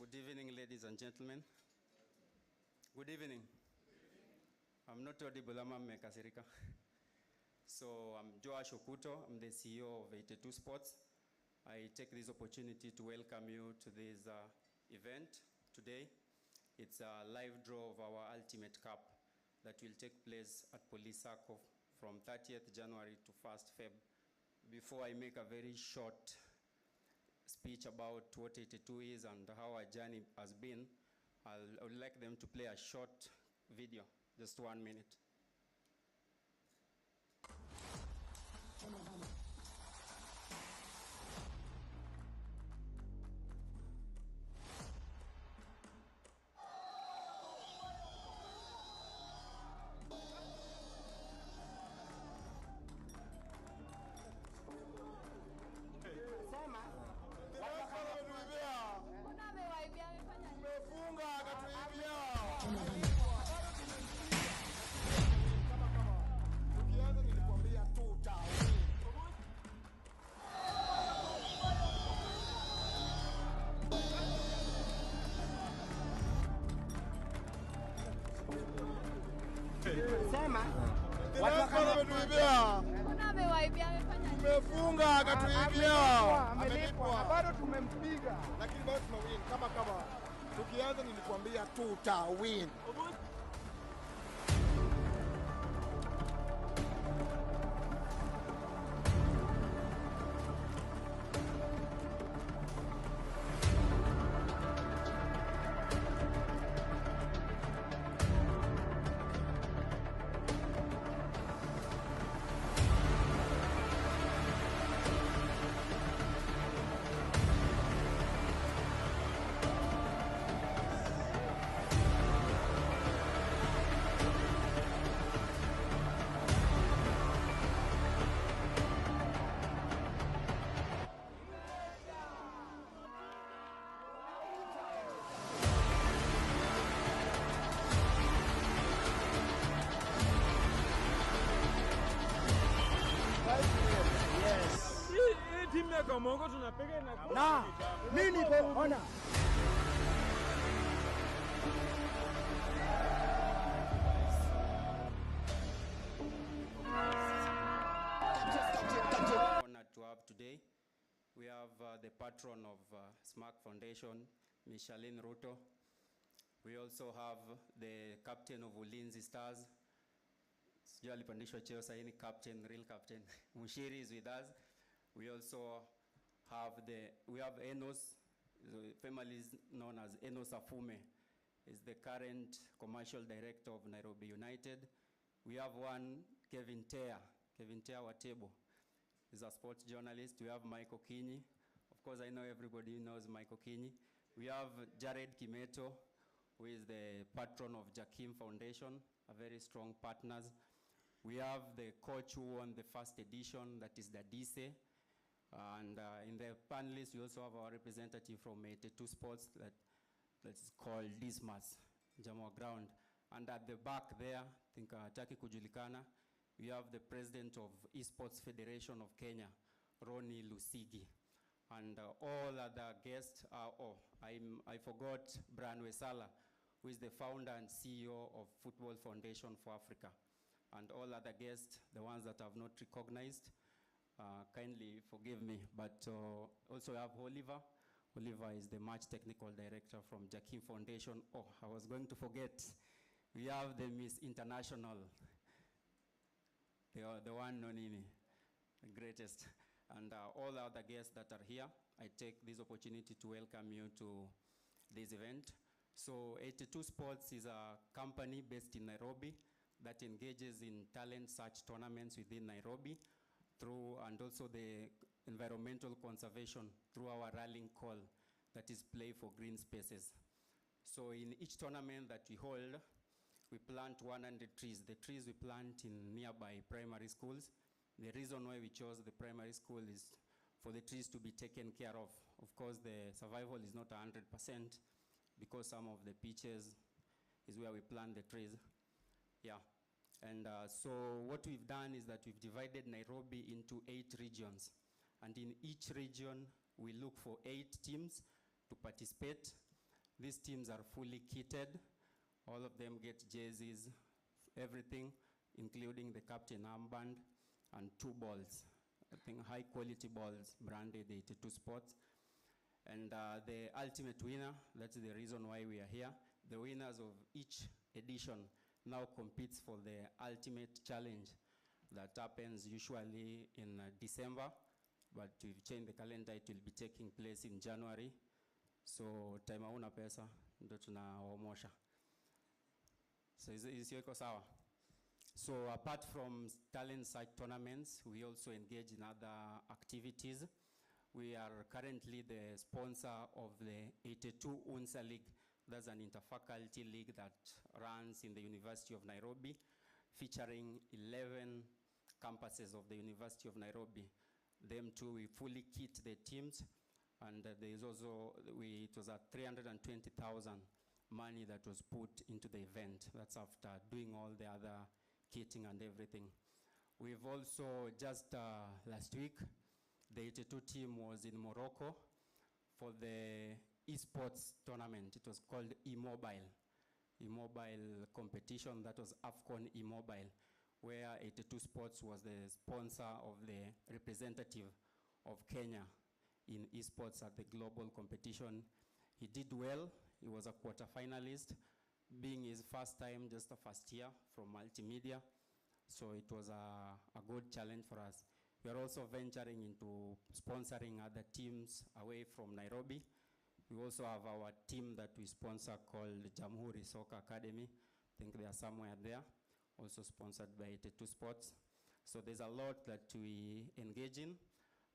Good evening, ladies and gentlemen. Good evening. I'm not audible, I'm Mekasirika. So I'm Joash Okuto, I'm the CEO of 82 Sports. I take this opportunity to welcome you to this event today. It's a live draw of our Ultimate Cup that will take place at Police Circle from 30th January to 1st Feb. Before I make a very short speech about what 82 is and how our journey has been, I would like them to play a short video, just 1 minute. Tumefunga akatuibia, amelipwa, bado tumempiga, lakini bado tunawin. Kama tukianza nilikwambia tutawin. Mongo tunapiga na mimi niko ona Honored to have today. We have the patron of SMARC Foundation, Micheline Ruto. We also have the captain of Ulinzi Stars. Sijui alipandishwa cheo sasa ni captain, real captain. Mushiri is with us. We also have Enos, the family is known as Enos Afume, is the current commercial director of Nairobi United. We have one, Kevin Tea Watebo, is a sports journalist. We have Michael Kinyi. Of course, I know everybody knows Michael Kinyi. We have Jared Kimeto, who is the patron of Jakim Foundation, a very strong partners. We have the coach who won the first edition, that is the Dise. And in the panelists, we also have our representative from 82 Sports that is called Dismas, Jamo Ground. And at the back there, I think Taki Kujulikana, we have the president of Esports Federation of Kenya, Ronnie Lusigi. And all other guests are, I forgot Brian Wesala, who is the founder and CEO of Football Foundation for Africa. And all other guests, the ones that I have not recognized, kindly forgive me, but also I have Oliver. Oliver is the match technical director from Jakim Foundation. Oh, I was going to forget. We have the Miss International, the one Nonini, the greatest. And all other guests that are here, I take this opportunity to welcome you to this event. So 82 Sports is a company based in Nairobi that engages in talent search tournaments within Nairobi, and also the environmental conservation through our rallying call, that is Play for Green Spaces. So in each tournament that we hold, we plant 100 trees. The trees we plant in nearby primary schools. The reason why we chose the primary school is for the trees to be taken care of. Of course, the survival is not 100% because some of the pitches is where we plant the trees. Yeah. And so what we've done is that we've divided Nairobi into 8 regions. And in each region, we look for 8 teams to participate. These teams are fully kitted. All of them get jerseys, everything, including the captain armband and 2 balls. I think high quality balls branded 82 Sports. And the ultimate winner, that's the reason why we are here. The winners of each edition now competes for the ultimate challenge that happens usually in December, but we've changed the calendar, it will be taking place in January. So time hauna pesa, ndo tunaomosha. So is iko sawa? So apart from talent site tournaments, we also engage in other activities. We are currently the sponsor of the 82 UNSA League. That's an interfaculty league that runs in the University of Nairobi, featuring 11 campuses of the University of Nairobi. Them too, we fully kit the teams, and there is also, it was at 320,000 money that was put into the event. That's after doing all the other kitting and everything. We've also just last week, the 82 team was in Morocco for the esports tournament. It was called eMobile competition. That was AFCON eMobile, where 82 Sports was the sponsor of the representative of Kenya in esports at the global competition. He did well. He was a quarter finalist, being his first time, just a first year from multimedia. So it was a good challenge for us. We are also venturing into sponsoring other teams away from Nairobi. We also have our team that we sponsor called Jamhuri Soccer Academy. I think they are somewhere there, also sponsored by 82 Sports. So there's a lot that we engage in,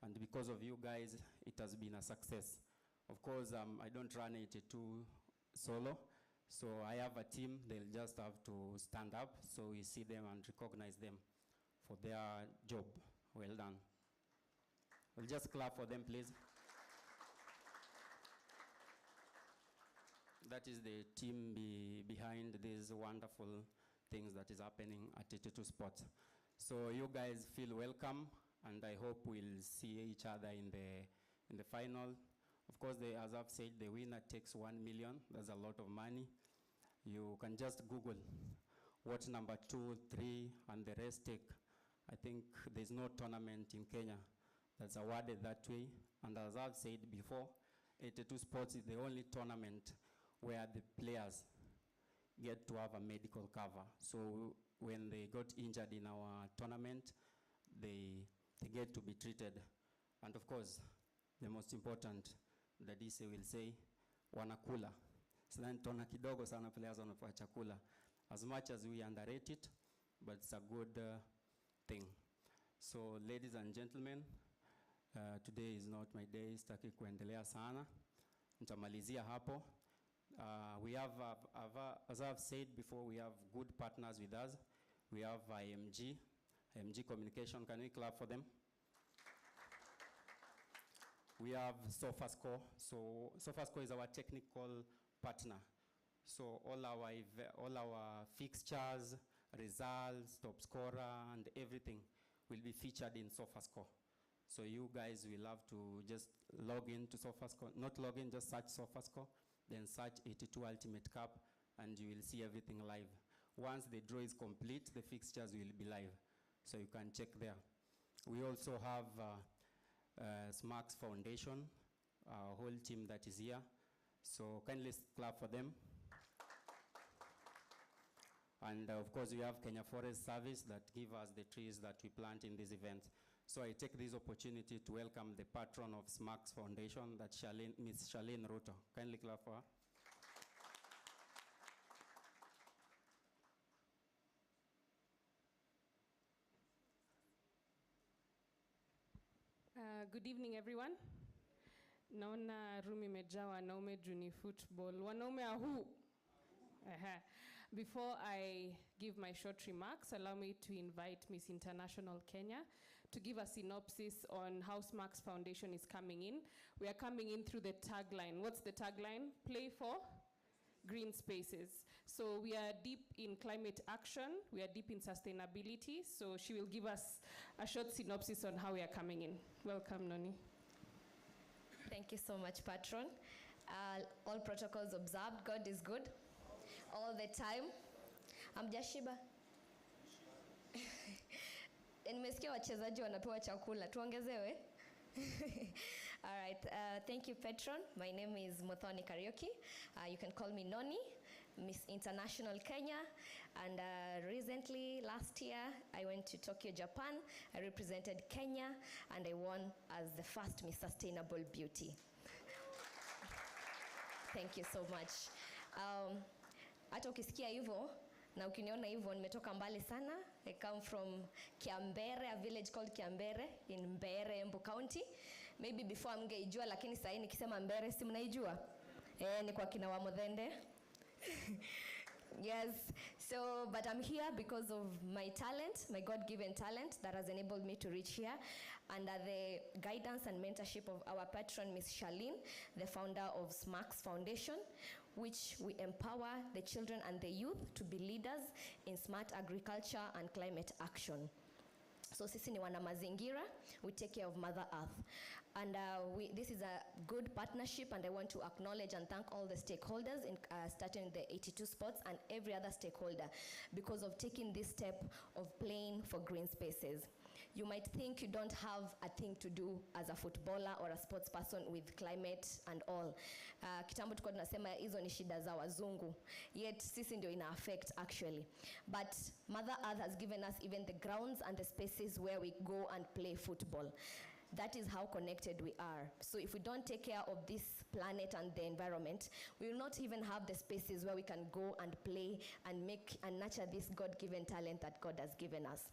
and because of you guys, it has been a success. Of course, I don't run 82 solo, so I have a team. They'll just have to stand up so we see them and recognize them for their job. Well done. We'll just clap for them, please. That is the team behind these wonderful things that is happening at 82 Sports. So you guys feel welcome, and I hope we'll see each other in the final. Of course, as I've said, the winner takes 1 million. That's a lot of money. You can just Google what number 2, 3, and the rest take. I think there's no tournament in Kenya that's awarded that way. And as I've said before, 82 Sports is the only tournament where the players get to have a medical cover. So when they got injured in our tournament, they get to be treated. And of course, the most important, the DC will say, wanakula. Sidhani tona kidogo sana players wanapewa chakula. As much as we underrate it, but it's a good thing. So ladies and gentlemen, today is not my day, sitaki kuendelea sana. Nitamalizia hapo. We have, as I've said before, we have good partners with us. We have IMG Communication. Can we clap for them? We have SofaScore. So SofaScore is our technical partner. So all our fixtures, results, top scorer, and everything will be featured in SofaScore. So you guys will have to just log in to SofaScore. Not log in, just search SofaScore. Then search 82 Ultimate Cup, and you will see everything live. Once the draw is complete, the fixtures will be live, so you can check there. We also have SMARCS Foundation, our whole team that is here. So kindly clap for them. And of course, we have Kenya Forest Service that give us the trees that we plant in this event. So I take this opportunity to welcome the patron of SMARCS Foundation, that's Ms. Charlene Ruto. Kindly clap for her. Good evening, everyone. Naona room imejaa wanaume juni football. Wanaume ahu. Before I give my short remarks, allow me to invite Miss International Kenya to give a synopsis on how SMARCS Foundation is coming in. We are coming in through the tagline. What's the tagline? Play for green spaces. So we are deep in climate action. We are deep in sustainability. So she will give us a short synopsis on how we are coming in. Welcome, Noni. Thank you so much, Patron. All protocols observed. God is good all the time. Amjashiba. Nimesikia wachezaji wanapewa chakula. Tuongezewe. All right. Thank you, Petron. My name is Muthoni Karaoke. You can call me Noni, Miss International Kenya. And recently, last year, I went to Tokyo, Japan. I represented Kenya, and I won as the first Miss Sustainable Beauty. Thank you so much. Hata ukisikia hivyo, na ukiniona hivyo, nimetoka mbali sana. I come from Kiambere, a village called Kiambere in Mbeere, Embu County. Maybe before mngeijua, lakini sasa nikisema Mbeere si mnaijua? Ni kwa kina wa Muthende. Yes, so, but I'm here because of my talent, my God-given talent that has enabled me to reach here under the guidance and mentorship of our patron, Ms. Charlene, the founder of SMARCS Foundation, which we empower the children and the youth to be leaders in smart agriculture and climate action. So sisi ni wana mazingira, we take care of Mother Earth. And this is a good partnership, and I want to acknowledge and thank all the stakeholders, starting the 82 sports and every other stakeholder, because of taking this step of playing for green spaces. You might think you don't have a thing to do as a footballer or a sports person with climate and all. Kitambo tuko tunasema hizo ni shida za wazungu, yet sisi ndio ina affect actually. But Mother Earth has given us even the grounds and the spaces where we go and play football. That is how connected we are. So if we don't take care of this planet and the environment, we will not even have the spaces where we can go and play and make and nurture this God-given talent that God has given us.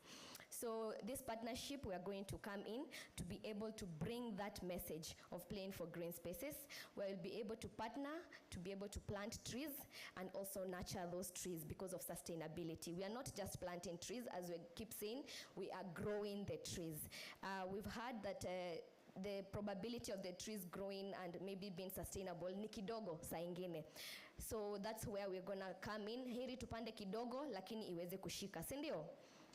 So this partnership, we are going to come in to be able to bring that message of playing for green spaces, where we'll be able to partner, to be able to plant trees and also nurture those trees because of sustainability. We are not just planting trees, as we keep saying, we are growing the trees. We've heard that the probability of the trees growing and maybe being sustainable ni kidogo saa ingine. So that's where we're gonna come in. Heri tupande kidogo lakini iweze kushika, si ndio?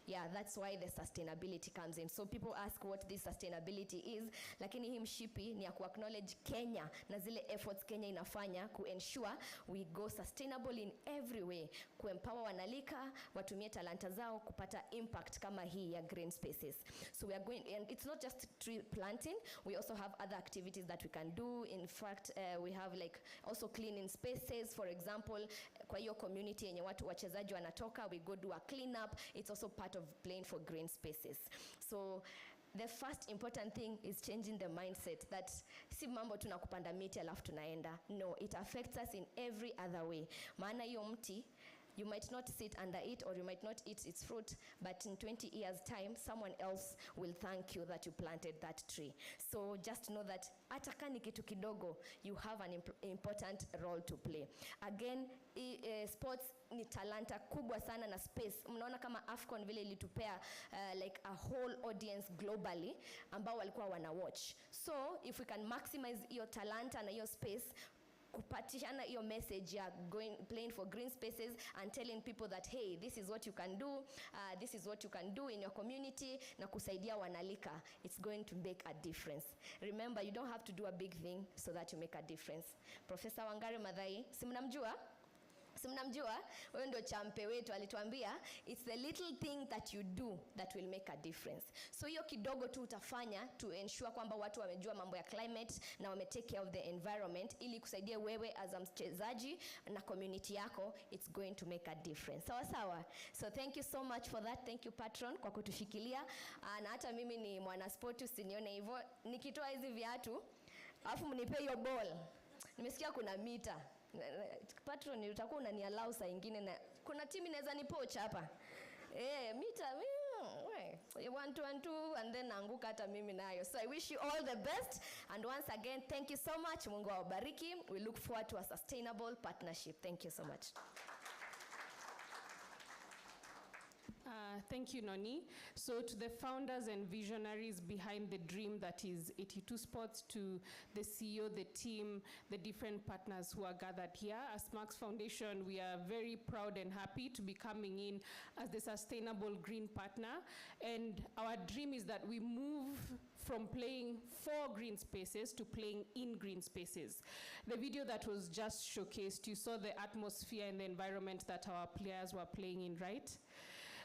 Yeah, that's why the sustainability comes in. So people ask what this sustainability is, lakini hii mshipi ni ya ku-acknowledge Kenya na zile efforts Kenya inafanya ku-ensure we go sustainable in every way, ku-empower wanalika, watumie talanta zao kupata impact kama hii ya green spaces. So we are going, and it's not just tree planting, we also have other activities that we can do. In fact, we have like also cleaning spaces, for example, kwa hiyo community yenye watu wachezaji wanatoka, we go do a clean up. It's also part of playing for green spaces. So the first important thing is changing the mindset that si mambo tunakupanda miti alafu tunaenda. No, it affects us in every other way. Maana hiyo mti, you might not sit under it or you might not eat its fruit, but in 20 years time, someone else will thank you that you planted that tree. So just know that ataka ni kitu kidogo, you have an important role to play. Again, sports ni talanta kubwa sana na space. Mnaona kama AFCON vile ilitupea like a whole audience globally ambao walikuwa wana watch. So if we can maximize your talanta na your space, kupatishana your message ya playing for green spaces and telling people that hey, this is what you can do, this is what you can do in your community na kusaidia wanalika, it's going to make a difference. Remember, you don't have to do a big thing so that you make a difference. Professor Wangari Maathai, si mnamjua? Simnamjua, huyo ndio champe wetu, alituambia it's the little thing that you do that will make a difference. So hiyo kidogo tu utafanya to ensure kwamba watu wamejua mambo ya climate na wame take care of the environment, ili kusaidia wewe as a mchezaji na community yako, it's going to make a difference. Sawa sawa. So thank you so much for that. Thank you patron kwa kutushikilia. Na hata mimi ni mwana sport, usinione hivyo nikitoa hizi viatu alafu mnipe hiyo ball. Nimesikia kuna mita. Patron, utakuwa unaniallow saa ingine na kuna timu inaweza nipocha hapa. Mita 1 2 2 and then naanguka hata mimi nayo. So I wish you all the best, and once again thank you so much. Mungu awabariki. We look forward to a sustainable partnership. Thank you so much. Thank you, Noni. So to the founders and visionaries behind the dream that is 82 Sports, to the CEO, the team, the different partners who are gathered here, as Smarks Foundation, we are very proud and happy to be coming in as the sustainable green partner. And our dream is that we move from playing for green spaces to playing in green spaces. The video that was just showcased, you saw the atmosphere and the environment that our players were playing in, right?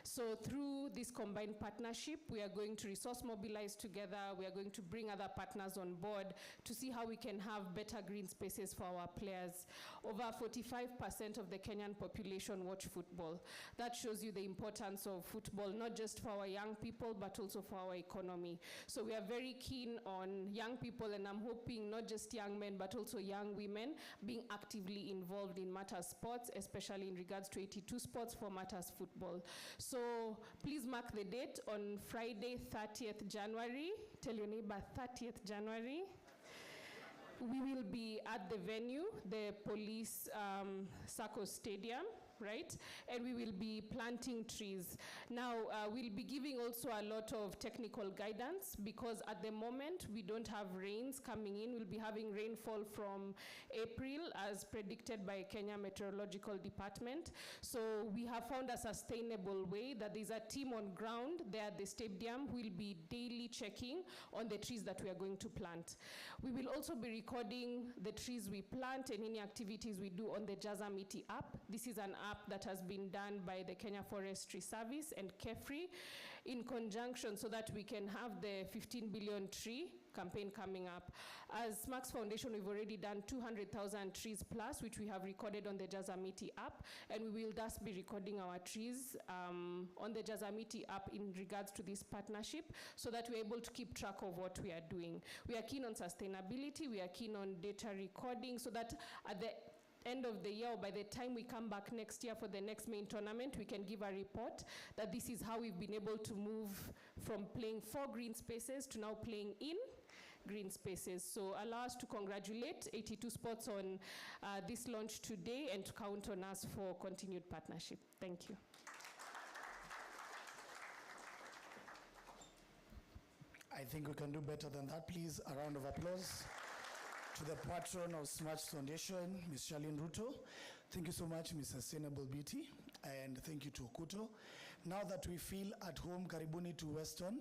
So through this combined partnership, we are going to resource mobilize together. We are going to bring other partners on board to see how we can have better green spaces for our players. Over 45% of the Kenyan population watch football. That shows you the importance of football, not just for our young people, but also for our economy. So we are very keen on young people, and I'm hoping not just young men, but also young women being actively involved in Matters Sports, especially in regards to 82 Sports for Matters Football. So please mark the date on Friday, 30th January. Tell your neighbor, 30th January. We will be at the venue, the Police Sacco Stadium, right? And we will be planting trees. Now, we'll be giving also a lot of technical guidance, because at the moment, we don't have rains coming in. We'll be having rainfall from April, as predicted by Kenya Meteorological Department. So we have found a sustainable way that there's a team on ground there at the stadium who will be daily checking on the trees that we are going to plant. We will also be recording the trees we plant and any activities we do on the Jaza Miti app. This is an app that has been done by the Kenya Forestry Service and KEFRI in conjunction, so that we can have the 15 billion tree campaign coming up. As Smarks Foundation, we've already done 200,000 trees plus, which we have recorded on the Jaza Miti app, and we will thus be recording our trees on the Jaza Miti app in regards to this partnership, so that we're able to keep track of what we are doing. We are keen on sustainability, we are keen on data recording, so that at the end of the year, or by the time we come back next year for the next main tournament, we can give a report that this is how we've been able to move from playing for green spaces to now playing in green spaces. So allow us to congratulate 82 Sports on this launch today, and to count on us for continued partnership. Thank you. I think we can do better than that. Please, a round of applause to the patron of Smarks Foundation, Ms. Charlene Ruto. Thank you so much, Ms. Sustainable Beauty, and thank you to Okuto. Now that we feel at home, karibuni to Weston.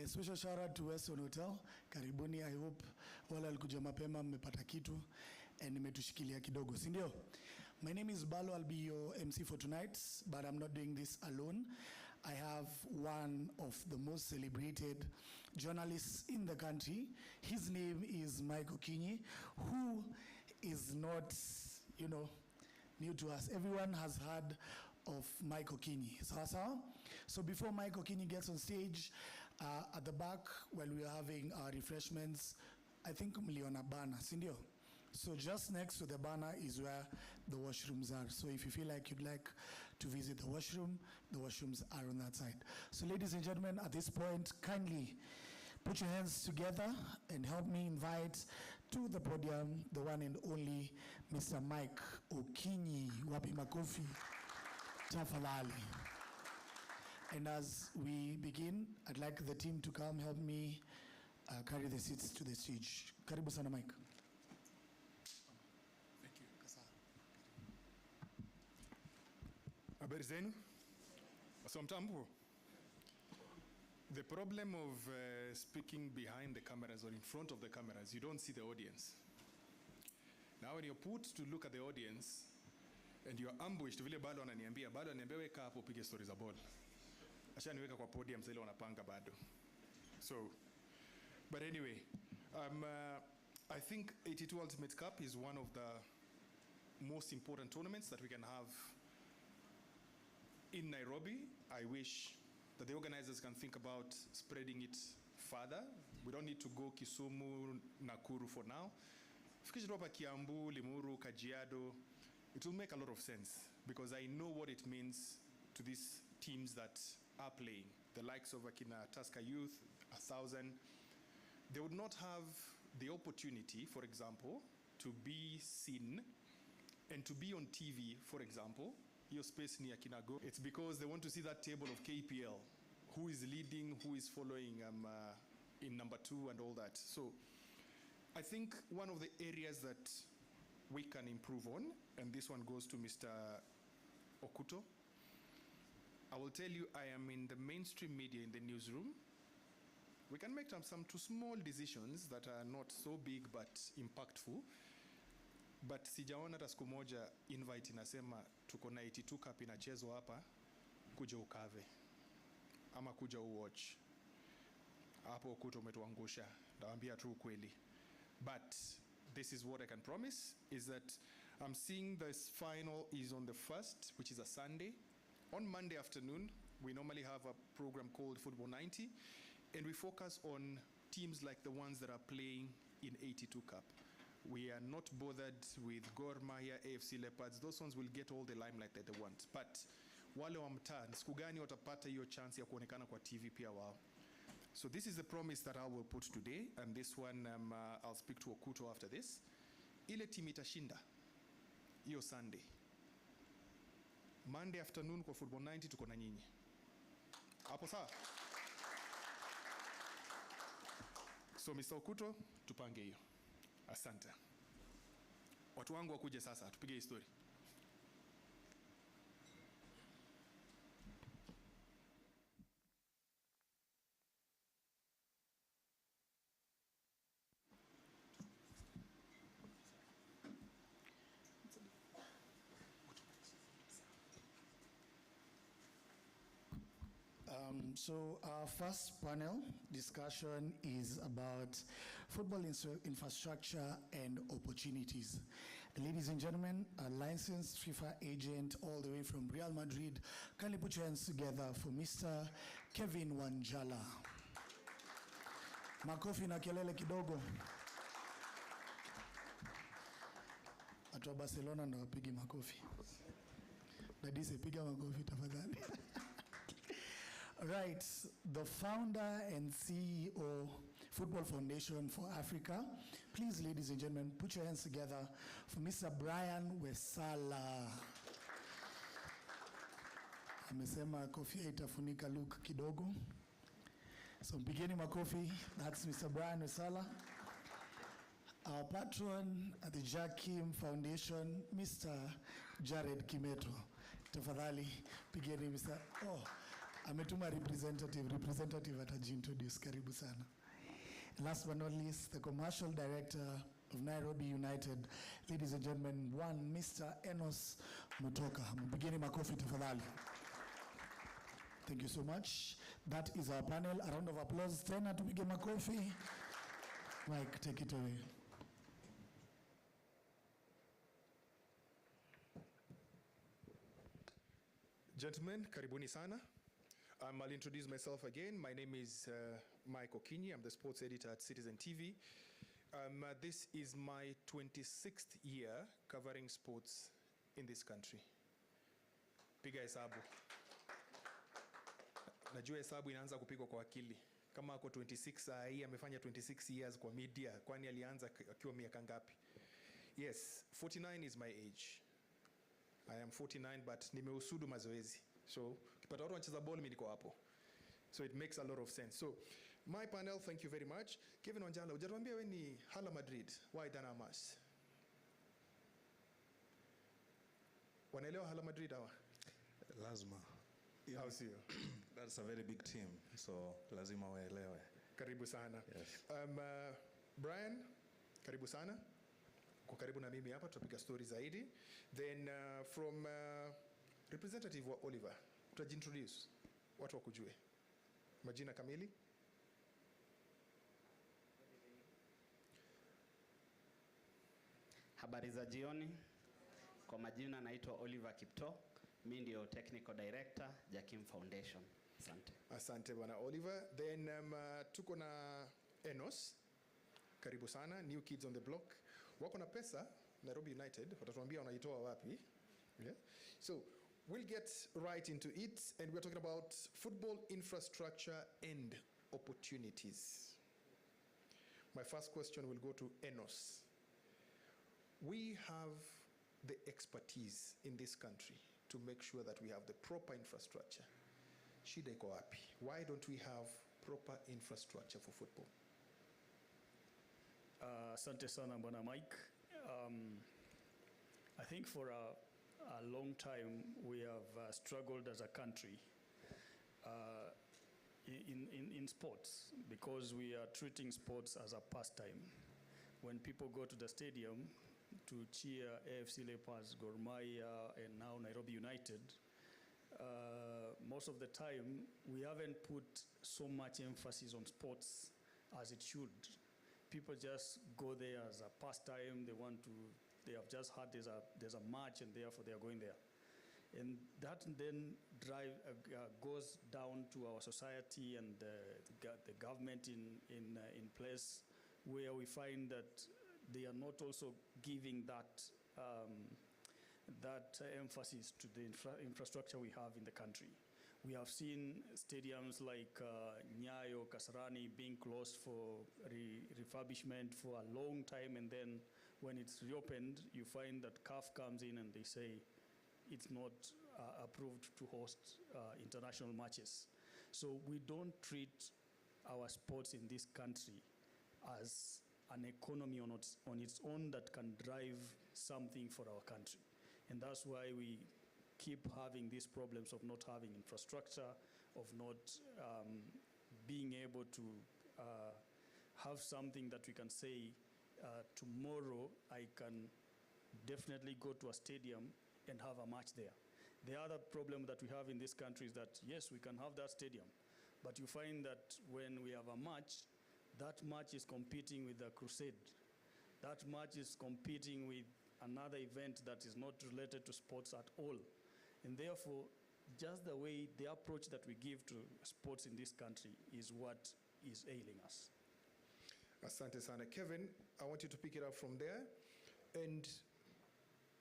Special shout out to Weston Hotel. Karibuni, I hope wale walikuja mapema mmepata kitu and nimetushikilia kidogo, si ndio? My name is Balo, I'll be your MC for tonight, but I'm not doing this alone. I have one of the most celebrated journalists in the country. His name is Mike Okinyi, who is not, new to us. Everyone has heard of Mike Okinyi. So before Mike Okinyi gets on stage, at the back, while we are having our refreshments, I think mliona banner, sindio? So just next to the banner is where the washrooms are. So if you feel like you'd like to visit the washrooms are on that side. So ladies and gentlemen, at this point, kindly put your hands together and help me invite to the podium the one and only Mr. Mike Okinyi. Wapi makofi tafadhali. And as we begin, I'd like the team to come help me carry the seats to the stage. Karibu sana, Mike. Thank you. Habari zenu? Asomtambu. The problem of speaking behind the cameras or in front of the cameras, you don't see the audience. Now when you're put to look at the audience and you're ambushed, vile Balo ananiambia weka hapo upige stories za ball. Ashaniweka kwa podium zile wanapanga bado. So, but anyway, I think 82 Ultimate Cup is one of the most important tournaments that we can have in Nairobi. I wish that the organizers can think about spreading it further. We don't need to go Kisumu, Nakuru for now. Fikishitopa Kiambu, Limuru, Kajiado, it will make a lot of sense because I know what it means to these teams that are playing. The likes of Akina Tusker Youth, 1,000. They would not have the opportunity, for example, to be seen and to be on TV, for example, hiyo space ni ya kinago. It's because they want to see that table of KPL, who is leading, who is following in number 2 and all that. So I think one of the areas that we can improve on, and this one goes to Mr. Okuto. I will tell you, I am in the mainstream media in the newsroom. We can make some two small decisions that are not so big but impactful. But sijaona hata siku moja invite inasema tuko na 82 cup inachezwa hapa, kuja ukave ama kuja uwatch. Hapo Okuto umetuangusha, nawaambia tu kweli. But this is what I can promise, is that I'm seeing this final is on the 1st, which is a Sunday. On Monday afternoon, we normally have a program called Football 90, and we focus on teams like the ones that are playing in 82 Cup. We are not bothered with Gor Mahia, AFC Leopards. Those ones will get all the limelight that they want. But wale wa mtaa, siku gani watapata hiyo chance ya kuonekana kwa TV pia wao. So this is the promise that I will put today, and this one I'll speak to Okuto after this. Ile team itashinda hiyo Sunday. Monday afternoon kwa Football 90 tuko na nyinyi. Hapo sawa? So Mr. Okuto, tupange hiyo. Asante. Watu wangu wakuje sasa, tupige history. So our first panel discussion is about football infrastructure and opportunities. Ladies and gentlemen, a licensed FIFA agent all the way from Real Madrid, kindly put your hands together for Mr. Kevin Wanjala. Makofi na kelele kidogo. Watu wa Barcelona ndo wapigi makofi. Dadise, piga makofi tafadhali. Right, the founder and CEO, Football Foundation for Africa. Please, ladies and gentlemen, put your hands together for Mr. Brian Wesala. Amesema kofia itafunika look kidogo. So mpigeni makofi. That's Mr. Brian Wesala. Our patron at the Jack Kim Foundation, Mr. Jared Kimeto. Tafadhali, pigeni Mr. Oh. Ametuma representative atajiintroduce, karibu sana. Last but not least, the commercial director of Nairobi United, ladies and gentlemen, one Mr. Enos Mutoka. Mpigeni makofi tafadhali. Thank you so much. That is our panel. A round of applause. Tena tupige makofi. Mike, take it away. Gentlemen, karibuni sana. I'll introduce myself again. My name is Mike Okinyi. I'm the sports editor at Citizen TV. This is my 26th year covering sports in this country. Piga hesabu. Najua hesabu inaanza kupigwa kwa akili. Kama ako 26 hii amefanya 26 years kwa media, kwani alianza akiwa miaka ngapi? Yes, 49 is my age. I am 49 but nimeusudu mazoezi. So, kipata watu wanacheza ball, mimi niko hapo. So it makes a lot of sense. So, my panel, thank you very much. Kevin Wanjala, hujatuambia wewe ni Hala Madrid. Why Danamas? Wanaelewa Hala Madrid hawa? Lazima. How sio? That's a very big team. So, lazima waelewe. Karibu sana. Yes. Brian, karibu sana. Kwa karibu na mimi hapa tutapiga story zaidi. Then from representative wa Oliver, utajiintroduce watu wakujue. Majina kamili? Habari za jioni. Kwa majina naitwa Oliver Kipto. Mimi ndio technical director Jakim Foundation. Asante. Asante bwana Oliver. Then tuko na Enos. Karibu sana, new kids on the block. Wako na pesa, Nairobi United, watatuambia wanaitoa wapi. Yeah? So, we'll get right into it, and we're talking about football infrastructure and opportunities. My first question will go to Enos. We have the expertise in this country to make sure that we have the proper infrastructure. Shida iko wapi? Why don't we have proper infrastructure for football? Asante sana Bwana Mike. I think for a long time we have struggled as a country in sports, because we are treating sports as a pastime. When people go to the stadium to cheer AFC Leopards, Gor Mahia, and now Nairobi United, most of the time we haven't put so much emphasis on sports as it should. People just go there as a pastime. They have just heard there's a match, and therefore they are going there. And that then goes down to our society and the government in place, where we find that they are not also giving that emphasis to the infrastructure we have in the country. We have seen stadiums like Nyayo, Kasarani being closed for refurbishment for a long time, and then when it's reopened, you find that CAF comes in and they say it's not approved to host international matches. So we don't treat our sports in this country as an economy on its own that can drive something for our country. And that's why we keep having these problems of not having infrastructure, of not being able to have something that we can say, tomorrow I can definitely go to a stadium and have a match there. The other problem that we have in this country is that, yes, we can have that stadium, but you find that when we have a match, that match is competing with the crusade. That match is competing with another event that is not related to sports at all. And therefore, just the approach that we give to sports in this country is what is ailing us. Asante sana. Kevin, I want you to pick it up from there. And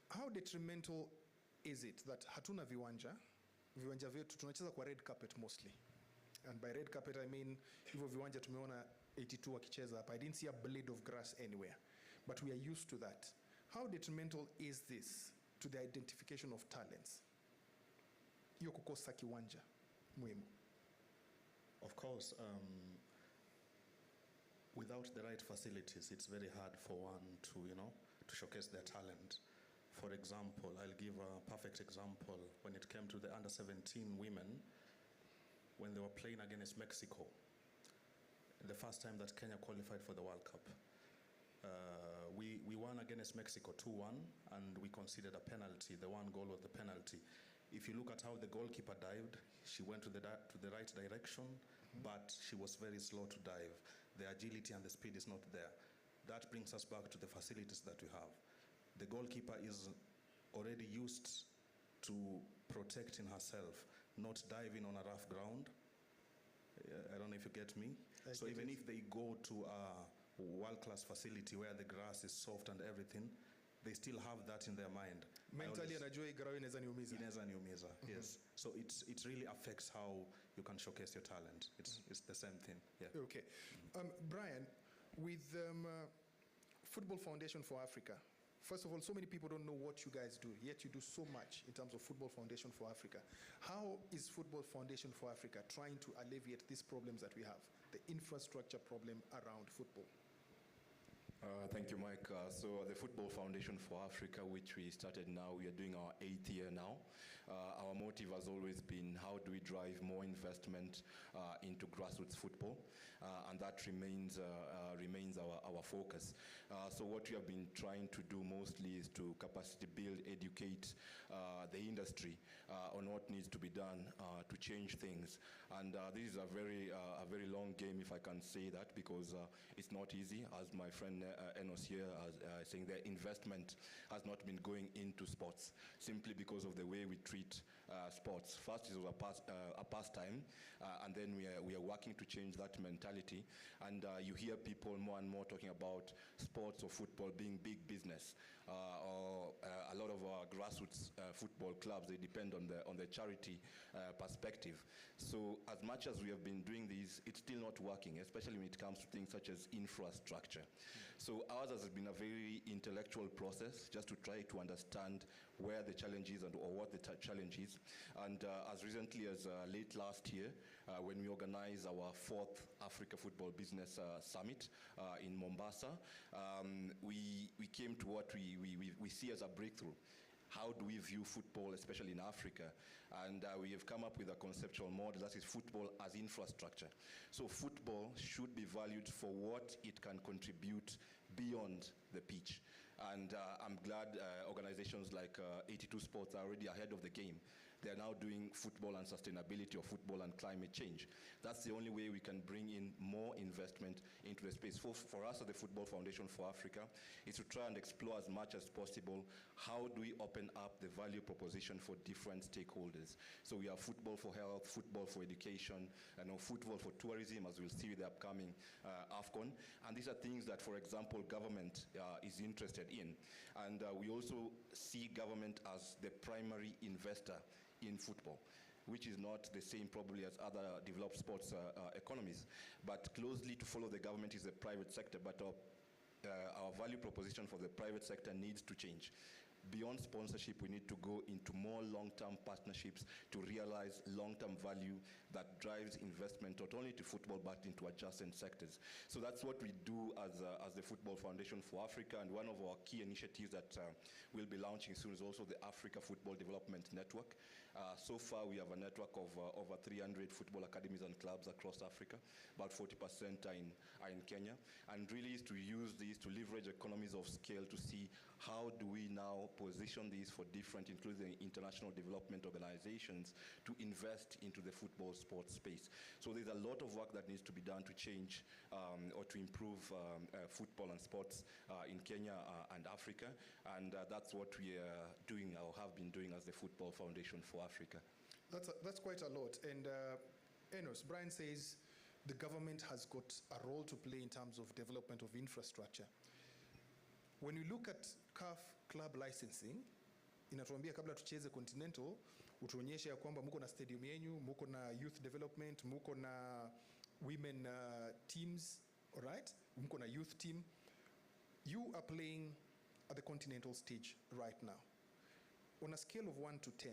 how detrimental is it that hatuna viwanja vyetu tunacheza kwa red carpet mostly? And by red carpet I mean hivyo viwanja tumeona 82 wakicheza hapa. I didn't see a blade of grass anywhere, but we are used to that. How detrimental is this to the identification of talents? Hiyo kukosa kiwanja muhimu. Of course, without the right facilities, it's very hard for one to, to showcase their talent. For example, I'll give a perfect example. When it came to the under-17 women, when they were playing against Mexico, the first time that Kenya qualified for the World Cup, we won against Mexico 2-1, and we conceded a penalty. The one goal was the penalty. If you look at how the goalkeeper dived, she went to the right direction, but she was very slow to dive. The agility and the speed is not there. That brings us back to the facilities that we have. The goalkeeper is already used to protecting herself, not diving on a rough ground. I don't know if you get me. So even if they go to a world-class facility where the grass is soft and everything, they still have that in their mind. Mentally, anajua igarao inaweza niumiza. Inaweza niumiza, yes. So it really affects how you can showcase your talent. It's the same thing. Yeah. Okay. Brian, with Football Foundation for Africa, first of all, so many people don't know what you guys do, yet you do so much in terms of Football Foundation for Africa. How is Football Foundation for Africa trying to alleviate these problems that we have, the infrastructure problem around football? Thank you, Mike. So the Football Foundation for Africa, which we started now, we are doing our 8th year now. Our motive has always been, how do we drive more investment into grassroots football? And that remains our focus. So what we have been trying to do mostly is to capacity build, educate the industry on what needs to be done to change things. And this is a very long game, if I can say that, because it's not easy. As my friend Enos here saying, the investment has not been going into sports simply because of the way we treat sports. First, it was a pastime, and then we are working to change that mentality. And you hear people more and more talking about sports or football being big business. or a lot of our grassroots football clubs, they depend on the charity perspective. So as much as we have been doing these, it's still not working, especially when it comes to things such as infrastructure. So ours has been a very intellectual process just to try to understand where the challenge is or what the challenge is. And as recently as late last year, when we organized our 4th Africa Football Business Summit in Mombasa, we came to what we see as a breakthrough. How do we view football, especially in Africa? And we have come up with a conceptual model that is football as infrastructure. So football should be valued for what it can contribute beyond the pitch. And I'm glad organizations like 82 Sports are already ahead of the game. They are now doing football and sustainability or football and climate change. That's the only way we can bring in more investment into the space. For us at the Football Foundation for Africa is to try and explore as much as possible how do we open up the value proposition for different stakeholders. So we have football for health, football for education, and football for tourism, as we'll see with the upcoming AFCON. And these are things that, for example, government is interested in. And we also see government as the primary investor in football, which is not the same probably as other developed sports economies. But closely to follow the government is the private sector, but our value proposition for the private sector needs to change. Beyond sponsorship, we need to go into more long-term partnerships to realize long-term value that drives investment not only to football but into adjacent sectors. So that's what we do as the Football Foundation for Africa, and one of our key initiatives that we'll be launching soon is also the Africa Football Development Network. So far, we have a network of over 300 football academies and clubs across Africa. About 40% are in Kenya. And really is to use these to leverage economies of scale to see how do we now position these for different, including international development organizations, to invest into the football sports space. So there's a lot of work that needs to be done to change or to improve football and sports in Kenya and Africa. And that's what we are doing or have been doing as the Football Foundation for Africa. That's quite a lot. And Enos, Brian says the government has got a role to play in terms of development of infrastructure. When you look at CAF club licensing, inatuambia kabla tucheze Continental, utuonyeshe ya kwamba muko na stadium yenyu, muko na youth development, muko na women teams, all right? Muko na youth team. You are playing at the continental stage right now. On a scale of 1 to 10,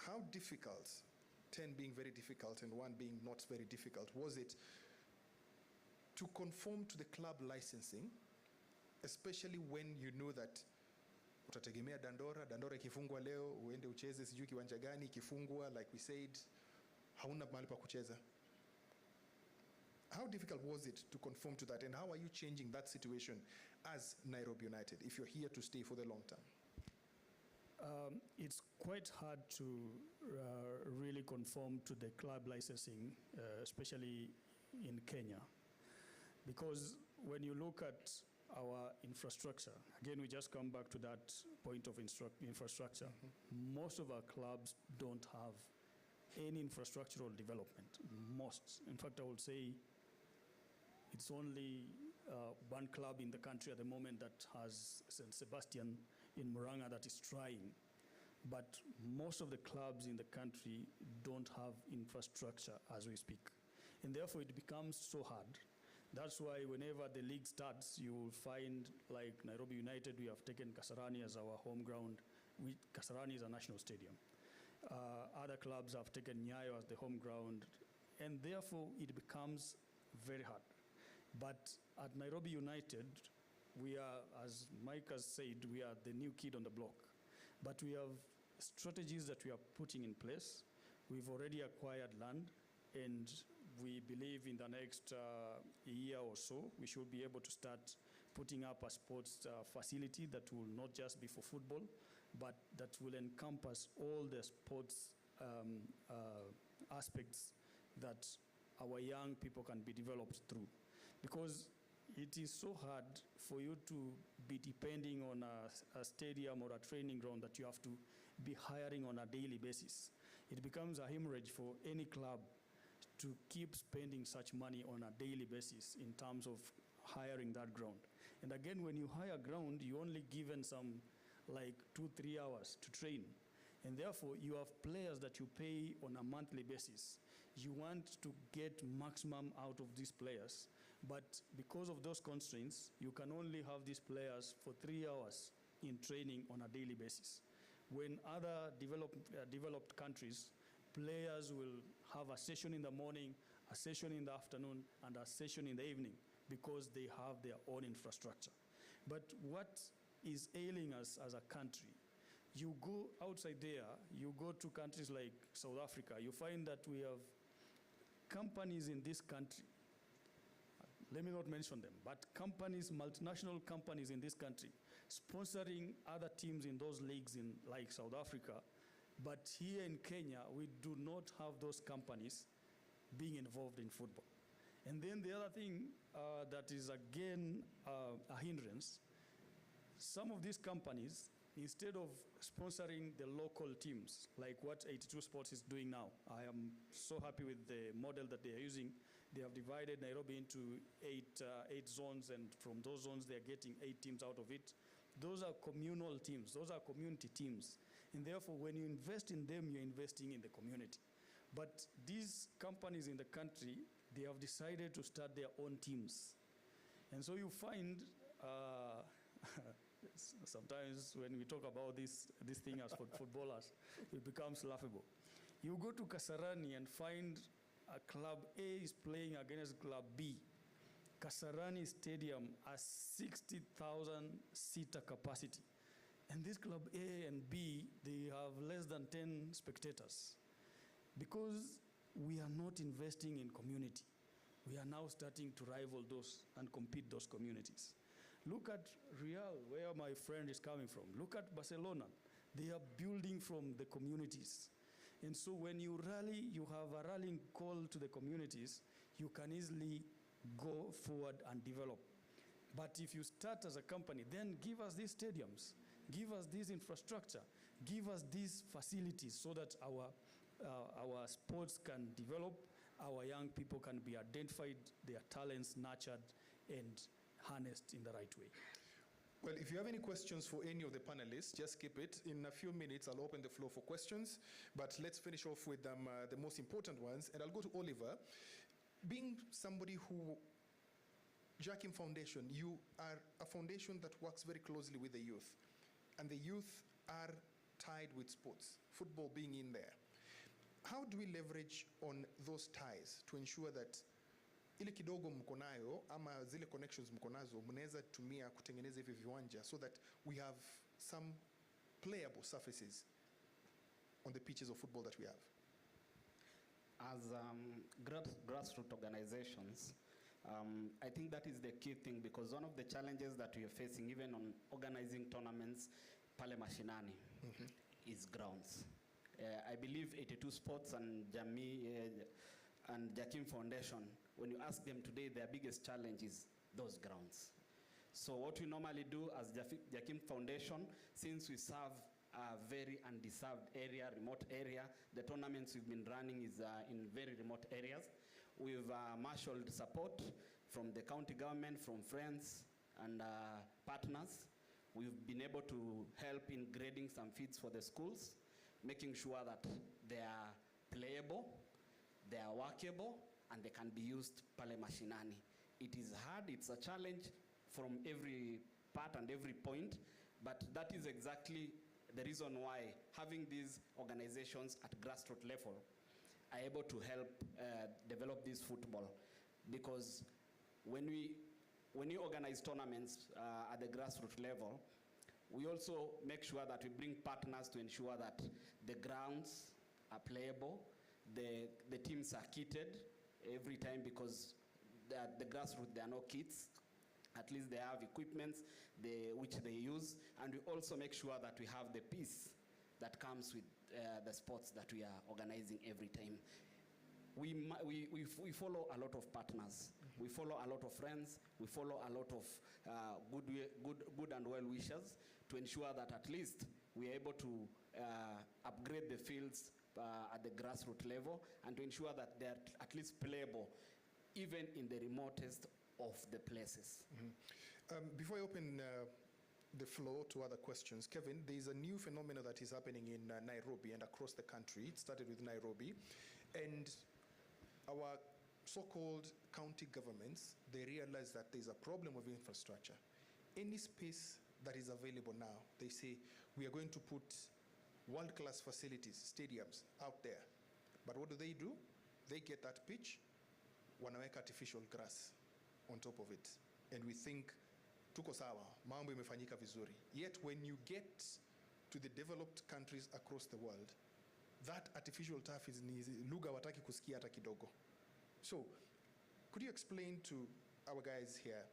how difficult, 10 being very difficult and 1 being not very difficult, was it to conform to the club licensing, especially when you know that utategemea Dandora ikifungwa leo, uende ucheze sijui kiwanja gani, ikifungwa, like we said, hauna mahali pa kucheza. How difficult was it to conform to that, and how are you changing that situation as Nairobi United, if you're here to stay for the long term? It's quite hard to really conform to the club licensing, especially in Kenya, because when you look at our infrastructure, again, we just come back to that point of infrastructure. Most of our clubs don't have any infrastructural development. Most. In fact, I would say it's only one club in the country at the moment that has St. Sebastian in Murang'a that is trying. But most of the clubs in the country don't have infrastructure as we speak. And therefore, it becomes so hard. That's why whenever the league starts, you will find, like Nairobi United, we have taken Kasarani as our home ground. Kasarani is a national stadium. Other clubs have taken Nyayo as the home ground. And therefore, it becomes very hard. But at Nairobi United, we are, as Mike has said, we are the new kid on the block. But we have strategies that we are putting in place. We've already acquired land, and we believe in the next year or so, we should be able to start putting up a sports facility that will not just be for football, but that will encompass all the sports aspects that our young people can be developed through. Because it is so hard for you to be depending on a stadium or a training ground that you have to be hiring on a daily basis. It becomes a hemorrhage for any club to keep spending such money on a daily basis in terms of hiring that ground. And again, when you hire ground, you only given some like 2-3 hours to train. And therefore, you have players that you pay on a monthly basis. You want to get maximum out of these players. But because of those constraints, you can only have these players for 3 hours in training on a daily basis. When other developed countries, players will have a session in the morning, a session in the afternoon, and a session in the evening because they have their own infrastructure. But what is ailing us as a country? You go outside there, you go to countries like South Africa, you find that we have companies in this country, let me not mention them, but companies, multinational companies in this country, sponsoring other teams in those leagues in like South Africa. But here in Kenya, we do not have those companies being involved in football. And then the other thing that is again a hindrance, some of these companies, instead of sponsoring the local teams, like what 82 Sports is doing now, I am so happy with the model that they are using. They have divided Nairobi into eight zones, and from those zones, they are getting 8 teams out of it. Those are communal teams. Those are community teams. And therefore, when you invest in them, you're investing in the community. But these companies in the country, they have decided to start their own teams. And so you find, sometimes when we talk about this thing as footballers, it becomes laughable. You go to Kasarani and find a Club A is playing against Club B. Kasarani Stadium has 60,000 seater capacity. And this Club A and B, they have less than 10 spectators. Because we are not investing in community, we are now starting to rival those and compete those communities. Look at Real, where my friend is coming from. Look at Barcelona. They are building from the communities. And so when you rally, you have a rallying call to the communities, you can easily go forward and develop. But if you start as a company, then give us these stadiums, give us this infrastructure, give us these facilities so that our sports can develop, our young people can be identified, their talents nurtured and harnessed in the right way. Well, if you have any questions for any of the panelists, just keep it. In a few minutes, I'll open the floor for questions, but let's finish off with the most important ones, and I'll go to Oliver. Being somebody who, Jakim Foundation, you are a foundation that works very closely with the youth, and the youth are tied with sports, football being in there. How do we leverage on those ties to ensure that ile kidogo mko nayo ama zile connections mko nazo mnaweza tumia kutengeneza hivi viwanja so that we have some playable surfaces on the pitches of football that we have? As grassroots organizations, I think that is the key thing, because one of the challenges that we are facing even on organizing tournaments pale mashinani is grounds. I believe 82 Sports and Jakim Foundation, when you ask them today, their biggest challenge is those grounds. So what we normally do as Jakim Foundation, since we serve a very undeserved area, remote area, the tournaments we've been running is in very remote areas. We've marshaled support from the county government, from friends and partners. We've been able to help in grading some fields for the schools, making sure that they are playable, they are workable, and they can be used pale mashinani. It is hard, it's a challenge from every part and every point, but that is exactly the reason why having these organizations at grassroots level are able to help develop this football. Because when we organize tournaments at the grassroots level, we also make sure that we bring partners to ensure that the grounds are playable, the teams are kitted every time, because the grassroots, there are no kits. At least they have equipments which they use, and we also make sure that we have the peace that comes with the sports that we are organizing every time. We follow a lot of partners. We follow a lot of friends. We follow a lot of good and well wishers to ensure that at least we are able to upgrade the fields at the grassroots level, and to ensure that they are at least playable even in the remotest of the places. Before I open the floor to other questions, Kevin, there is a new phenomenon that is happening in Nairobi and across the country. It started with Nairobi, and our so-called county governments, they realize that there's a problem of infrastructure. Any space that is available now, they say, we are going to put world-class facilities, stadiums out there. But what do? They get that pitch, wanaweka artificial grass on top of it. And we think, tuko sawa, mambo imefanyika vizuri. Yet when you get to the developed countries across the world, that artificial turf is lugha wataki kusikia hata kidogo. So, could you explain to our guys here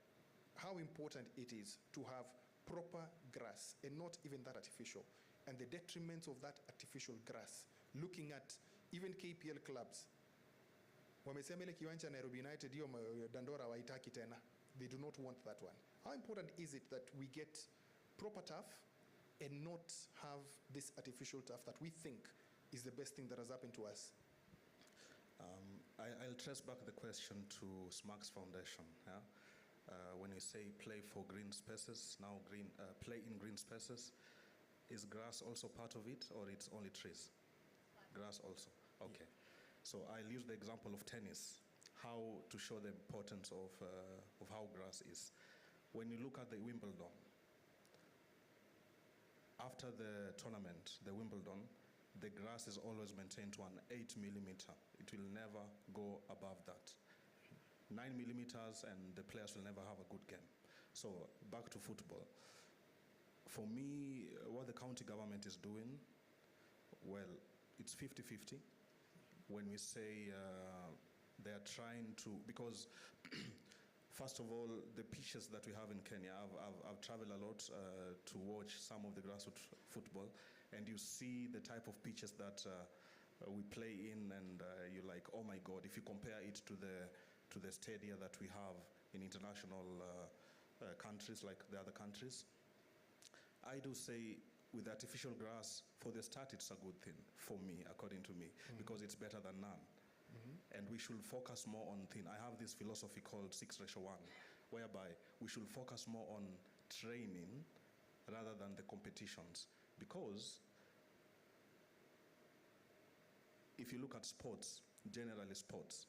how important it is to have proper grass and not even that artificial, and the detriments of that artificial grass, looking at even KPL clubs. Wamesema ile kiwanja Nairobi United hiyo Dandora waitaki tena. They do not want that one. How important is it that we get proper turf and not have this artificial turf that we think is the best thing that has happened to us? I'll trace back the question to SMAC's foundation. Yeah? When you say play for green spaces, now play in green spaces, is grass also part of it, or it's only trees? Grass also. Okay. Yeah. So I'll use the example of tennis, how to show the importance of how grass is. When you look at the Wimbledon, after the tournament, the Wimbledon, the grass is always maintained to an 8 millimeter. It will never go above that. 9 millimeters and the players will never have a good game. So back to football. For me, what the county government is doing, well, it's 50-50. When we say they are trying to, because first of all, the pitches that we have in Kenya, I've traveled a lot to watch some of the grassroots football, and you see the type of pitches that we play in, and you're like, oh my God, if you compare it to the stadia that we have in international countries like the other countries. I do say with artificial grass, for the start, it's a good thing for me, according to me, because it's better than none. And we should focus more on thin. I have this philosophy called 6:1, whereby we should focus more on training rather than the competitions. Because if you look at sports, generally sports,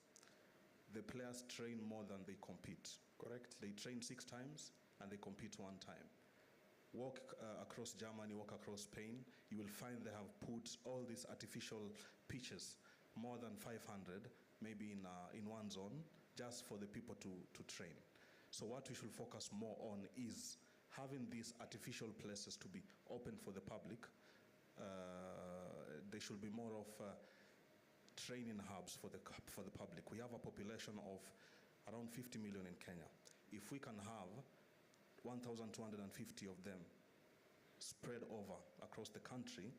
the players train more than they compete. Correct. They train 6 times and they compete 1 time. Walk across Germany, walk across Spain, you will find they have put all these artificial pitches, more than 500, maybe in one zone, just for the people to train. So what we should focus more on is having these artificial places to be open for the public. They should be more of training hubs for the public. We have a population of around 50 million in Kenya. If we can have 1,250 of them spread over across the country,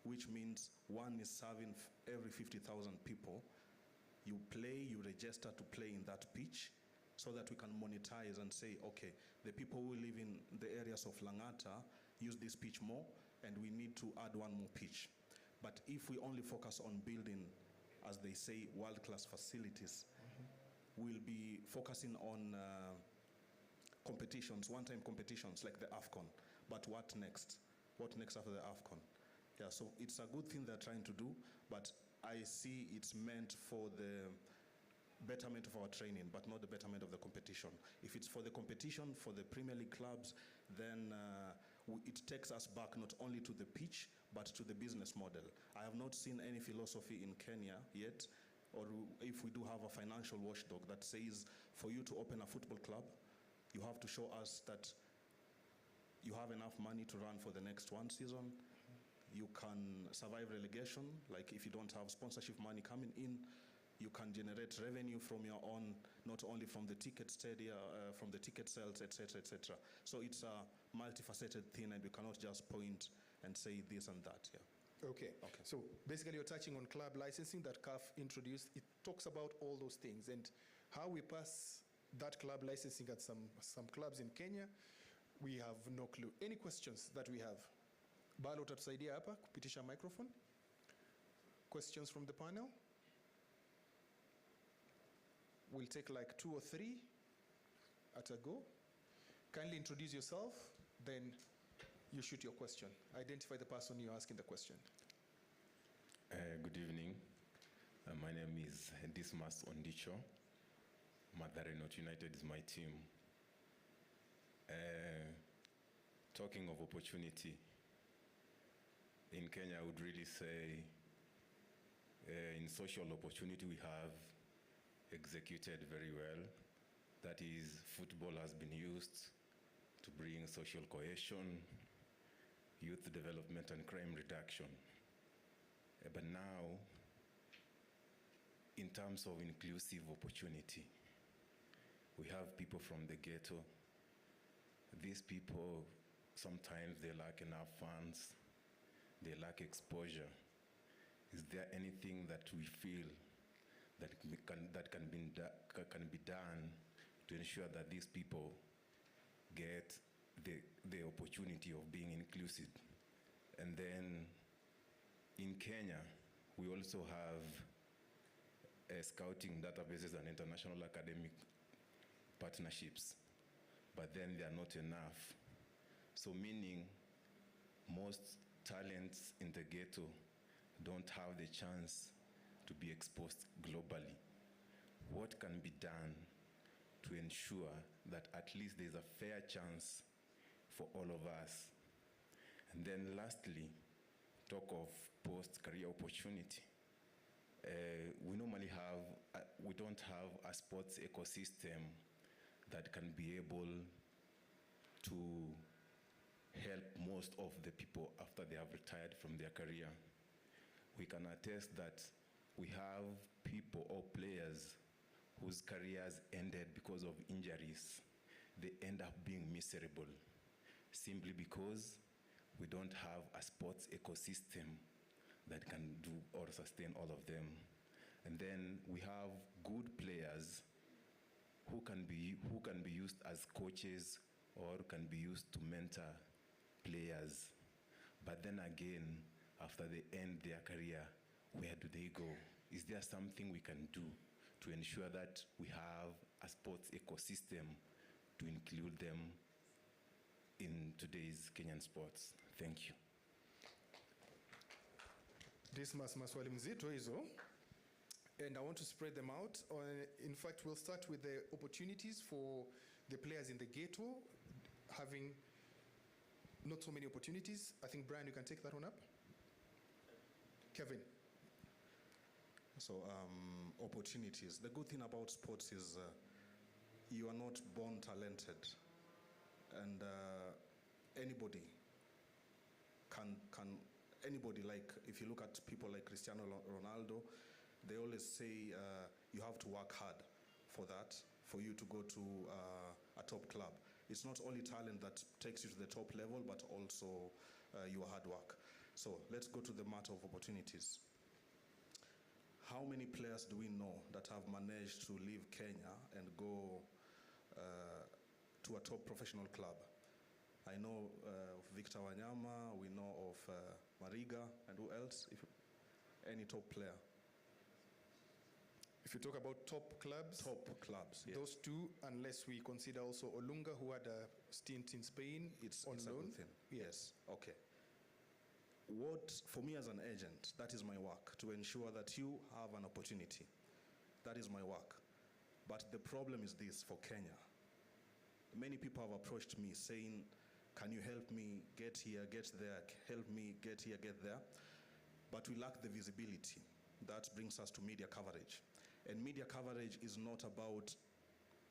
which means one is serving every 50,000 people, you play, you register to play in that pitch, so that we can monetize and say, okay, the people who live in the areas of Langata use this pitch more, and we need to add 1 more pitch. But if we only focus on building, as they say, world-class facilities, we'll be focusing on competitions, one-time competitions like the AFCON. But what next? What next after the AFCON? Yeah, so it's a good thing they're trying to do, but I see it's meant for the betterment of our training, but not the betterment of the competition. If it's for the competition, for the Premier League clubs, then it takes us back not only to the pitch, but to the business model. I have not seen any philosophy in Kenya yet, or if we do have a financial watchdog that says for you to open a football club, you have to show us that you have enough money to run for the next 1 season. You can survive relegation, like if you don't have sponsorship money coming in, you can generate revenue from your own, not only from the ticket stadia, from the ticket sales, etc., etc. So it's a multifaceted thing, and we cannot just point and say this and that. Yeah. Okay. So basically, you're touching on club licensing that CAF introduced. It talks about all those things and how we pass that club licensing at some clubs in Kenya. We have no clue. Any questions that we have? Balo, utatusaidia hapa kupitisha microphone. Questions from the panel? We'll take like 2 or 3 at a go. Kindly introduce yourself, then you shoot your question. Identify the person you're asking the question. Good evening. My name is Dismas Ondicho. Mathare North United is my team. Talking of opportunity, in Kenya, I would really say in social opportunity we have executed very well. That is, football has been used to bring social cohesion, youth development and crime reduction. But now, in terms of inclusive opportunity, we have people from the ghetto. These people, sometimes they lack enough funds, they lack exposure. Is there anything that we feel that can be done to ensure that these people get the opportunity of being inclusive? And then in Kenya, we also have scouting databases and international academic partnerships, but then they are not enough. So meaning most talents in the ghetto don't have the chance to be exposed globally. What can be done to ensure that at least there's a fair chance for all of us? And then lastly, talk of post-career opportunity. We don't have a sports ecosystem that can be able to help most of the people after they have retired from their career. We can attest that we have people or players whose careers ended because of injuries. They end up being miserable simply because we don't have a sports ecosystem that can do or sustain all of them. And then we have good players who can be used as coaches or can be used to mentor players. But then again, after they end their career, where do they go? Is there something we can do to ensure that we have a sports ecosystem to include them in today's Kenyan sports? Thank you. Dismas, maswali mzito hizo, and I want to spread them out. In fact, we'll start with the opportunities for the players in the ghetto, having not so many opportunities. I think, Brian, you can take that one up. Kevin. So, opportunities. The good thing about sports is you are not born talented, and anybody anybody, like if you look at people like Cristiano Ronaldo, they always say you have to work hard for that, for you to go to a top club. It's not only talent that takes you to the top level, but also your hard work. So let's go to the matter of opportunities. How many players do we know that have managed to leave Kenya and go to a top professional club? I know of Victor Wanyama, we know of Mariga, and who else? Any top player? If you talk about top clubs, yes. Those two, unless we consider also Olunga, who had a stint in Spain, it's on a loan. good thing. Yes. Okay. What, for me as an agent, that is my work, to ensure that you have an opportunity. That is my work. But the problem is this for Kenya. Many people have approached me saying, can you help me get here, get there, help me get here, get there? But we lack the visibility. That brings us to media coverage. And media coverage is not about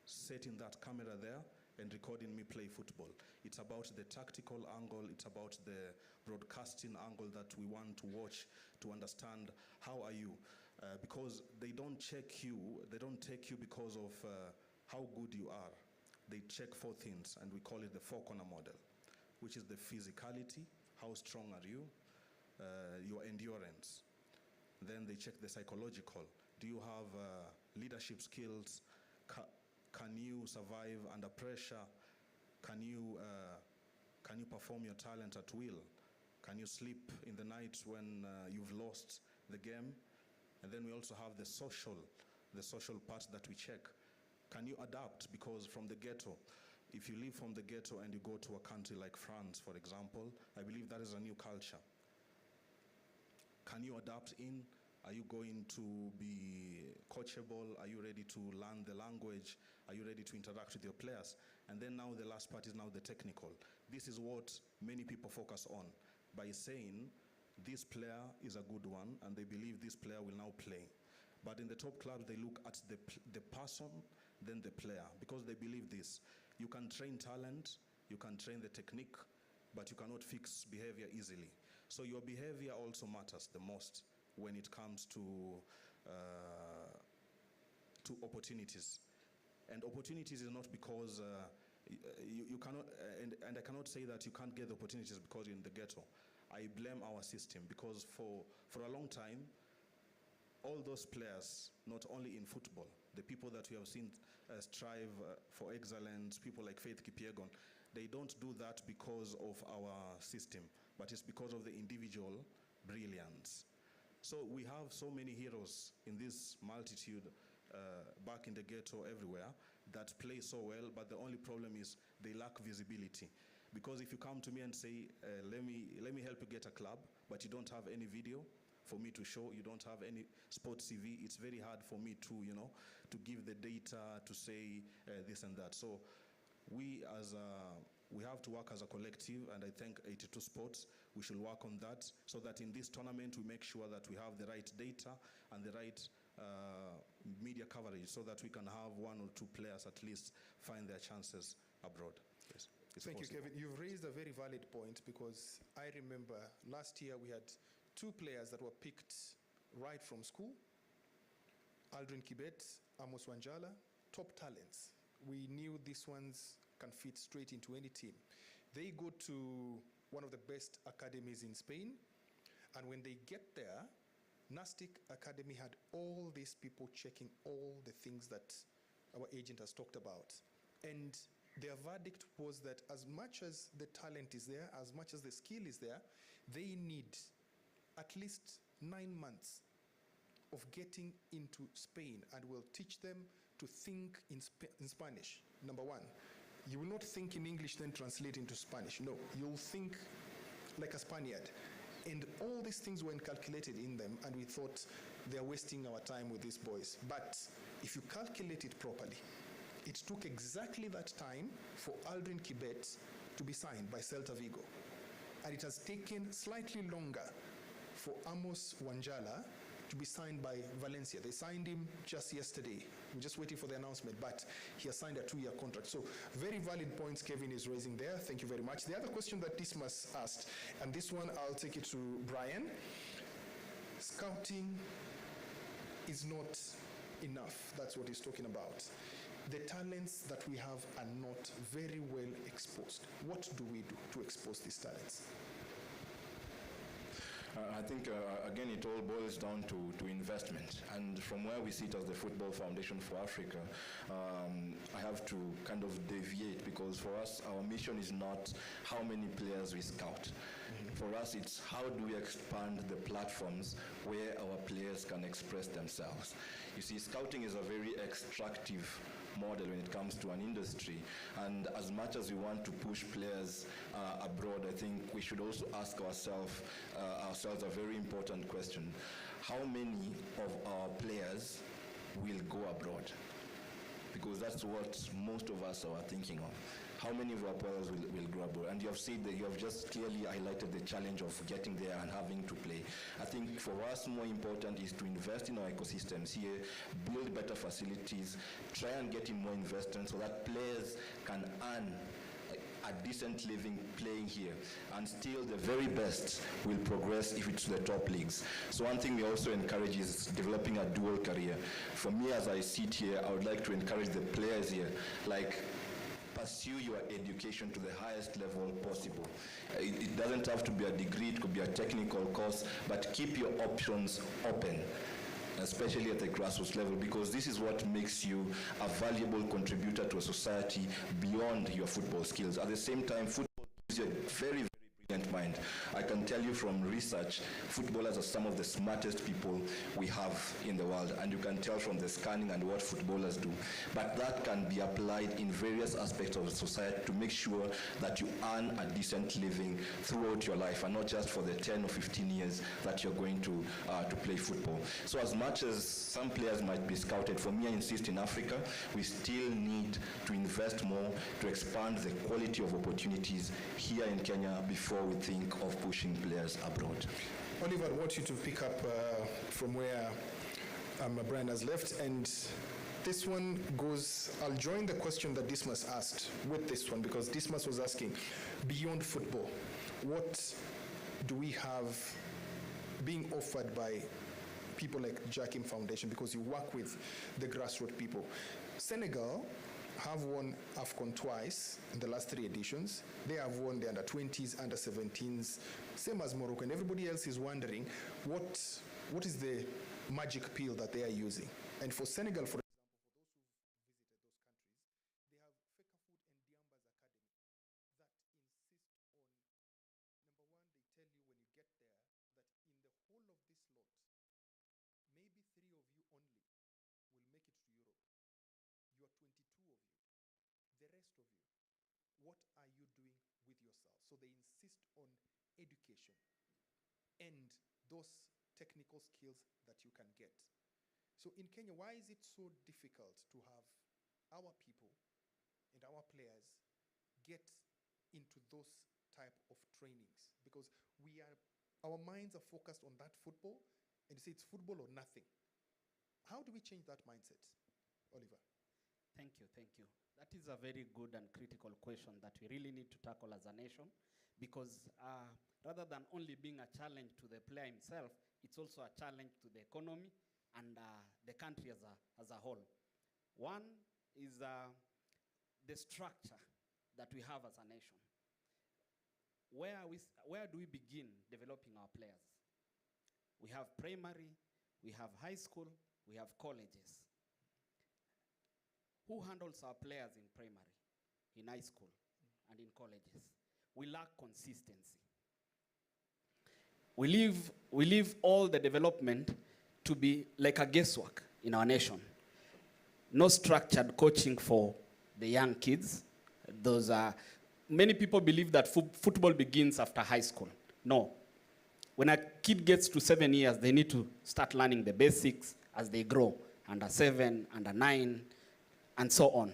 setting that camera there and recording me play football. It's about the tactical angle, it's about the broadcasting angle that we want to watch to understand how are you. Because they don't check you, they don't take you because of how good you are. They check 4 things, and we call it the 4-corner model, which is the physicality, how strong are you, your endurance. Then they check the psychological. Do you have leadership skills? Can you survive under pressure? Can you perform your talent at will? Can you sleep in the night when you've lost the game? And then we also have the social part that we check. Can you adapt? Because from the ghetto, If you leave from the ghetto and you go to a country like France, for example, I believe that is a new culture. Can you adapt in? Are you going to be coachable? Are you ready to learn the language? Are you ready to interact with your players? And then now the last part is now the technical. This is what many people focus on by saying this player is a good one and they believe this player will now play. But in the top clubs, they look at the person, then the player, because they believe this. You can train talent, you can train the technique, but you cannot fix behavior easily. So your behavior also matters the most when it comes to opportunities. And opportunities is not because you cannot, and I cannot say that you can't get the opportunities because you're in the ghetto. I blame our system because for a long time, all those players, not only in football, the people that we have seen strive for excellence, people like Faith Kipyegon, they don't do that because of our system, but it's because of the individual brilliance. So we have so many heroes in this multitude back in the ghetto everywhere that play so well, but the only problem is they lack visibility. Because if you come to me and say, let me help you get a club, but you don't have any video for me to show, you don't have any sports CV, it's very hard for me to, to give the data, to say this and that. So we have to work as a collective, and I think 82 Sports, we should work on that so that in this tournament we make sure that we have the right data and the right media coverage so that we can have one or two players at least find their chances abroad. Yes. Thank you, Kevin. You've raised a very valid point because I remember last year we had 2 players that were picked right from school. Aldrin Kibet, Amos Wanjala, top talents. We knew these ones can fit straight into any team. They go to one of the best academies in Spain, and when they get there, Nastic Academy had all these people checking all the things that our agent has talked about. And their verdict was that as much as the talent is there, as much as the skill is there, they need at least 9 months of getting into Spain, and will teach them to think in Spanish. Number one, you will not think in English then translate into Spanish. No, you'll think like a Spaniard. And all these things were calculated in them, and we thought they're wasting our time with these boys. But if you calculate it properly, it took exactly that time for Aldrin Kibet to be signed by Celta Vigo. And it has taken slightly longer for Amos Wanjala to be signed by Valencia. They signed him just yesterday. I'm just waiting for the announcement, but he has signed a 2-year contract. So very valid points Kevin is raising there. Thank you very much. The other question that Dismas asked, and this one I'll take it to Brian. Scouting is not enough. That's what he's talking about. The talents that we have are not very well exposed. What do we do to expose these talents? I think, again, it all boils down to investment. And from where we sit as the Football Foundation for Africa, I have to kind of deviate, because for us, our mission is not how many players we scout. For us, it's how do we expand the platforms where our players can express themselves. You see, scouting is a very extractive model when it comes to an industry, and as much as we want to push players abroad, I think we should also ask ourselves a very important question. How many of our players will go abroad? Because that's what most of us are thinking of. How many of our players will go abroad? And you have said that you have just clearly highlighted the challenge of getting there and having to play. I think for us, more important is to invest in our ecosystems here, build better facilities, try and get in more investment so that players can earn a decent living playing here, and still the very best will progress if it's to the top leagues. So one thing we also encourage is developing a dual career. For me, as I sit here, I would like to encourage the players here, like, pursue your education to the highest level possible. It doesn't have to be a degree, it could be a technical course, but keep your options open, especially at the grassroots level, because this is what makes you a valuable contributor to a society beyond your football skills. At the same time, football gives you a very, very mind. I can tell you from research, footballers are some of the smartest people we have in the world, and you can tell from the scanning and what footballers do. But that can be applied in various aspects of society to make sure that you earn a decent living throughout your life, and not just for the 10 or 15 years that you're going to play football. So as much as some players might be scouted, for me, I insist in Africa, we still need to invest more to expand the quality of opportunities here in Kenya before we think of pushing players abroad. Oliver, I want you to pick up from where Brian has left, and this one goes, I'll join the question that Dismas asked with this one, because Dismas was asking, beyond football, what do we have being offered by people like Jakim Foundation, because you work with the grassroots people? Senegal have won AFCON twice in the last 3 editions. They have won the under-20s, under-17s, same as Morocco, and everybody else is wondering what is the magic pill that they are using. And for Senegal, for example, for those who visited those countries, they have Fekafoot and Diambas Academy that insist on, number one, they tell you when you get there that in the whole of this lot, maybe 3 of you only will make it to Europe. You are 22 of you. The rest of you, what are you doing with yourself? So they insist on education and those technical skills that you can get. So in Kenya, why is it so difficult to have our people and our players get into those type of trainings? Because our minds are focused on that football, and you say it's football or nothing. How do we change that mindset? Oliver. Thank you. That is a very good and critical question that we really need to tackle as a nation, because rather than only being a challenge to the player himself, it's also a challenge to the economy and the country as a whole. One is the structure that we have as a nation. Where do we begin developing our players? We have primary, we have high school, we have colleges. Who handles our players in primary, in high school, and in colleges? We lack consistency. We leave all the development to be like a guesswork in our nation. No structured coaching for the young kids. Many people believe that football begins after high school. No. When a kid gets to 7 years, they need to start learning the basics as they grow, under 7, under 9, and so on.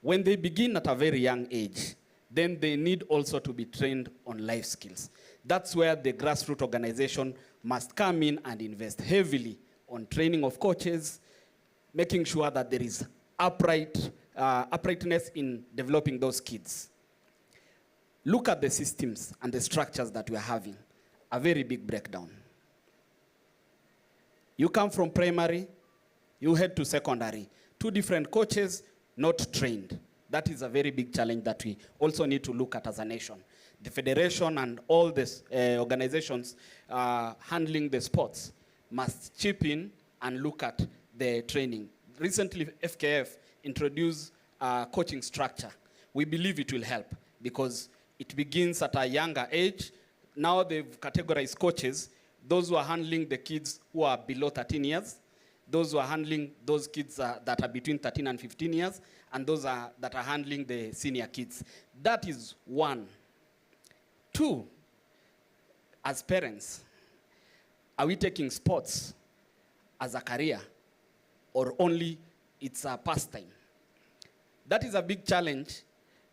When they begin at a very young age, then they need also to be trained on life skills. That's where the grassroots organization must come in and invest heavily on training of coaches, making sure that there is uprightness in developing those kids. Look at the systems and the structures that we are having. A very big breakdown. You come from primary, you head to secondary. 2 different coaches, not trained. That is a very big challenge that we also need to look at as a nation. The federation and all these organizations handling the sports must chip in and look at the training. Recently, FKF introduced a coaching structure. We believe it will help because it begins at a younger age. Now they've categorized coaches, those who are handling the kids who are below 13 years, those who are handling those kids that are between 13 and 15 years, and those that are handling the senior kids. That is 1. 2, as parents, are we taking sports as a career or only it's a pastime? That is a big challenge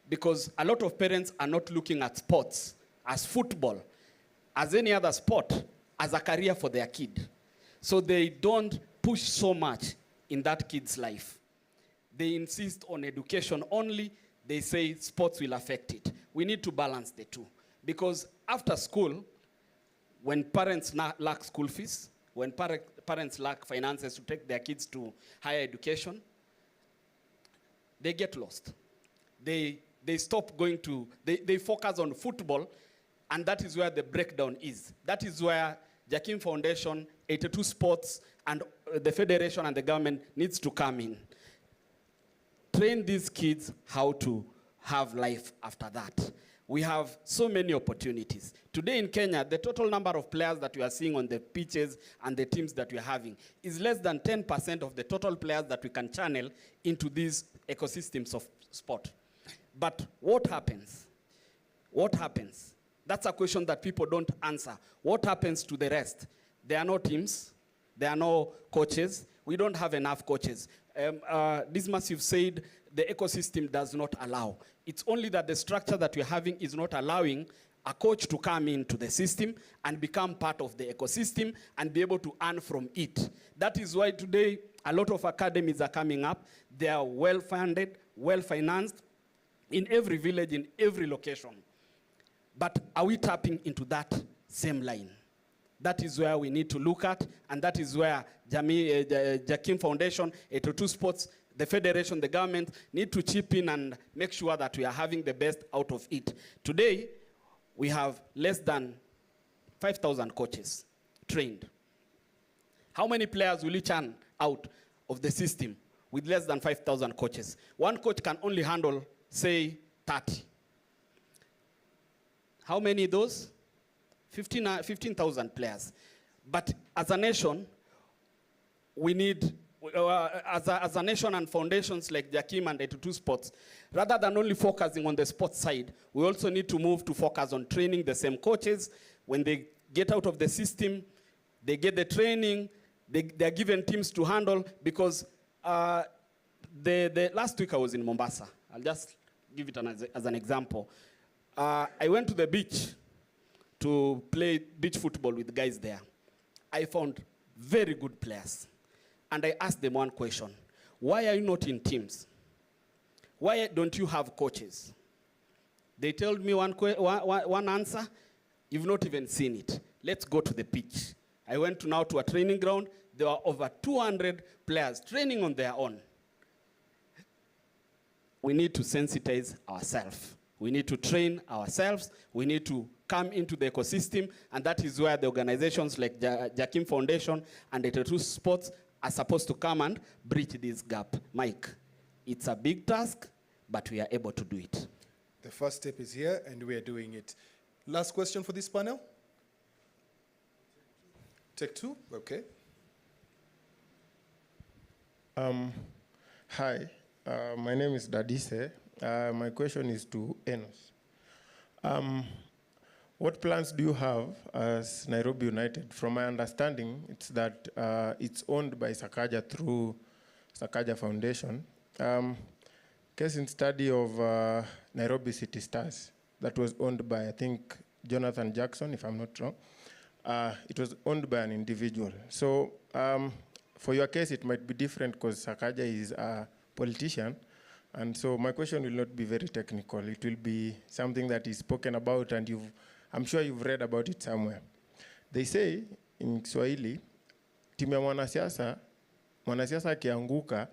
because a lot of parents are not looking at sports as football, as any other sport, as a career for their kid. So they don't push so much in that kid's life. They insist on education only. They say sports will affect it. We need to balance the two. Because after school, when parents lack school fees, when parents lack finances to take their kids to higher education, they get lost. They stop going to, they focus on football, and that is where the breakdown is. That is where Jakim Foundation, 82 Sports, and the federation and the government needs to come in. Train these kids how to have life after that. we have so many opportunities. Today in Kenya, the total number of players that we are seeing on the pitches and the teams that we are having is less than 10% of the total players that we can channel into these ecosystems of sport. But what happens? What happens? That's a question that people don't answer. What happens to the rest? There are no teams. There are no coaches. We don't have enough coaches. Dismas, you've said the ecosystem does not allow. It's only that the structure that we're having is not allowing a coach to come into the system and become part of the ecosystem and be able to earn from it. That is why today a lot of academies are coming up. They are well-funded, well-financed in every village, in every location. But are we tapping into that same line? That is where we need to look at, and that is where Jakim Foundation, 82 Sports, the federation, the government need to chip in and make sure that we are having the best out of it. Today, we have less than 5,000 coaches trained. How many players will you churn out of the system with less than 5,000 coaches? One coach can only handle, say, 30. How many those? 15,000 players. But as a nation, we need, as a nation and foundations like Jakim and 82 Sports, rather than only focusing on the sports side, we also need to move to focus on training the same coaches. When they get out of the system, they get the training, they're given teams to handle, because the last week I was in Mombasa. I'll just give it as an example. I went to the beach to play beach football with guys there. I found very good players. And I asked them one question. Why are you not in teams? Why don't you have coaches? They told me one answer. You've not even seen it. Let's go to the pitch. I went now to a training ground. There were over 200 players training on their own. We need to sensitize ourselves. We need to train ourselves. We need to come into the ecosystem, and that is where the organizations like Jakim Foundation and 82 Sports are supposed to come and bridge this gap. Mike, it's a big task, but we are able to do it. The first step is here, and we are doing it. Last question for this panel? Take two, okay. Hi, my name is Dadise. My question is to Enos. What plans do you have as Nairobi United? From my understanding, it's that it's owned by Sakaja through Sakaja Foundation. Case in study of Nairobi City Stars that was owned by, I think, Jonathan Jackson, if I'm not wrong. It was owned by an individual. So for your case, it might be different because Sakaja is a politician. And so my question will not be very technical. It will be something that is spoken about, and I'm sure you've read about it somewhere. They say in Swahili, timu ya mwanasiasa akianguka,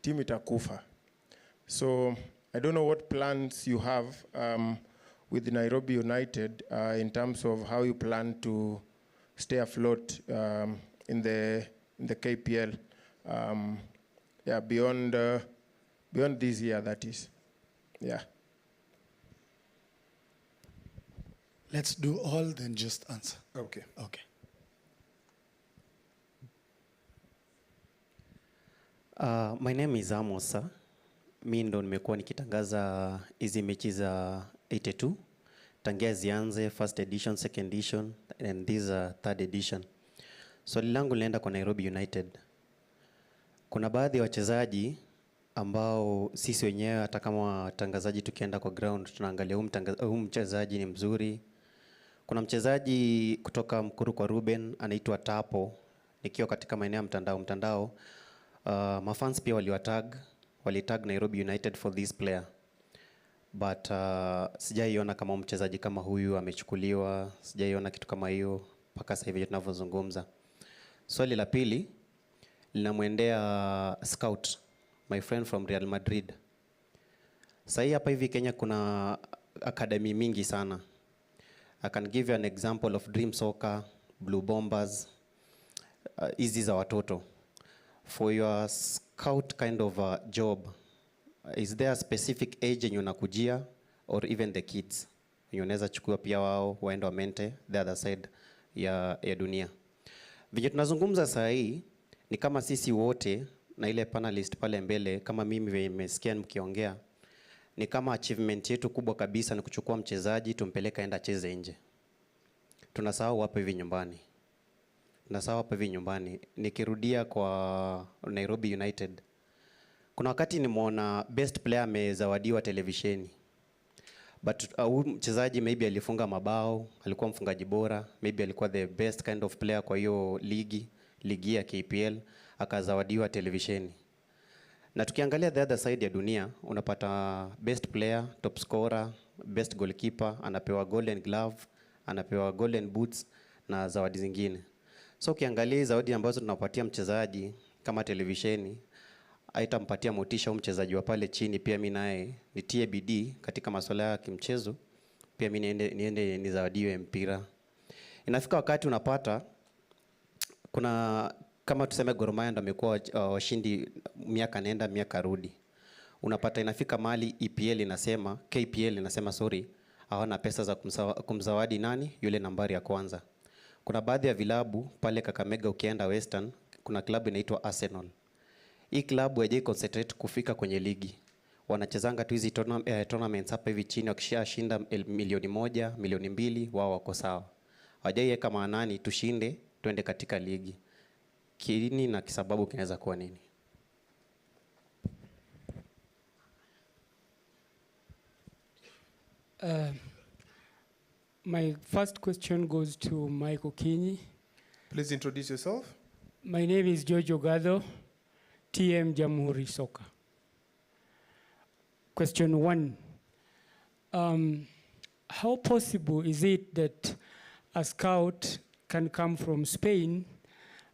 timu itakufa. So I don't know what plans you have with Nairobi United in terms of how you plan to stay afloat in the KPL, beyond this year, that is. Yeah. Let's do all, then just answer. Okay. Okay. My name is Amosa. Mi ndo nimekuwa nikitangaza hizi mechi za 82. Tangia zianze, first edition, second edition, and this third edition. Swali langu linaenda kwa Nairobi United. Kuna baadhi ya wachezaji ambao sisi wenyewe hata kama watangazaji tukienda kwa ground tunaangalia huyu mchezaji ni mzuri. Kuna mchezaji kutoka Mkuru kwa Ruben anaitwa Tapo, nikiwa katika maeneo ya mtandao. Mafans pia walitag Nairobi United for this player. But sijaiona kama mchezaji kama huyu amechukuliwa, sijaiona kitu kama hiyo mpaka sasa hivi tunavyozungumza. Swali la pili linamwendea scout, my friend from Real Madrid. Sasa hapa hivi Kenya kuna academy mingi sana. I can give you an example of Dream Soccer, Blue Bombers, hizi za watoto. For your scout kind of job, is there a specific age yenye unakujia or even the kids. Unaweza chukua pia wao waende wamente the other side ya dunia. Vile tunazungumza saa hii ni kama sisi wote na ile panelist pale mbele, kama mimi nimesikia mkiongea, ni kama achievement yetu kubwa kabisa ni kuchukua mchezaji tumpeleka enda cheze nje. Tunasahau hapo hivi nyumbani. Nikirudia kwa Nairobi United, kuna wakati nimeona best player amezawadiwa televisheni. But mchezaji maybe alifunga mabao, alikuwa mfungaji bora, maybe alikuwa the best kind of player kwa hiyo ligi ya KPL, akazawadiwa televisheni. Na tukiangalia the other side ya dunia, unapata best player, top scorer, best goalkeeper, anapewa golden glove, anapewa golden boots na zawadi zingine. So ukiangalia zawadi ambazo tunapatia mchezaji kama televisheni, haitampatia motisha mchezaji wa pale chini pia mimi naye nitie bidii katika masuala ya kimchezo, pia mimi niende nizawadiwe mpira. Inafika wakati unapata kuna kama tuseme Gor Mahia ndio amekuwa washindi miaka nenda miaka rudi. Unapata inafika mali EPL inasema, KPL inasema hawana pesa za kumzawadi nani yule nambari ya kwanza. Kuna baadhi ya vilabu pale Kakamega ukienda Western, kuna klabu inaitwa Arsenal. Hii klabu haijai concentrate kufika kwenye ligi. Wanachezanga tu hizi tournaments hapa hivi chini, wakishashinda milioni 1, milioni 2 wao wako sawa. Hawajaiweka maanani tushinde twende katika ligi. Kiini na kisababu kinaweza kuwa nini? My first question goes to Mike Okinyi. Please introduce yourself. My name is George Ogado, TM Jamhuri Soccer. Question 1. How possible is it that a scout can come from Spain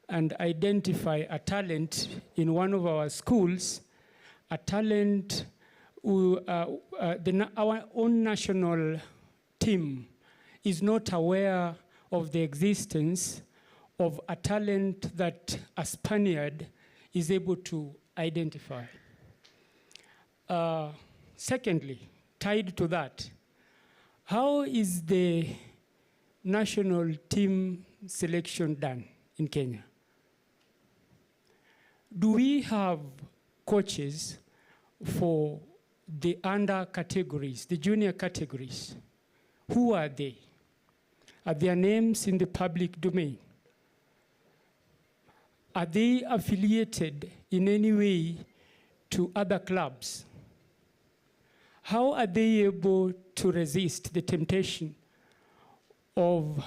and identify a talent in one of our schools, a talent who, our own national team is not aware of the existence of a talent that a Spaniard is able to identify? Secondly, tied to that, how is the national team selection done in Kenya? Do we have coaches for the under categories, the junior categories? Who are they? Are their names in the public domain? Are they affiliated in any way to other clubs? How are they able to resist the temptation of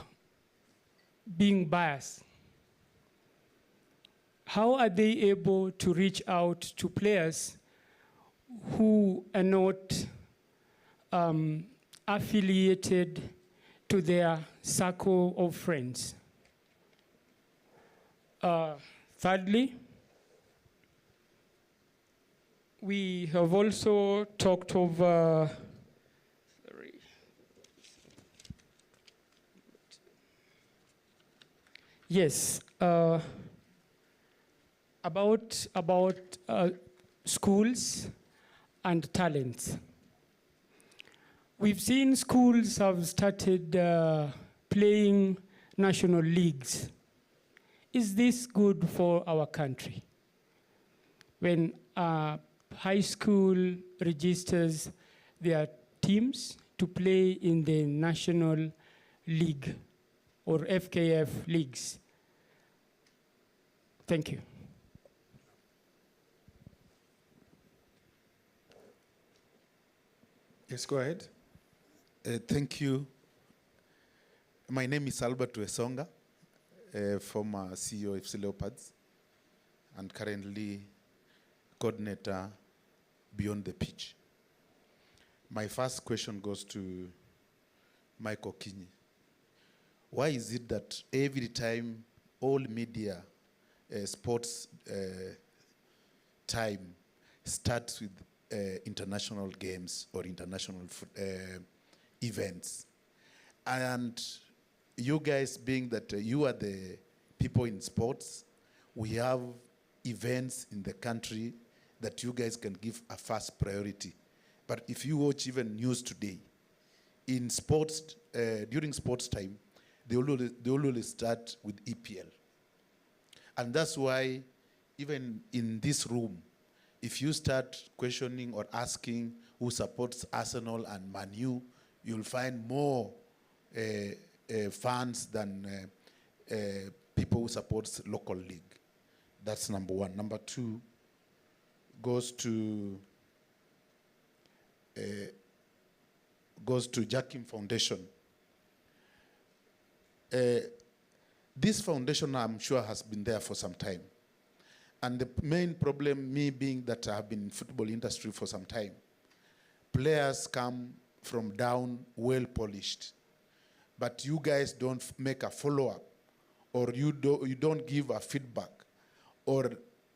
being biased? How are they able to reach out to players who are not affiliated to their circle of friends? Thirdly, we have also talked of about schools and talents. We've seen schools have started playing national leagues. Is this good for our country? When high school registers their teams to play in the national league or FKF leagues. Thank you. Yes, go ahead. Thank you. My name is Albert Wesonga, former CEO of FC Leopards, and currently coordinator Beyond the Pitch. My first question goes to Mike Okinyi. Why is it that every time all media, sports time starts with international games or international events, and you guys being that you are the people in sports, we have events in the country that you guys can give a first priority. But if you watch even news today, in sports, during sports time, they always start with EPL. And that's why even in this room, if you start questioning or asking who supports Arsenal and Man U, you'll find more fans than people who supports local league. That's number one. Number two goes to Jakim Foundation. This foundation, I'm sure, has been there for some time. And the main problem, me being that I have been in football industry for some time, players come from down well polished, but you guys don't make a follow-up, or you don't give a feedback, or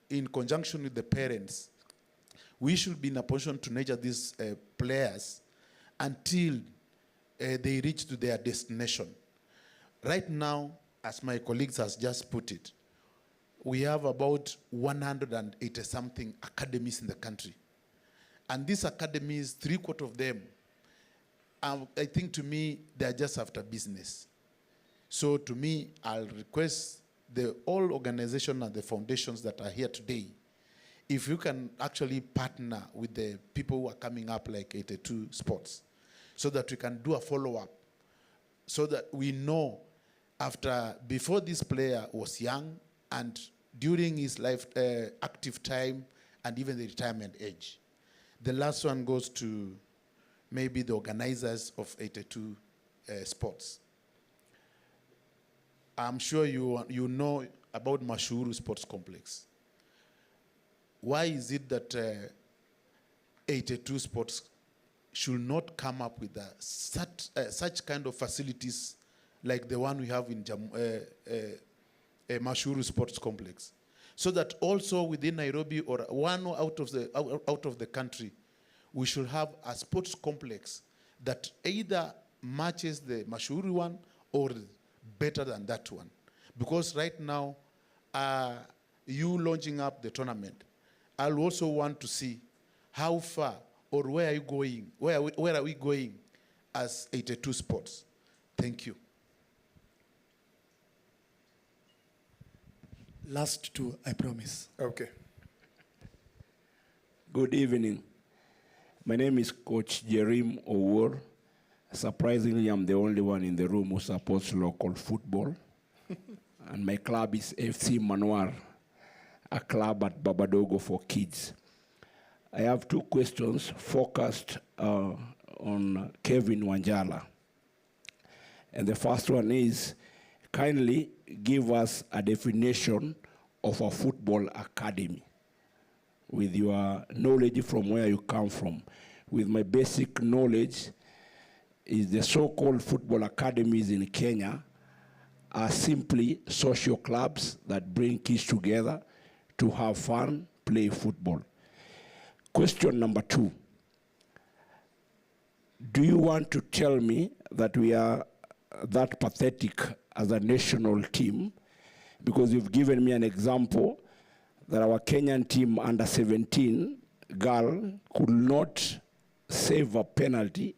in conjunction with the parents, we should be in a position to nurture these players until they reach to their destination. Right now, as my colleagues has just put it, we have about 180-something academies in the country. And these academies, 3/4 of them, I think to me, they're just after business. So to me, I'll request all organizations and the foundations that are here today, if you can actually partner with the people who are coming up like 82 Sports, so that we can do a follow-up, so that we know before this player was young and during his life active time and even the retirement age. The last one goes to maybe the organizers of 82 Sports. I'm sure you know about Mashuru Sports Complex. Why is it that 82 Sports should not come up with such kind of facilities like the one we have in Mashuru Sports Complex, so that also within Nairobi or one out of the country, we should have a sports complex that either matches the Mashuru one or better than that one. Because right now, you launching up the tournament, I'll also want to see how far or where are you going, where are we going as 82 Sports. Thank you. Last two, I promise. Okay. Good evening. My name is Coach Jerim Owor. Surprisingly, I'm the only one in the room who supports local football. And my club is FC Manwar, a club at Babadogo for kids. I have two questions focused on Kevin Wanjala. And the first one is, kindly give us a definition of a football academy with your knowledge from where you come from. With my basic knowledge, is the so-called football academies in Kenya are simply social clubs that bring kids together to have fun, play football. Question number two. Do you want to tell me that we are that pathetic as a national team? Because you've given me an example that our Kenyan team under 17 girl could not save a penalty,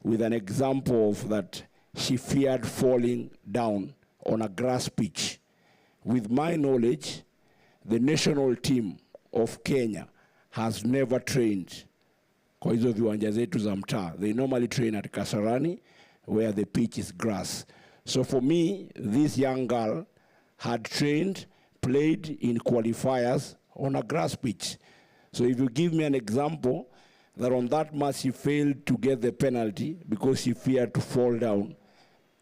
with an example of that she feared falling down on a grass pitch. With my knowledge, the national team of Kenya has never trained kwa hizo viwanja zetu za mtaa. They normally train at Kasarani, where the pitch is grass. So for me, this young girl had trained, played in qualifiers on a grass pitch. So if you give me an example that on that match she failed to get the penalty because she feared to fall down,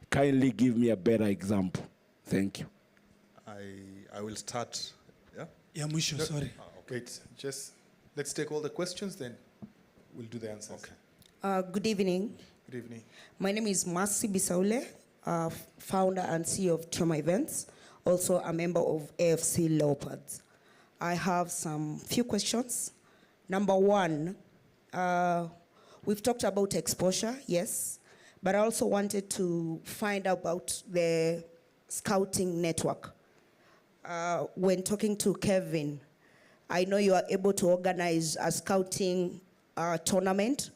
kindly give me a better example. Thank you. I will start. Yeah? Yeah, Mwisho, sorry. Okay, just let's take all the questions, then we'll do the answers. Okay. Good evening. Good evening. My name is Mercy Bisaule, founder and CEO of Trauma Events, also a member of AFC Leopards. I have some few questions. Number one, we've talked about exposure, yes, but I also wanted to find out about the scouting network. When talking to Kevin, I know you are able to organize a scouting tournament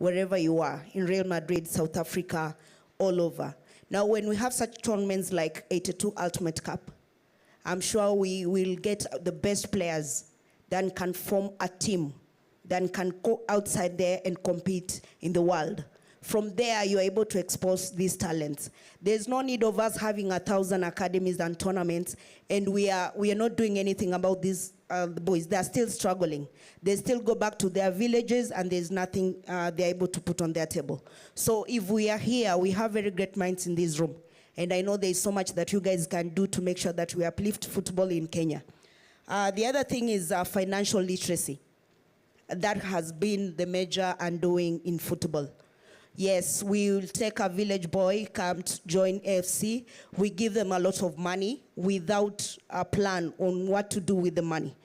wherever you are, in Real Madrid, South Africa, all over. Now, when we have such tournaments like 82 Ultimate Cup, I'm sure we will get the best players that can form a team, that can go outside there and compete in the world. From there, you're able to expose these talents. There's no need of us having 1,000 academies and tournaments, and we are not doing anything about these boys. They're still struggling. They still go back to their villages, and there's nothing they're able to put on their table. So if we are here, we have very great minds in this room, and I know there's so much that you guys can do to make sure that we uplift football in Kenya. The other thing is financial literacy. That has been the major undoing in football. Yes, we will take a village boy, come to join AFC. We give them a lot of money without a plan on what to do with the money.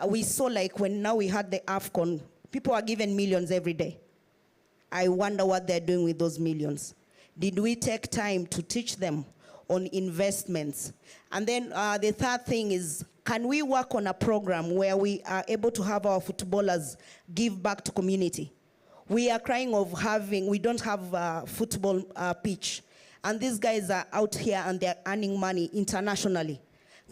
We saw like when now we had the AFCON, people are given millions every day. I wonder what they're doing with those millions. Did we take time to teach them on investments? And then the third thing is, can we work on a program where we are able to have our footballers give back to community? We are crying of we don't have a football pitch. And these guys are out here and they're earning money internationally.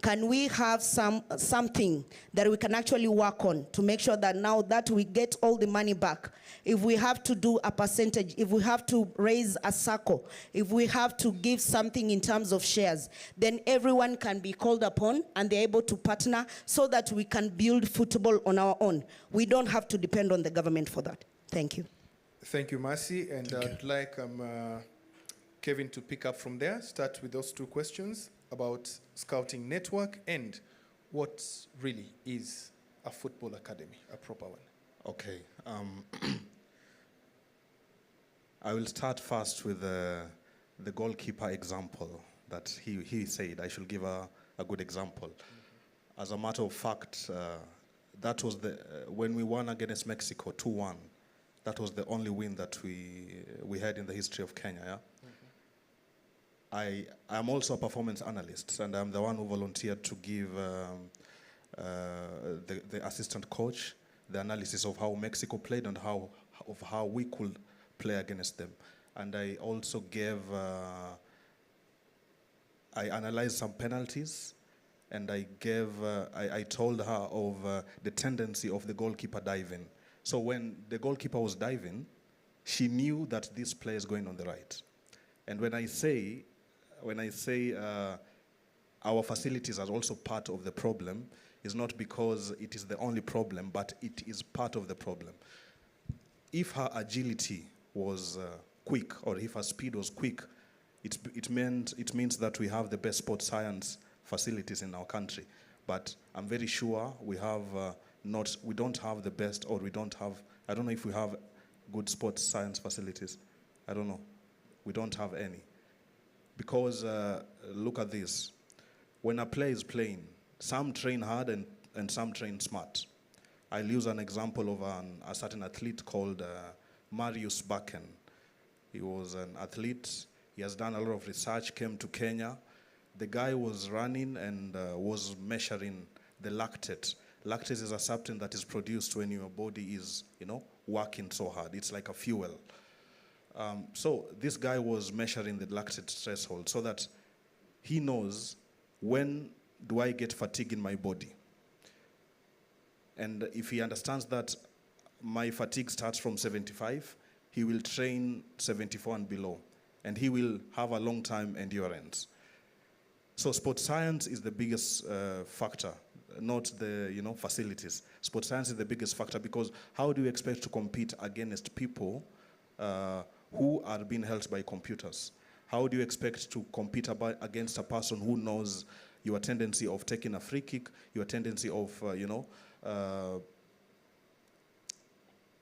Can we have something that we can actually work on to make sure that now that we get all the money back, if we have to do a percentage, if we have to raise a circle, if we have to give something in terms of shares, then everyone can be called upon and they're able to partner so that we can build football on our own. We don't have to depend on the government for that. Thank you. Thank you, Mercy. And I'd like Kevin to pick up from there, start with those two questions about scouting network and what really is a football academy, a proper one. Okay. I will start first with the goalkeeper example that he said. I should give a good example. As a matter of fact, that was when we won against Mexico 2-1. That was the only win that we had in the history of Kenya. Yeah? I am also a performance analyst, and I'm the one who volunteered to give the assistant coach the analysis of how Mexico played and how we could play against them. And I also I analyzed some penalties, and I told her of the tendency of the goalkeeper diving. So when the goalkeeper was diving, she knew that this player is going on the right. And when I say our facilities are also part of the problem, it's not because it is the only problem, but it is part of the problem. If her agility was quick, or if her speed was quick, it means that we have the best sports science facilities in our country. But I'm very sure we don't have the best, or I don't know if we have good sports science facilities. I don't know. We don't have any. Because look at this. When a player is playing, some train hard and some train smart. I'll use an example of a certain athlete called Marius Bakken. He was an athlete. He has done a lot of research, came to Kenya. The guy was running and was measuring the lactate. Lactate is a substance that is produced when your body is, working so hard. It's like a fuel. So this guy was measuring the lactate threshold so that he knows when do I get fatigue in my body. And if he understands that my fatigue starts from 75, he will train 74 and below. And he will have a long time endurance. So sports science is the biggest factor, not the facilities. Sports science is the biggest factor, because how do you expect to compete against people who are being held by computers? How do you expect to compete against a person who knows your tendency of taking a free kick, your tendency of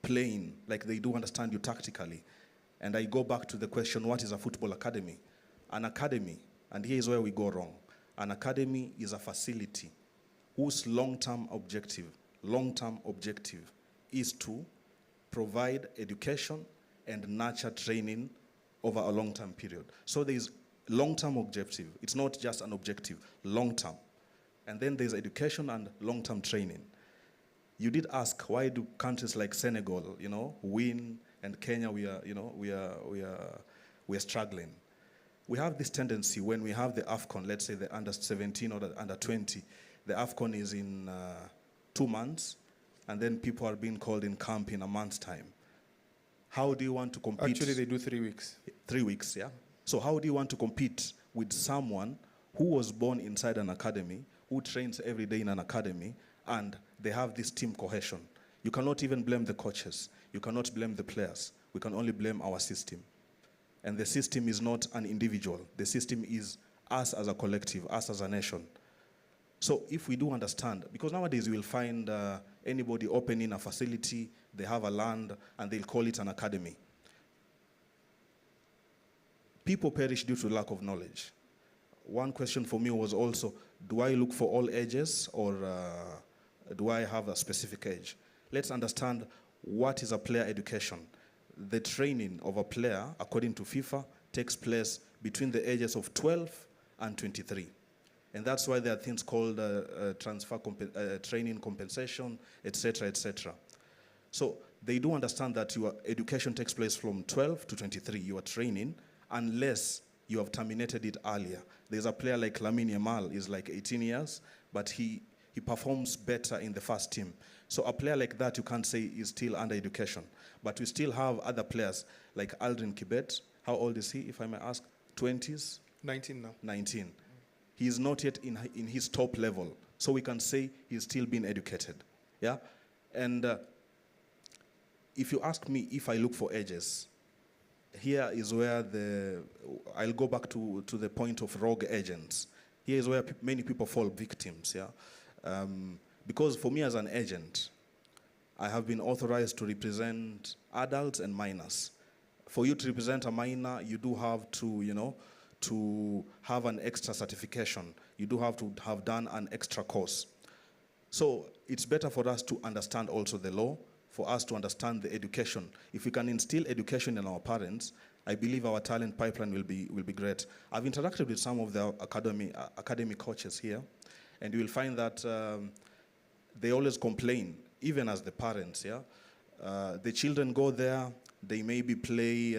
playing, like they do understand you tactically? And I go back to the question, what is a football academy? An academy, and here is where we go wrong. An academy is a facility whose long-term objective is to provide education and nurture training over a long-term period. So there is long-term objective. It's not just an objective, long-term. And then there's education and long-term training. You did ask, why do countries like Senegal, win and Kenya, we are struggling. We have this tendency when we have the AFCON, let's say the under 17 or the under 20, the AFCON is in 2 months, and then people are being called in camp in a month's time. How do you want to compete? Actually, they do 3 weeks. 3 weeks, yeah. So how do you want to compete with someone who was born inside an academy, who trains every day in an academy, and they have this team cohesion? You cannot even blame the coaches. You cannot blame the players. We can only blame our system. And the system is not an individual. The system is us as a collective, us as a nation. So if we do understand, because nowadays you will find anybody opening a facility, they have a land, and they'll call it an academy. People perish due to lack of knowledge. One question for me was also, do I look for all ages, or do I have a specific age? Let's understand what is a player education. The training of a player, according to FIFA, takes place between the ages of 12 and 23. And that's why there are things called training compensation, etc., etc. So they do understand that your education takes place from 12 to 23, your training, unless you have terminated it earlier. There's a player like Lamine Yamal, is like 18 years, but he performs better in the first team. So a player like that, you can't say is still under education. But we still have other players like Aldrin Kibet. How old is he, if I may ask? 20s? 19 now. 19. He is not yet in his top level. So we can say he's still being educated. Yeah? And if you ask me if I look for ages, here is where I'll go back to the point of rogue agents. Here is where many people fall victims. Yeah? Because for me as an agent, I have been authorized to represent adults and minors. For you to represent a minor, you do have to, to have an extra certification. You do have to have done an extra course. So it's better for us to understand also the law, for us to understand the education. If we can instill education in our parents, I believe our talent pipeline will be great. I've interacted with some of the academy coaches here, and you will find that they always complain, even as the parents, yeah? The children go there, they maybe play,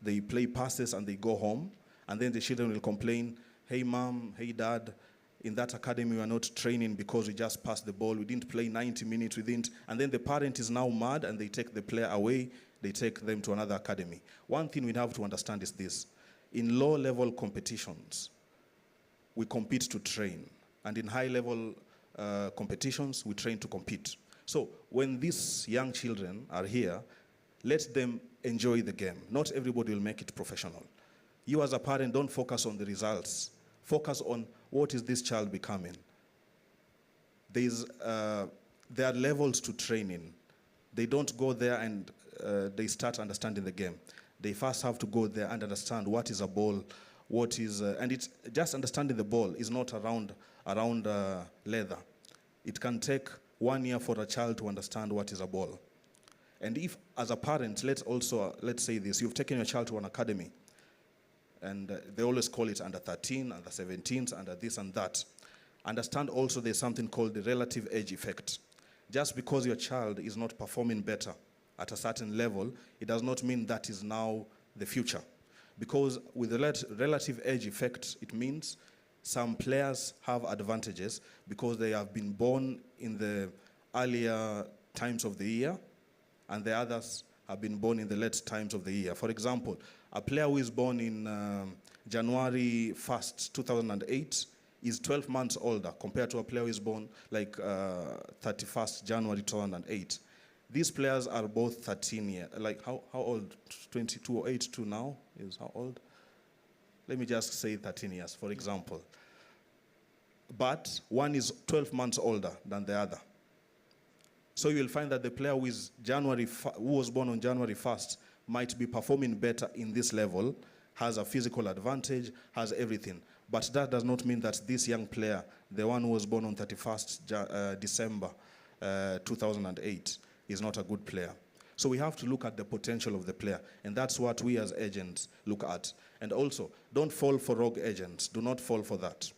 they play passes and they go home, and then the children will complain, hey mom, hey dad, in that academy we are not training because we just passed the ball, we didn't play 90 minutes, we didn't, and then the parent is now mad and they take the player away, they take them to another academy. One thing we have to understand is this: in low-level competitions, we compete to train, and in high-level competitions, we train to compete. So when these young children are here, let them enjoy the game. Not everybody will make it professional. You as a parent, don't focus on the results. Focus on what is this child becoming. There are levels to training. They don't go there and they start understanding the game. They first have to go there and understand what is a ball, what is, and it's just understanding the ball is not around leather. It can take 1 year for a child to understand what is a ball. And if, as a parent, let's say this, you've taken your child to an academy, and they always call it under 13, under 17s, under this and that. Understand also there's something called the relative age effect. Just because your child is not performing better at a certain level, it does not mean that is now the future. Because with the relative age effect, it means some players have advantages because they have been born in the earlier times of the year, and the others have been born in the late times of the year. For example, a player who is born in January 1st, 2008 is 12 months older compared to a player who is born like 31st January 2008. These players are both 13 years. Like how old? 2208 to now is how old? Let me just say 13 years, for example. But one is 12 months older than the other. So you will find that the player who was born on January 1st might be performing better in this level, has a physical advantage, has everything. But that does not mean that this young player, the one who was born on 31st December 2008, is not a good player. So we have to look at the potential of the player, and that's what we as agents look at. And also, don't fall for rogue agents. Do not fall for that.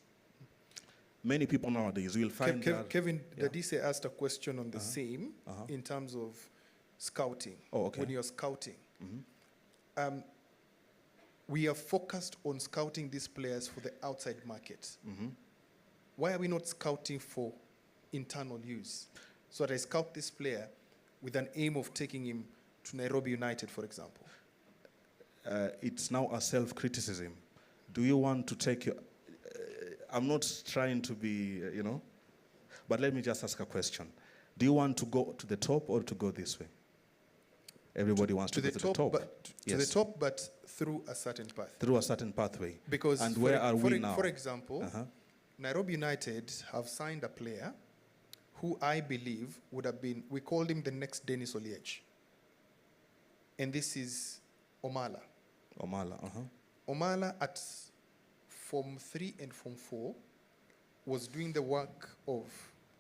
Many people nowadays will find Kevin, yeah. Dadise asked a question on the same in terms of scouting. Oh, okay. When you're scouting, we are focused on scouting these players for the outside market. Why are we not scouting for internal use? So that I scout this player with an aim of taking him to Nairobi United, for example. It's now a self-criticism. Do you want to take your... I'm not trying to be, but let me just ask a question. Do you want to go to the top or to go this way? Everybody wants to go to the top. To the top, but through a certain path. Through a certain pathway. Because and where are we now? For example, Nairobi United have signed a player who I believe would have been, we called him the next Dennis Oliech. And this is Omala. Omala at Form 3 and Form 4 was doing the work of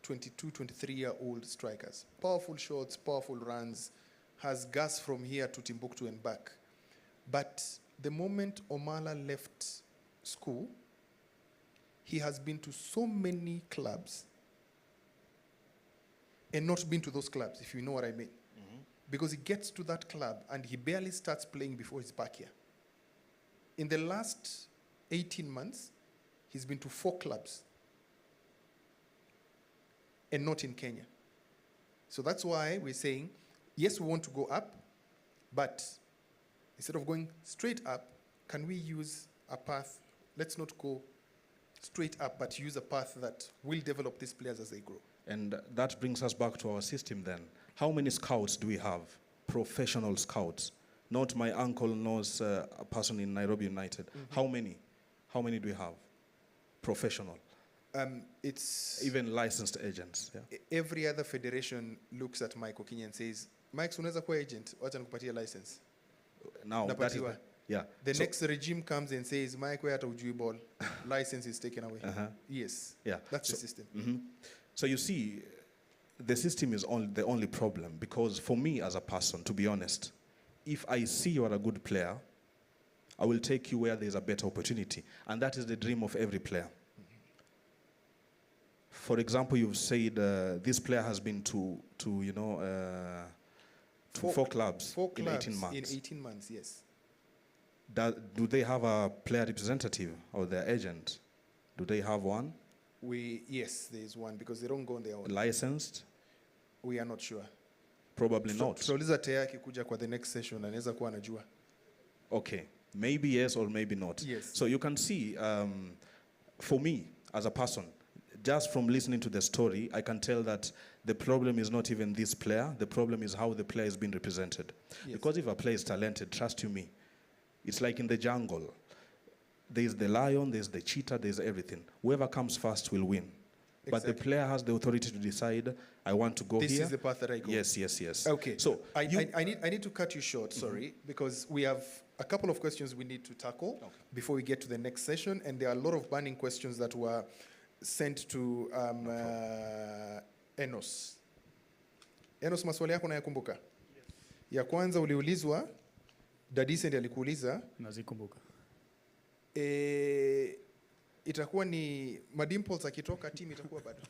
22, 23-year-old strikers. Powerful shots, powerful runs, has gas from here to Timbuktu and back. But the moment Omala left school, he has been to so many clubs and not been to those clubs, if you know what I mean. Because he gets to that club and he barely starts playing before he's back here. In the last 18 months, he's been to 4 clubs and not in Kenya. So that's why we're saying, yes, we want to go up, but instead of going straight up, can we use a path? Let's not go straight up, but use a path that will develop these players as they grow. And that brings us back to our system then. How many scouts do we have? Professional scouts. Not my uncle knows a person in Nairobi United. How many? How many do we have? Professional. It's even licensed agents. Yeah. Every other federation looks at Mike Okinya and says, Mike, unaweza kuwa agent, wacha nikupatie license. Now, that is the next regime comes and says, Mike, where hata ujui ball, license is taken away. Yes. Yeah. That's the system. So you see, the system is the only problem, because for me as a person, to be honest, if I see you are a good player, I will take you where there's a better opportunity. And that is the dream of every player. For example, you've said this player has been to 4 clubs in 18 months. In 18 months, yes. Do they have a player representative or their agent? Do they have one? Yes, there is one, because they don't go on their own. Licensed? We are not sure. Probably not. Tutauliza Tea akikuja kwa the next session, anaweza kuwa anajua. Okay, maybe yes or maybe not. Yes. So you can see, for me as a person, just from listening to the story, I can tell that the problem is not even this player. The problem is how the player is being represented. Yes. Because if a player is talented, trust you me, it's like in the jungle. There's the lion, there's the cheetah, there's everything. Whoever comes first will win. Exactly. But the player has the authority to decide, I want to go this here. This is the path that I go. Yes. Okay, so I need to cut you short, sorry, because we have a couple of questions we need to tackle before we get to the next session, and there are a lot of burning questions that were sent to Enos. Enos, maswali yako nayakumbuka? Yes. Ya kwanza uliulizwa, Dadise ndiye alikuuliza. Nazikumbuka. Itakuwa ni Madimples akitoka team itakuwa bado.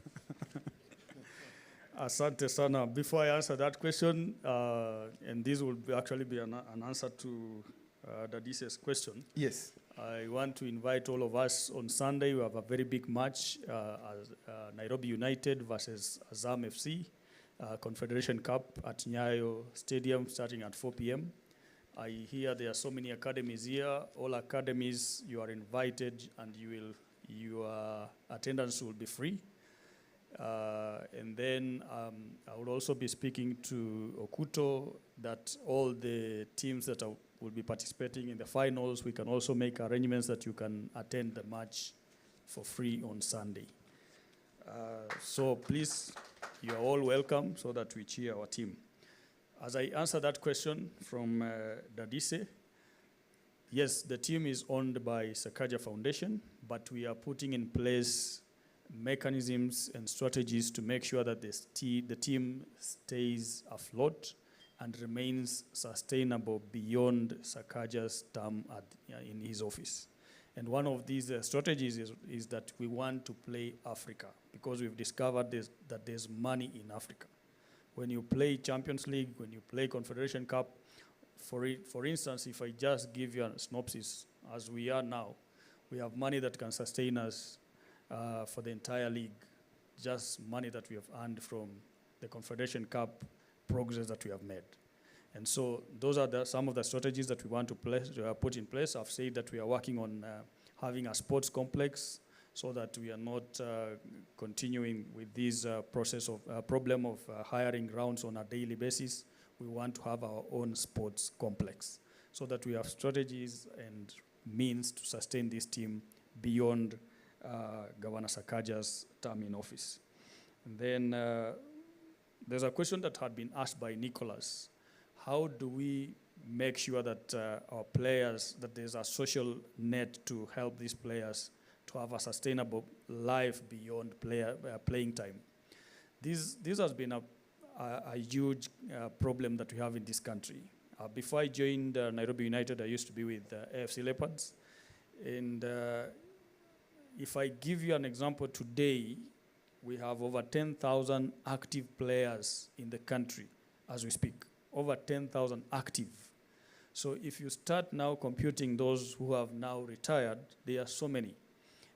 Asante sana. Before I answer that question, and this will actually be an answer to Dadise's question. Yes. I want to invite all of us on Sunday. We have a very big match, Nairobi United versus Azam FC, Confederation Cup at Nyayo Stadium starting at 4 p.m. I hear there are so many academies here. All academies, you are invited, and your attendance will be free. And then I will also be speaking to Okuto that all the teams that will be participating in the finals, we can also make arrangements that you can attend the match for free on Sunday. So please, you are all welcome so that we cheer our team. As I answer that question from Dadise, yes, the team is owned by Sakaja Foundation, but we are putting in place mechanisms and strategies to make sure that the team stays afloat and remains sustainable beyond Sakaja's term in his office. And one of these strategies is that we want to play Africa, because we've discovered that there's money in Africa. When you play Champions League, when you play Confederation Cup, for instance, if I just give you a synopsis, as we are now, we have money that can sustain us for the entire league, just money that we have earned from the Confederation Cup progress that we have made. And so those are some of the strategies that we want to put in place. I've said that we are working on having a sports complex so that we are not continuing with this problem of hiring grounds on a daily basis. We want to have our own sports complex so that we have strategies and means to sustain this team beyond Governor Sakaja's term in office. And then there's a question that had been asked by Nicholas. How do we make sure that our players, that there's a social net to help these players to have a sustainable life beyond playing time? This has been a huge problem that we have in this country. Before I joined Nairobi United, I used to be with AFC Leopards. And if I give you an example today, we have over 10,000 active players in the country as we speak. Over 10,000 active. So if you start now computing those who have now retired, there are so many.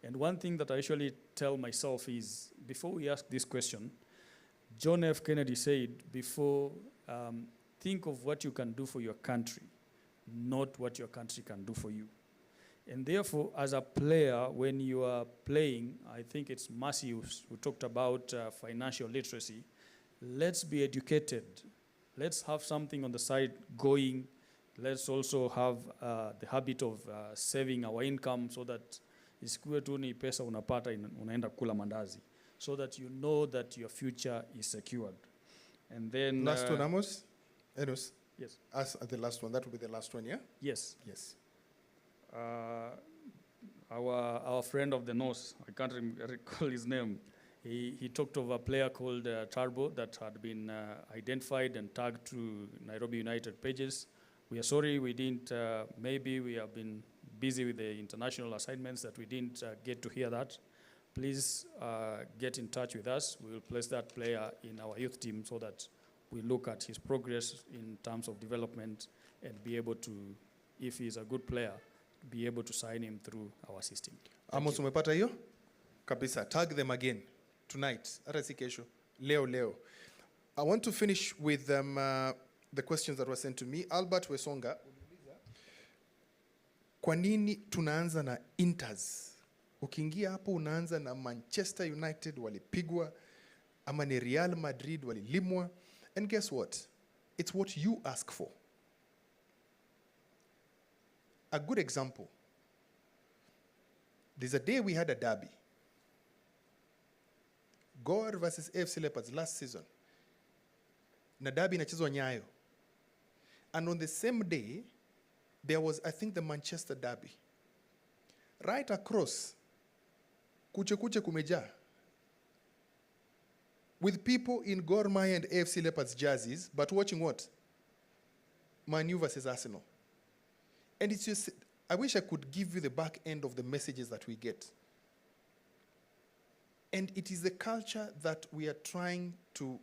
And one thing that I usually tell myself is, before we ask this question, John F. Kennedy said, think of what you can do for your country, not what your country can do for you. And therefore, as a player, when you are playing, I think it's Mercy who talked about financial literacy. Let's be educated. Let's have something on the side going. Let's also have the habit of saving our income so that isikuwe tu ni pesa unapata unaenda kula mandazi, so that you know that your future is secured. And then last one, Amos. Enos. Yes. As the last one, that will be the last one, yeah? Yes. Yes. Our friend of the North, I can't recall his name. He talked of a player called Turbo that had been identified and tagged to Nairobi United pages. We are sorry we didn't, maybe we have been busy with the international assignments that we didn't get to hear that. Please get in touch with us. We will place that player in our youth team so that we look at his progress in terms of development and be able to, if he's a good player, be able to sign him through our system. Amos, umepata hiyo? Kabisa. Tag them again. Tonight, hata si kesho, leo. I want to finish with the questions that were sent to me. Albert Wesonga, kwa nini tunaanza na Inters? Ukiingia hapo unaanza na Manchester United walipigwa, ama ni Real Madrid walilimwa. And guess what? It's what you ask for. A good example. There's a day we had a derby. Gor versus AFC Leopards last season. Na derby inachezwa Nyayo. And on the same day, there was, I think, the Manchester derby. Right across, kuche kumeja. With people in Gor Mahia and AFC Leopards jerseys, but watching what? Man U versus Arsenal. And it's just, I wish I could give you the back end of the messages that we get. And it is the culture that we are trying to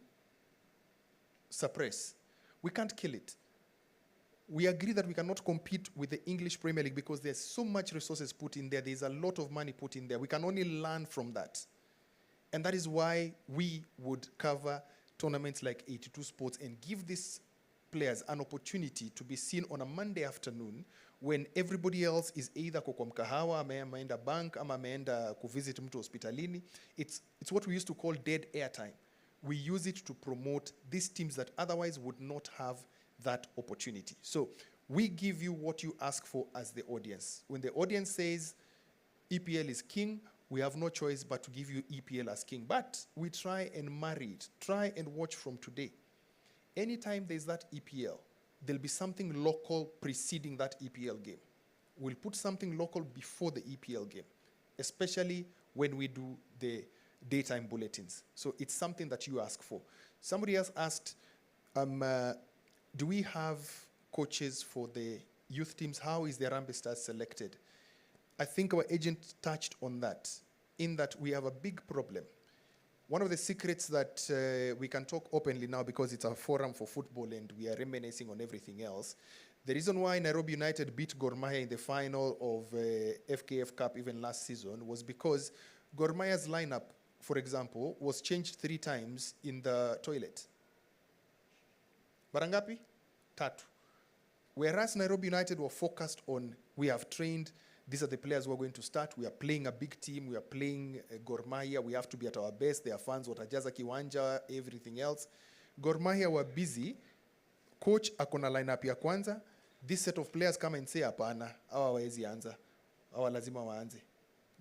suppress. We can't kill it. We agree that we cannot compete with the English Premier League because there's so much resources put in there. There's a lot of money put in there. We can only learn from that. And that is why we would cover tournaments like 82 Sports and give these players an opportunity to be seen on a Monday afternoon when everybody else is either kwa mkahawa, ameenda bank, ama ameenda kuvisit mtu hospitalini. It's what we used to call dead airtime. We use it to promote these teams that otherwise would not have that opportunity. So we give you what you ask for as the audience. When the audience says EPL is king, we have no choice but to give you EPL as king. But we try and marry it. Try and watch from today. Anytime there's that EPL, there'll be something local preceding that EPL game. We'll put something local before the EPL game, especially when we do the daytime bulletins. So it's something that you ask for. Somebody else asked, do we have coaches for the youth teams? How is the Harambee Stars selected? I think our agent touched on that, in that we have a big problem. one of the secrets that we can talk openly now, because it's a forum for football and we are reminiscing on everything else. The reason why Nairobi United beat Gor Mahia in the final of FKF Cup even last season was because Gor Mahia's lineup, for example, was changed 3 times in the toilet. Barangapi? Tatu. Whereas Nairobi United were focused on, we have trained, these are the players who are going to start, we are playing a big team, we are playing Gor Mahia, we have to be at our best, their fans, watajaza kiwanja, everything else. Gor Mahia were busy, coach akona lineup ya kwanza, this set of players come and say, hapana, hawa hawezi anza, hawa lazima waanze.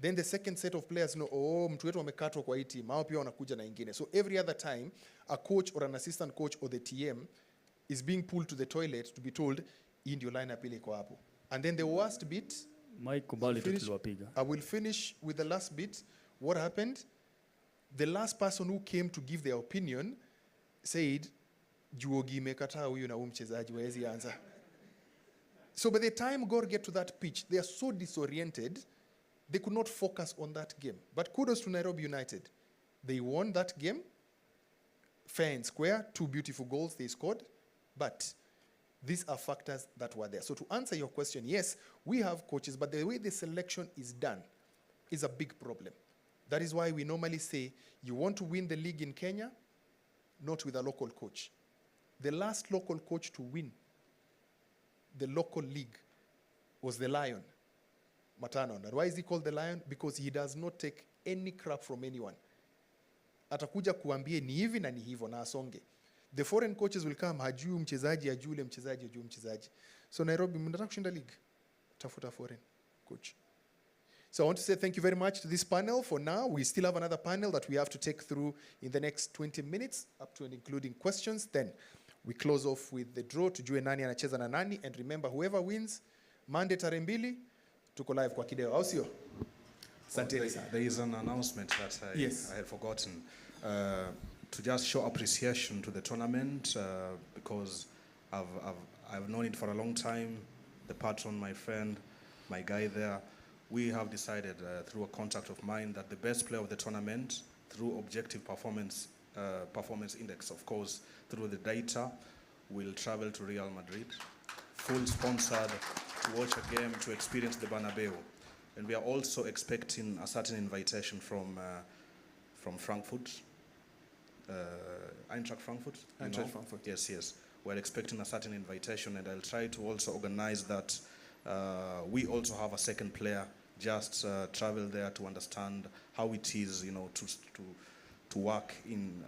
Then the second set of players know, mtu wetu wamekatwa kwa hii team, hao pia wanakuja na ingine. So every other time, a coach or an assistant coach or the TM is being pulled to the toilet to be told, hii ndio lineup ile iko hapo. And then the worst bit, I will finish with the last bit. What happened? The last person who came to give their opinion said, Juogi mekataa huyu na mchezaji waezi anza. So by the time Gor get to that pitch, they are so disoriented, they could not focus on that game. But kudos to Nairobi United. They won that game, fair and square, 2 beautiful goals they scored, but these are factors that were there. So to answer your question, yes, we have coaches, but the way the selection is done is a big problem. That is why we normally say, you want to win the league in Kenya, not with a local coach. The last local coach to win the local league was the Lion, Matano. And why is he called the Lion? Because he does not take any crap from anyone. Atakuja kuambie ni hivi na ni hivyo na asonge. The foreign coaches will come, hajui mchezaji, hajui ule mchezaji, hajui mchezaji. So Nairobi, mnataka kushinda league, tafuta foreign coach. So I want to say thank you very much to this panel. For now, we still have another panel that we have to take through in the next 20 minutes, up to and including questions. Then we close off with the draw, tujue nani anacheza na nani. And remember, whoever wins, Monday tarehe 2, tuko live kwa Kideo. Au sio? There is an announcement that I had forgotten. To just show appreciation to the tournament, because I've known it for a long time. The patron, my friend, my guy there, we have decided through a contact of mine that the best player of the tournament, through objective performance index, of course, through the data, will travel to Real Madrid, full sponsored, to watch a game, to experience the Bernabeu. And we are also expecting a certain invitation from Frankfurt. Eintracht Frankfurt? Eintracht Frankfurt. Yes. We're expecting a certain invitation, and I'll try to also organize that we also have a second player just travel there to understand how it is, to work in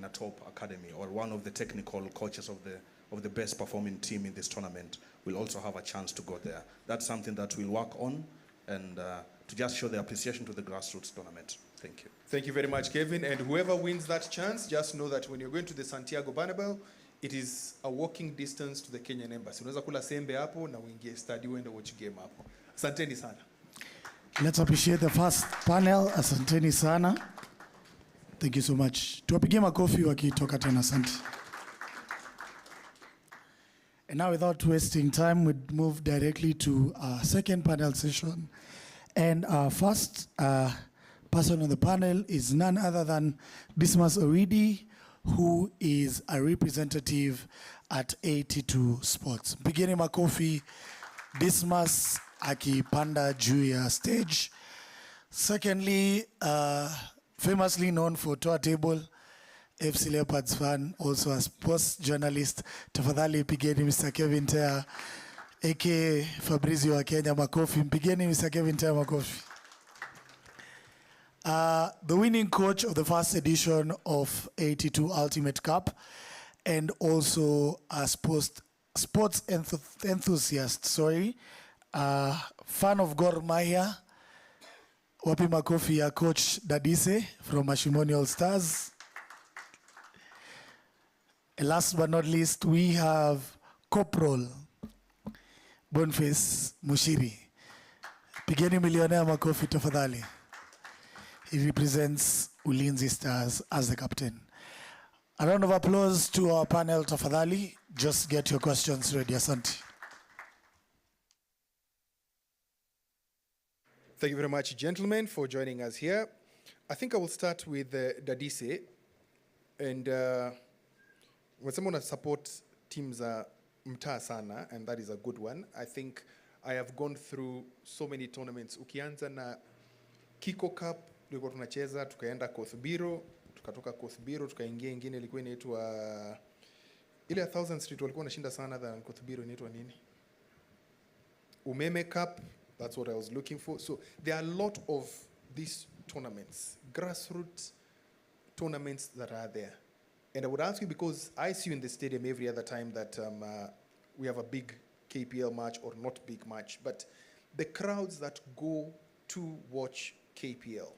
a top academy, or one of the technical coaches of the best performing team in this tournament will also have a chance to go there. That's something that we'll work on, and to just show the appreciation to the grassroots tournament. Thank you. Thank you very much, Kevin. And whoever wins that chance, just know that when you're going to the Santiago Bernabeu, it is a walking distance to the Kenyan embassy. Unaweza kula sembe hapo na uingie stadi uende watch game hapo. Asanteni sana. Let's appreciate the first panel. Asanteni sana. Thank you so much. Tuwapigie makofi wakitoka tena. Asante. And now, without wasting time, we move directly to our second panel session. And our first person on the panel is none other than Dismas Oridi, who is a representative at 82 Sports. Beginning makofi, Dismas akipanda juu ya stage. Secondly, famously known for Toa Table, FC Leopards fan, also a sports journalist. Tafadhali pigeni Mr. Kevin Tea, aka Fabrizio wa Kenya, makofi. Mpigeni Mr. Kevin Tea, makofi. The winning coach of the first edition of 82 Ultimate Cup, and also a sports enthusiast, fan of Gor Mahia. Wapi makofi ya Coach Dadise from Mashimoni All Stars. And last but not least, we have Corporal Boniface Mushiri. Pigeni millionaire makofi tafadhali. He represents Ulinzi Stars as the captain. A round of applause to our panel tafadhali. Just get your questions ready. Asante. Thank you very much, gentlemen, for joining us here. I think I will start with Dadise. And when someone support teams mtaa sana, and that is a good one. I think I have gone through so many tournaments. Ukianza na Kiko Cup, tulikuwa tunacheza, tukaenda Kothbiro, tukatoka Kothbiro, tukaingia ingine ilikuwa inaitwa ile 1000 Street walikuwa wanashinda sana than Kothbiro, inaitwa nini? Umeme Cup, that's what I was looking for. So there are a lot of these tournaments, grassroots tournaments that are there. And I would ask you, because I see you in the stadium every other time that we have a big KPL match or not big match, but the crowds that go to watch KPL,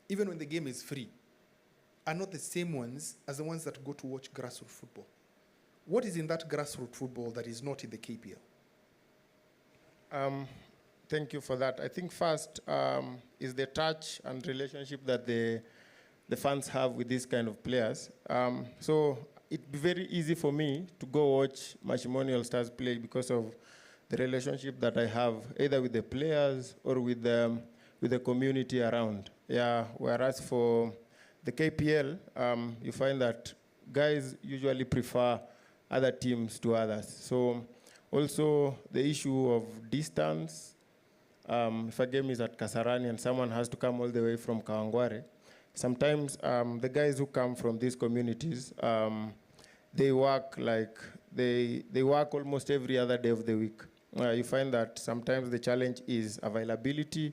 even when the game is free, are not the same ones as the ones that go to watch grassroots football. What is in that grassroots football that is not in the KPL? Thank you for that. I think first is the touch and relationship that the fans have with these kind of players. So it'd be very easy for me to go watch Matrimonial Stars play because of the relationship that I have either with the players or with the community around. Yeah, whereas for the KPL, you find that guys usually prefer other teams to others. So also the issue of distance. If a game is at Kasarani and someone has to come all the way from Kawangware, sometimes the guys who come from these communities, they work they work almost every other day of the week. You find that sometimes the challenge is availability,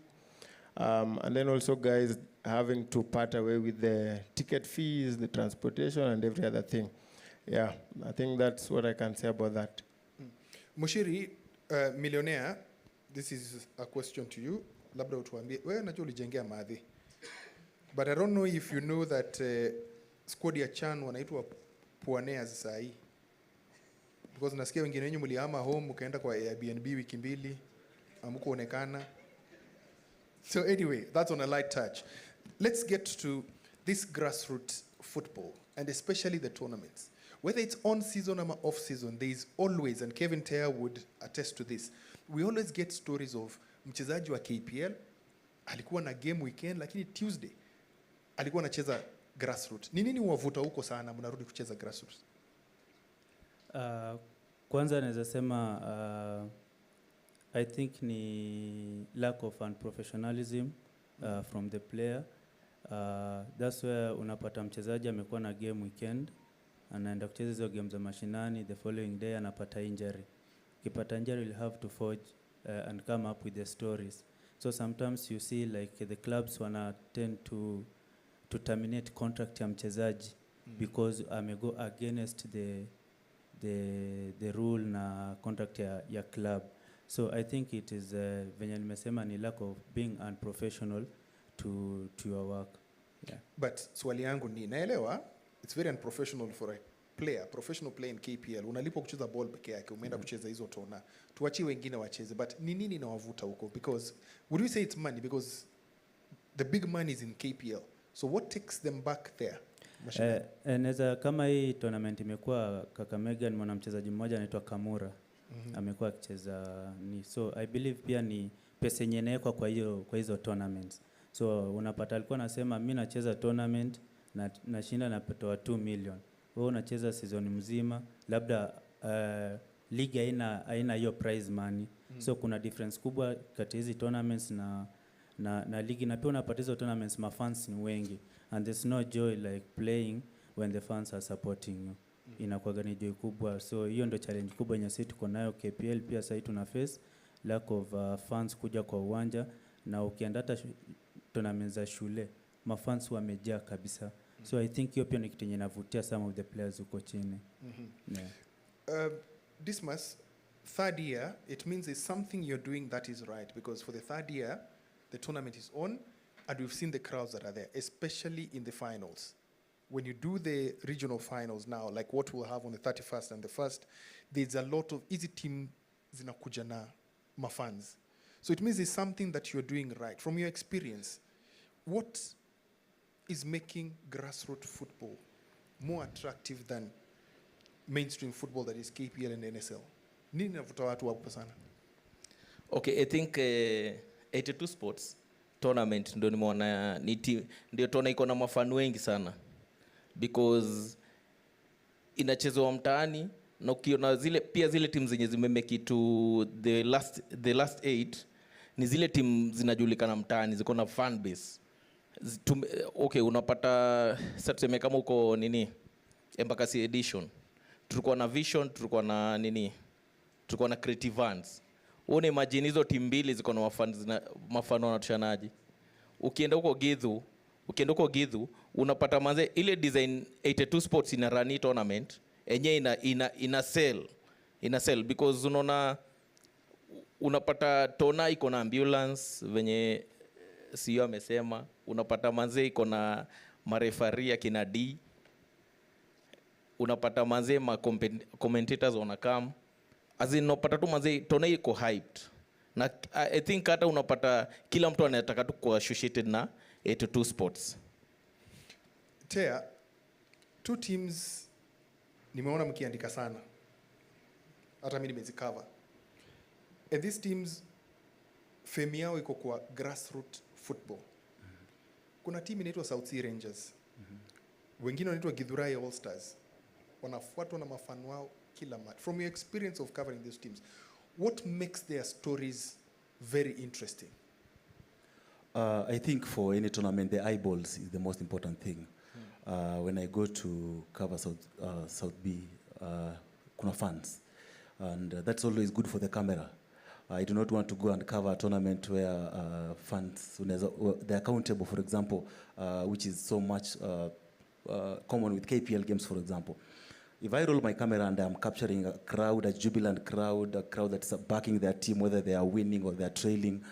and then also guys having to part away with the ticket fees, the transportation, and every other thing. Yeah, I think that's what I can say about that. Mushiri, millionaire, this is a question to you. Labda utuambie, wewe najua ulijengea Madhi. But I don't know if you know that squad ya Chan wanaitwa Puaneas saa hii. Because nasikia wengine wenyu mlihama home ukaenda kwa Airbnb wiki mbili, hamkuonekana. So anyway, that's on a light touch. Let's get to this grassroots football, and especially the tournaments. Whether it's on season or off season, there is always, and Kevin Teya would attest to this, we always get stories of mchezaji wa KPL, alikuwa na game weekend, lakini Tuesday, alikuwa anacheza grassroots. Ni nini huwavuta huko sana mnarudi kucheza grassroots? Kwanza naweza sema I think ni lack of unprofessionalism from the player. That's where unapata mchezaji amekuwa na game weekend, anaenda kucheza hizo game za mashinani, the following day anapata injury. Ukipata injury, you'll have to forge and come up with the stories. So sometimes you see like the clubs wana tend to terminate contract ya mchezaji because go against the rule na contract ya club. So I think it is venye nimesema ni lack of being unprofessional to your work. Yeah. But swali yangu ni naelewa it's very unprofessional for a player, professional player in KPL. Unalipwa kucheza ball peke yake, umeenda kucheza hizo tona. Tuachie wengine wacheze, but ni nini inawavuta huko? Because would you say it's money? Because the big money is in KPL. So what takes them back there? Neza kama hii tournament imekuwa Kakamega, ni mwanamchezaji mmoja anaitwa Kamura. Amekuwa akicheza ni, so I believe pia ni pesa yenye inawekwa kwa hizo tournaments. So unapata alikuwa anasema mimi nacheza tournament na nashinda napatoa 2 million. Wewe unacheza season mzima, labda league haina hiyo prize money. So kuna difference kubwa kati hizi tournaments na ligi, na pia unapata hizo tournaments mafans ni wengi, and there's no joy like playing when the fans are supporting you. Inakuwa ni joy kubwa. So hiyo ndio challenge kubwa yenye sisi tuko nayo KPL. Pia sasa tuna face lack of fans kuja kwa uwanja, na ukienda hata tournaments za shule mafans wamejaa kabisa. So I think hiyo pia ni kitu yenye inavutia some of the players huko chini. Yeah. Dismas, third year, it means it's something you're doing that is right, because for the third year the tournament is on and we've seen the crowds that are there, especially in the finals. When you do the regional finals now, like what we'll have on the 31st and the 1st, there's a lot of easy team zinakuja na mafans. So it means it's something that you're doing right. From your experience, what is making grassroots football more attractive than mainstream football that is KPL and NSL? Nini navuta watu hapo sana? Okay, I think 82 Sports tournament ndio nimeona ndio tona iko na mafanu wengi sana, because inachezwa mtaani na ukiona zile timu zenye zimemeki to the last 8 ni zile timu zinajulikana mtaani, ziko na fan base. Okay, unapata sasa tuseme kama uko Embakasi edition, tulikuwa na Vision, tulikuwa na tulikuwa na Creative Vans. Uone imagine hizo timu mbili ziko na mafano wanatushanaje. Ukienda huko Githu unapata manze ile design 82 Sports ina run tournament enye ina sell because unapata tona iko na ambulance venye CEO amesema, unapata manze iko na marefaria kina D, unapata manze commentators wanakam, unapata tu manze tona iko hyped. Na I think hata unapata kila mtu anataka tu kuwa associated na 82 Sports. Tea, 2 teams nimeona mkiandika sana, hata mimi nimezikava, and these teams fame yao iko kwa grassroots football. Kuna team inaitwa South Sea Rangers, wengine wanaitwa Githurai All Stars, wanafuatwa na mafan wao kila mara. From your experience of covering these teams, what makes their stories very interesting? I think for any tournament, the eyeballs is the most important thing. When I go to cover South B, kuna fans, and that's always good for the camera. I do not want to go and cover a tournament where fans, they're accountable, for example, which is so much common with KPL games, for example. If I roll my camera and I'm capturing a crowd, a jubilant crowd, a crowd that's backing their team, whether they are winning or they're trailing,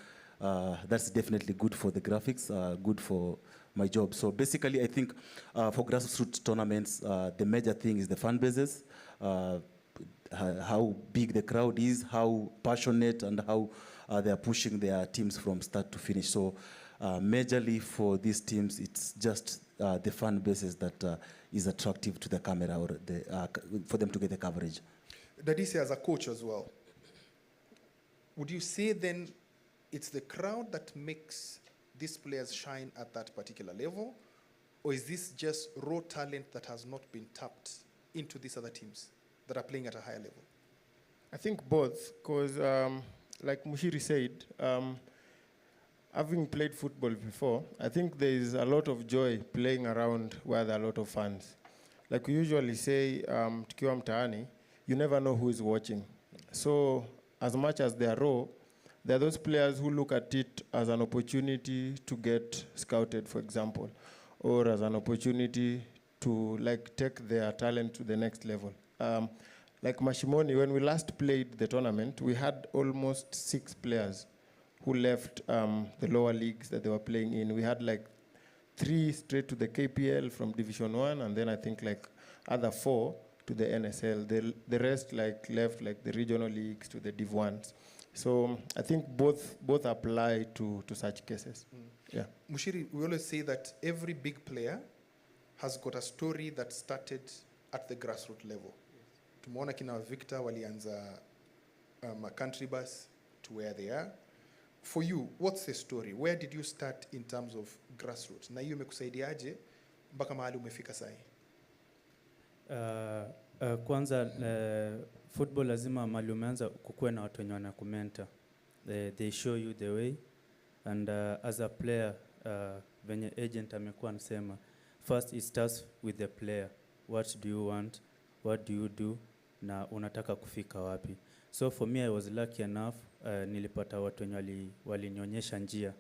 that's definitely good for the graphics, good for my job. So basically, I think for grassroots tournaments, the major thing is the fan bases, how big the crowd is, how passionate, and how they are pushing their teams from start to finish. So majorly for these teams, it's just the fan bases that is attractive to the camera, or for them to get the coverage. Dadise, as a coach as well, would you say then it's the crowd that makes these players shine at that particular level, or is this just raw talent that has not been tapped into these other teams that are playing at a higher level? I think both, because like Mushiri said, having played football before, I think there is a lot of joy playing around where there are a lot of fans. Like we usually say, tukiwa mtaani, you never know who is watching. So as much as they are raw, there are those players who look at it as an opportunity to get scouted, for example, or as an opportunity to take their talent to the next level. Like Mashimoni, when we last played the tournament, we had almost 6 players who left the lower leagues that they were playing in. We had 3 straight to the KPL from Division 1, and then I think other 4 to the NSL. The rest left the regional leagues to the Div 1s. So I think both apply to such cases. Yeah. Mushiri, we always say that every big player has got a story that started at the grassroots level. Tumeona kina Victor walianza a country bus to where they are. For you, what's the story? Where did you start in terms of grassroots? Na hiyo imekusaidiaje mpaka mahali umefika sahi? Kwanza football lazima mahali umeanza kukuwe na watu wenye wanakumenta. They show you the way, and as a player, venye agent amekuwa anasema, first it starts with the player. What do you want? What do you do? Na unataka kufika wapi? So for me, I was lucky enough, nilipata watu wenye walinionyesha njia.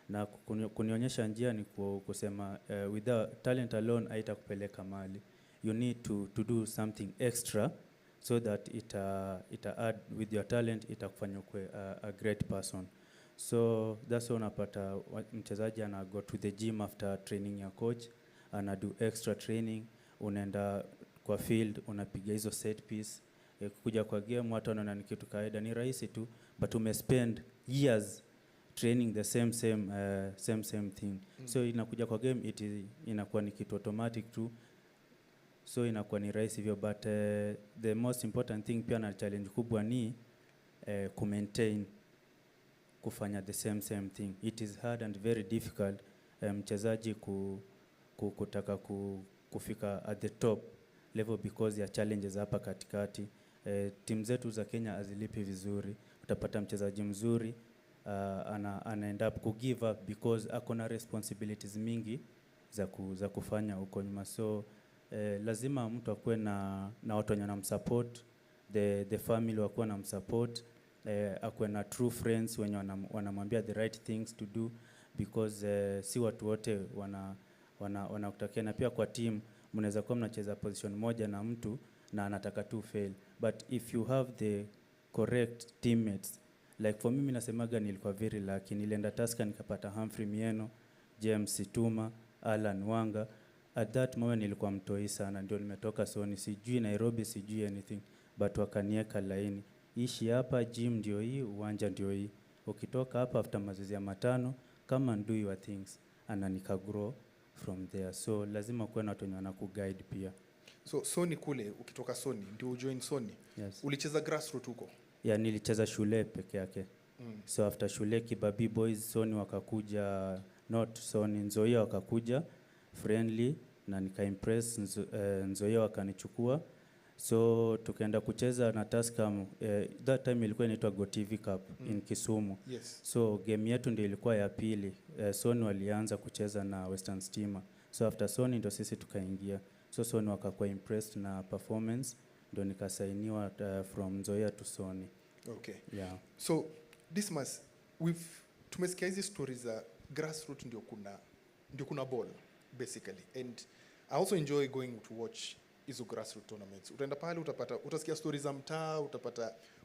Na kunionyesha njia ni kusema, without talent alone haitakupeleka mahali. You need to do something extra so that it add with your talent, itakufanya kuwe a great person. So that's why unapata mchezaji ana go to the gym after training ya coach, ana do extra training, unaenda kwa field, unapiga hizo set piece, kuja kwa game watu wanaona ni kitu kawaida, ni rahisi tu, but umespend years training the same thing. So inakuja kwa game inakuwa ni kitu automatic tu, so inakuwa ni rahisi hivyo. But the most important thing pia na challenge kubwa ni maintain kufanya the same thing. It is hard and very difficult mchezaji kutaka kufika at the top level because ya challenges hapa katikati. Timu zetu za Kenya hazilipi vizuri. Utapata mchezaji mzuri ana end up ku give up because akona responsibilities mingi za kufanya huko nyuma. So lazima mtu akuwe na watu wenye wanamsupport, the family wakuwa na msupport, akuwe na true friends wenye wanamwambia the right things to do because si watu wote wanakutakia. Na pia kwa team mnaweza kuwa mnacheza position moja na mtu na anataka tu fail, but if you have the correct teammates, like for mimi nasemaga nilikuwa very lucky. Nilienda Tusker nikapata Humphrey Mieno, James Situma, Alan Wanga. At that moment nilikuwa mtoi sana, ndio nimetoka Sony, sijui Nairobi, sijui anything, but wakanieka laini, ishi hapa, gym ndio hii, uwanja ndio hii, ukitoka hapa after mazoezi ya 5 come and do your things, and nika grow from there. So lazima kuwe na watu wenye wanakuguide pia. So Sony kule, ukitoka Sony ndio ujoin Sony. Yes. Ulicheza grassroots huko? Yeah, nilicheza shule peke yake. So after shule Kibabii Boys, Sony wakakuja, not Sony, Nzoia wakakuja friendly na nika impress Nzoia wakanichukua. So tukaenda kucheza na Tusker, that time ilikuwa inaitwa GoTV Cup in Kisumu. Yes. So game yetu ndio ilikuwa ya pili. Sony walianza kucheza na Western Stima. So after Sony ndio sisi tukaingia. So Sony wakakuwa impressed na performance, ndio nikasainiwa from Nzoia to Sony. Okay. Yeah. So Dismas, tumesikia hizi stories za grassroots ndio kuna ball basically, and I also enjoy going to watch hizo grassroots tournaments. Utaenda pale utasikia stories za mtaa,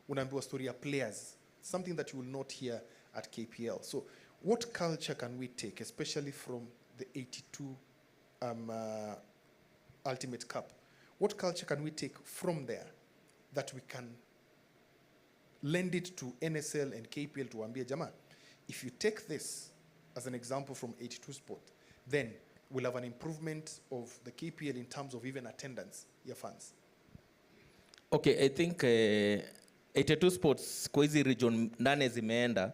unaambiwa story ya players, something that you will not hear at KPL. So what culture can we take, especially from the 82 Ultimate Cup? What culture can we take from there that we can lend it to NSL and KPL to ambia jama, if you take this as an example from 82 Sport, then we'll have an improvement of the KPL in terms of even attendance, your fans? Okay, I think 82 Sports kwa hizi region 8 zimeenda.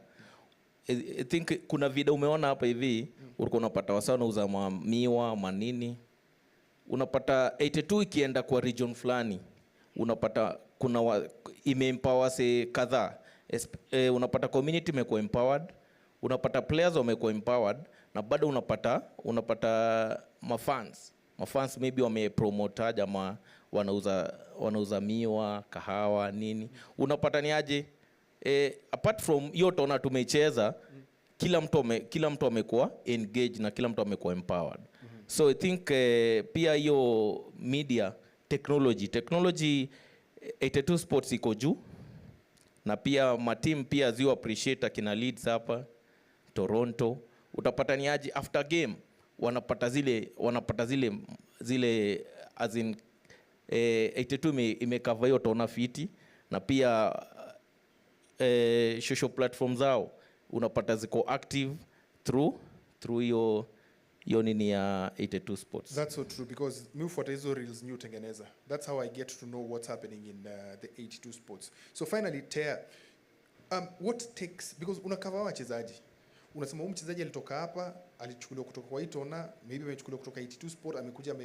I think kuna video umeona hapa hivi, ulikuwa unapata wasao wanauza miwa, manini. Unapata 82 ikienda kwa region fulani, unapata kuna imeempower se kadhaa. Unapata community imekuwa empowered, unapata players wamekuwa empowered, na bado unapata mafans maybe wamepromote ama wanauza miwa, kahawa, nini. Unapata ni aje, apart from hiyo tona tumecheza, kila mtu amekuwa engaged na kila mtu amekuwa empowered. So I think pia hiyo media technology 82 Sports iko juu, na pia mateam pia ziwa appreciate akina Leeds hapa Toronto. Utapata ni aje after game wanapata zile as in 82 imecover hiyo tona fiti, na pia social platform zao unapata ziko active through hiyo nini ya 82 Sports. That's so true, because miufuata hizo reels new tengeneza. That's how I get to know what's happening in the 82 Sports. So finally, Tea, what takes, because unakava wachezaji, unasema mchezaji alitoka hapa, alichukuliwa kutoka kwa Itona, maybe amechukuliwa kutoka 82 Sport, amekuja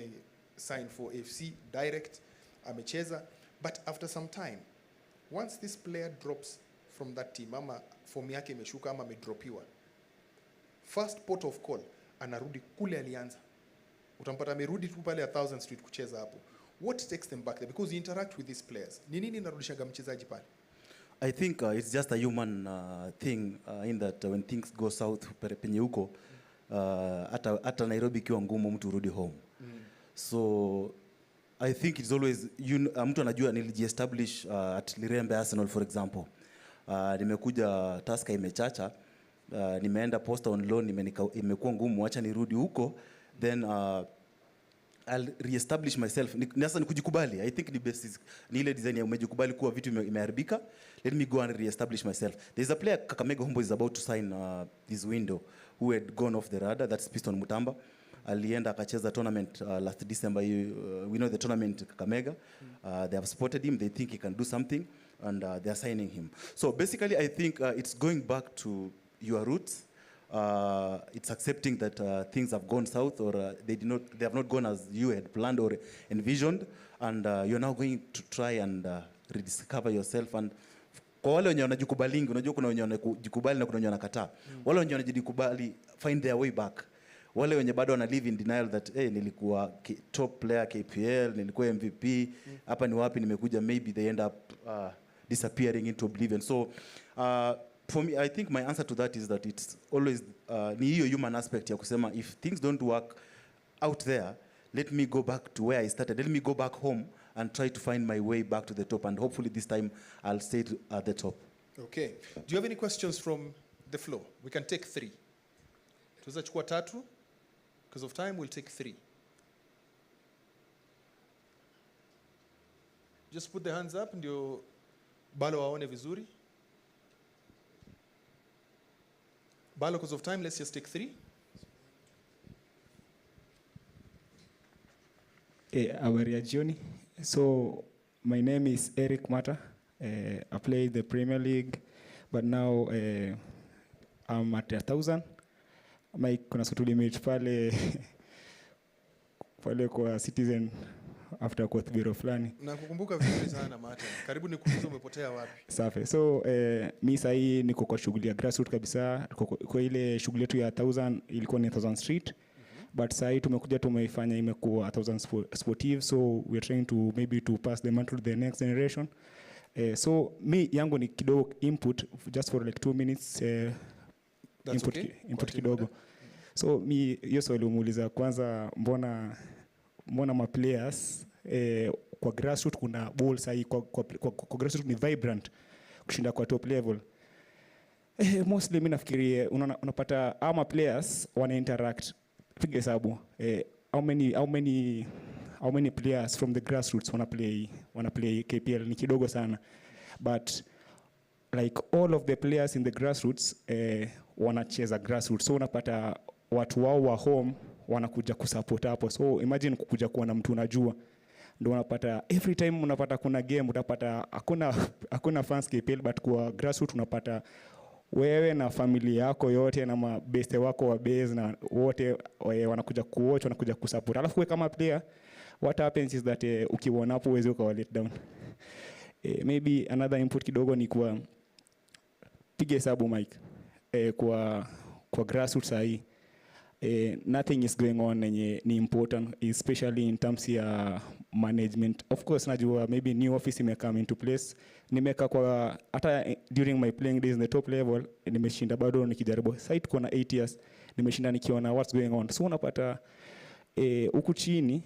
sign for FC direct, amecheza, but after some time, once this player drops from that team, ama form yake imeshuka ama amedropiwa, first port of call anarudi kule alianza. Utampata amerudi tu pale 1000 Street kucheza hapo. What takes them back there? Because you interact with these players. Ni nini inarudishaga mchezaji pale? I think it's just a human thing in that when things go south penye huko, hata Nairobi ikiwa ngumu mtu urudi home. So I think it's always mtu anajua nilijiestablish at Lirembe Arsenal for example. Nimekuja Tusker imechacha, nimeenda Posta on loan, imekuwa ngumu, acha nirudi huko, then I'll reestablish myself. Sasa ni kujikubali. I think the best is ni ile design ya umejikubali kuwa vitu imeharibika. Let me go and reestablish myself. There's a player Kakamega Homeboyz is about to sign this window who had gone off the radar. That's Piston Mutamba. Alienda akacheza tournament last December. We know the tournament Kakamega. They have spotted him. They think he can do something. and they're signing him. So basically, I think it's going back to your roots. It's accepting that things have gone south, or they have not gone as you had planned or envisioned, and you're now going to try and rediscover yourself. And kwa wale wenye wanajikubalingi, unajua kuna wenye wanajikubali na kuna wenye wanakataa. Wale wenye wanajikubali find their way back. Wale wenye bado wana live in denial that nilikuwa top player KPL, nilikuwa MVP, hapa ni wapi nimekuja, maybe they end up disappearing into oblivion. So for me, I think my answer to that is that it's always ni hiyo human aspect ya kusema, if things don't work out there, let me go back to where I started. Let me go back home and try to find my way back to the top, and hopefully this time I'll stay at the top. Okay. Do you have any questions from the floor? We can take 3. Tuweza chukua 3. Because of time, we'll take 3. Just put the hands up ndio Balo waone vizuri. Balo, because of time, let's just take 3. Habari ya jioni. So my name is Eric Mata. I play the Premier League, but now I'm at 1,000. Mike, kuna siku tulimit pale kwa Citizen after kwa thibiro fulani. Na kukumbuka vizuri sana Mata. Karibu nikuulize umepotea wapi? Safi. So mi sahi niko kwa shughuli ya grassroots kabisa. Kwa ile shughuli yetu ya 1,000 ilikuwa ni 1,000 street. But sahi tumekuja tumeifanya imekuwa 1,000 sportive, so we are trying to maybe to pass the mantle to the next generation. So mi yangu ni kidogo input just for like 2 minutes. Input kidogo. So mi hiyo swali umuuliza kwanza, mbona ma players kwa grassroots kuna ball sahi kwa grassroots ni vibrant kushinda kwa top level. Mostly mimi nafikiri unapata ama players wana interact. Piga hesabu how many players from the grassroots wanna play KPL ni kidogo sana, but like all of the players in the grassroots wanacheza grassroots, so unapata watu wao wa home wanakuja kusupport hapo. So imagine kukuja kuwa na mtu unajua, ndio unapata every time unapata kuna game utapata hakuna fans KPL, but kwa grassroots unapata wewe na familia yako yote na mabeste wako wa base na wote wanakuja kuwatch, wanakuja kusupport. Alafu wewe kama player, what happens is that ukiona hapo uweze ukawa let down. Maybe another input kidogo ni kwa piga hesabu Mike, kwa grassroots sahi nothing is going on ni important, especially in terms ya management. Of course najua maybe new office may come into place. Nimeka kwa hata during my playing days in the top level nimeshinda bado nikijaribu. Sasa tuko na 8 years nimeshinda nikiona what's going on. So unapata huku chini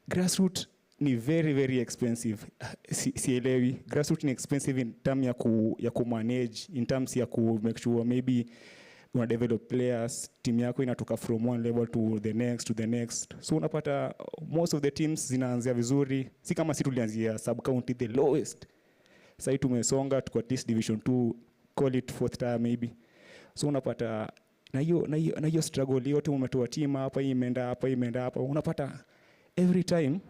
grassroots ni very very expensive. Sielewi. Grassroots ni expensive in terms ya ku manage, in terms ya ku make sure maybe una develop players, team yako inatoka from one level to the next. So unapata most of the teams zinaanzia vizuri, si kama si tulianzia sub county the lowest. Sasa tumesonga tuko at least division 2, call it 4th tier maybe. So unapata na hiyo struggle yote umetoa team hapa imeenda hapa, unapata every time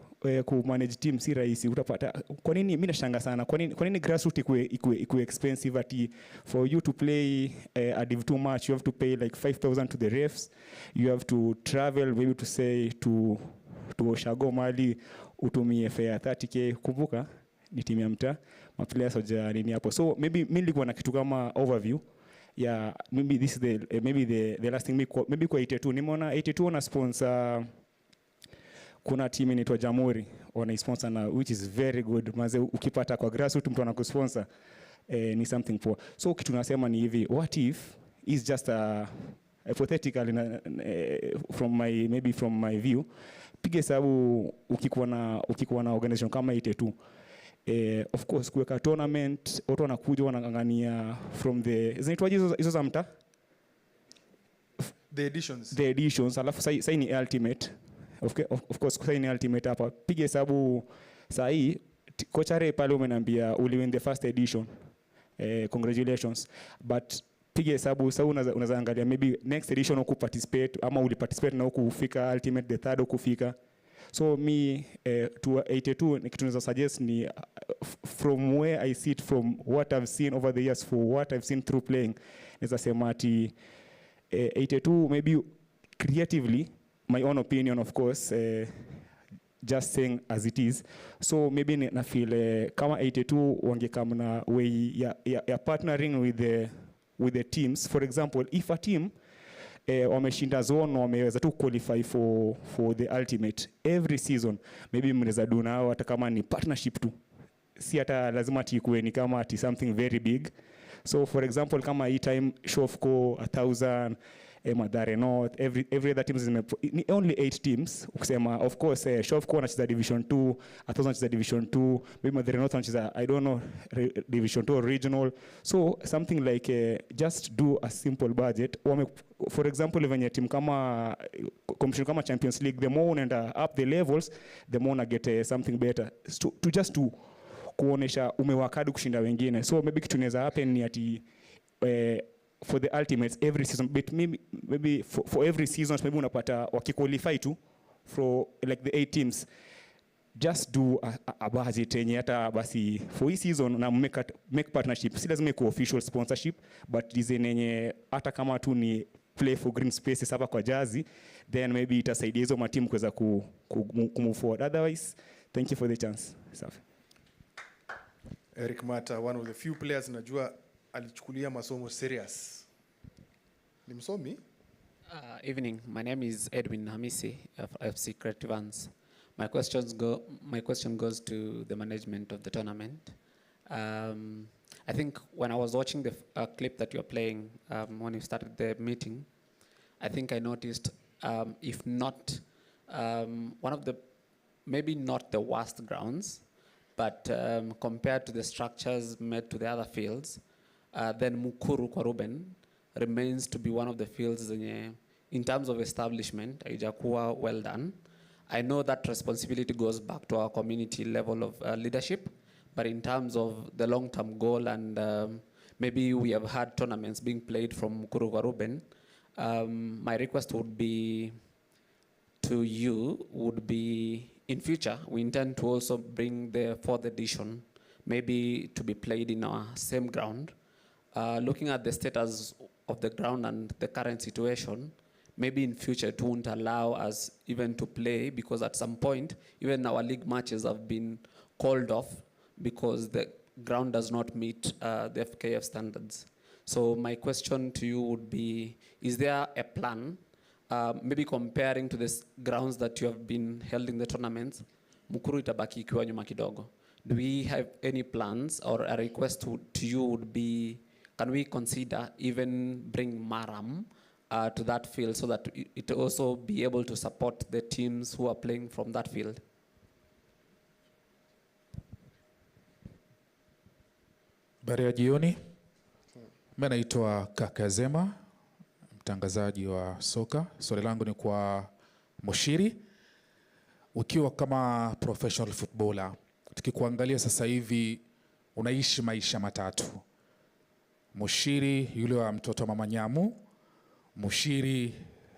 ku manage team si rahisi. Utapata kwa nini mimi nashanga sana, kwa nini grassroots ikuwe expensive ati for you to play a Div 2 match you have to pay like 5,000 to the refs, you have to travel maybe to say to Oshago Mali utumie fare 30k. Kumbuka ni timu ya mtaa, ma players hoja nini hapo. So maybe mimi nilikuwa na kitu kama overview ya maybe this is the last thing maybe kwa 82 nimeona 82 na sponsor. Kuna team inaitwa Jamhuri wanaisponsor na which is very good. Maze ukipata kwa grassroots mtu anakusponsor ni something for. So kitu nasema ni hivi, what if is just a hypothetical from my view. Piga hesabu ukikuwa na organization kama 82, of course kuweka tournament watu wanakuja wanangangania from the zinaitwaje hizo za mtaa, the editions alafu sasa ni ultimate. Of course kwa ni ultimate hapa. Piga hesabu saa hii kochare pale umeniambia uli win the first edition, congratulations, but piga hesabu sasa unaweza angalia maybe next edition uku participate ama uli participate na uku ufika ultimate the third uku fika. So me to 82 ni kitu naweza suggest ni from where I sit, from what I've seen over the years, for what I've seen through playing, naweza sema ati 82 maybe creatively, my own opinion of course, just saying as it is. So maybe na feel kama 82 wangekam na way ya partnering with the teams. For example, if a team wameshinda zone, wameweza tu qualify for the ultimate every season, maybe mnaweza do nao hata kama ni partnership tu, si hata lazima tikue ni kama ati something very big. So for example, kama hii time Shofco 1000, Mathare North, every other teams ni only 8 teams. Ukisema of course Shofco anacheza Division 2, 1000 anacheza Division 2, maybe Mathare North anacheza I don't know Division 2 or regional. So something like just do a simple budget. For example, venye team kama competition kama Champions League, the more unaenda up the levels, the more una get something better. To just to kuonesha umewakadi kushinda wengine. So maybe kitu inaweza happen ni ati for the ultimates every season, but maybe for every season maybe unapata wakiqualify tu for like the 8 teams, just do a budget yenye hata basi for hii season na make partnership, si lazima iko official sponsorship, but design yenye hata kama tu ni play for green spaces hapa kwa Jazi, then maybe itasaidia hizo matimu kuweza move forward. Otherwise, thank you for the chance. Safi. Eric Mata, one of the few players najua alichukulia masomo serious. Ni msomi? Evening, my name is Edwin Hamisi of FC Creative Arts. My question goes to the management of the tournament. I think when I was watching the clip that you are playing when you started the meeting, I think I noticed, if not one of the, maybe not the worst grounds, but compared to the structures made to the other fields, then Mukuru kwa Ruben remains to be one of the fields in terms of establishment, haijakuwa well done. I know that responsibility goes back to our community level of leadership, but in terms of the long-term goal, and maybe we have had tournaments being played from Mukuru kwa Ruben, my request would be to you, would be in future, we intend to also bring the 4th edition, maybe to be played in our same ground. Looking at the status of the ground and the current situation, maybe in future it won't allow us even to play, because at some point, even our league matches have been called off because the ground does not meet the FKF standards. So my question to you would be, is there a plan, maybe comparing to the grounds that you have been held in the tournaments, Mukuru itabaki ikiwa nyuma kidogo. Do we have any plans, or a request to you would be, can we consider even bring Maram to that field so that it also be able to support the teams who are playing from that field? Habari ya jioni. Mimi naitwa Kaka Zema, mtangazaji wa soka. Swali langu ni kwa Mushiri. Ukiwa kama professional footballer, tukikuangalia sasa hivi unaishi maisha matatu. Mushiri yule wa mtoto wa Mama Nyamu, Mushiri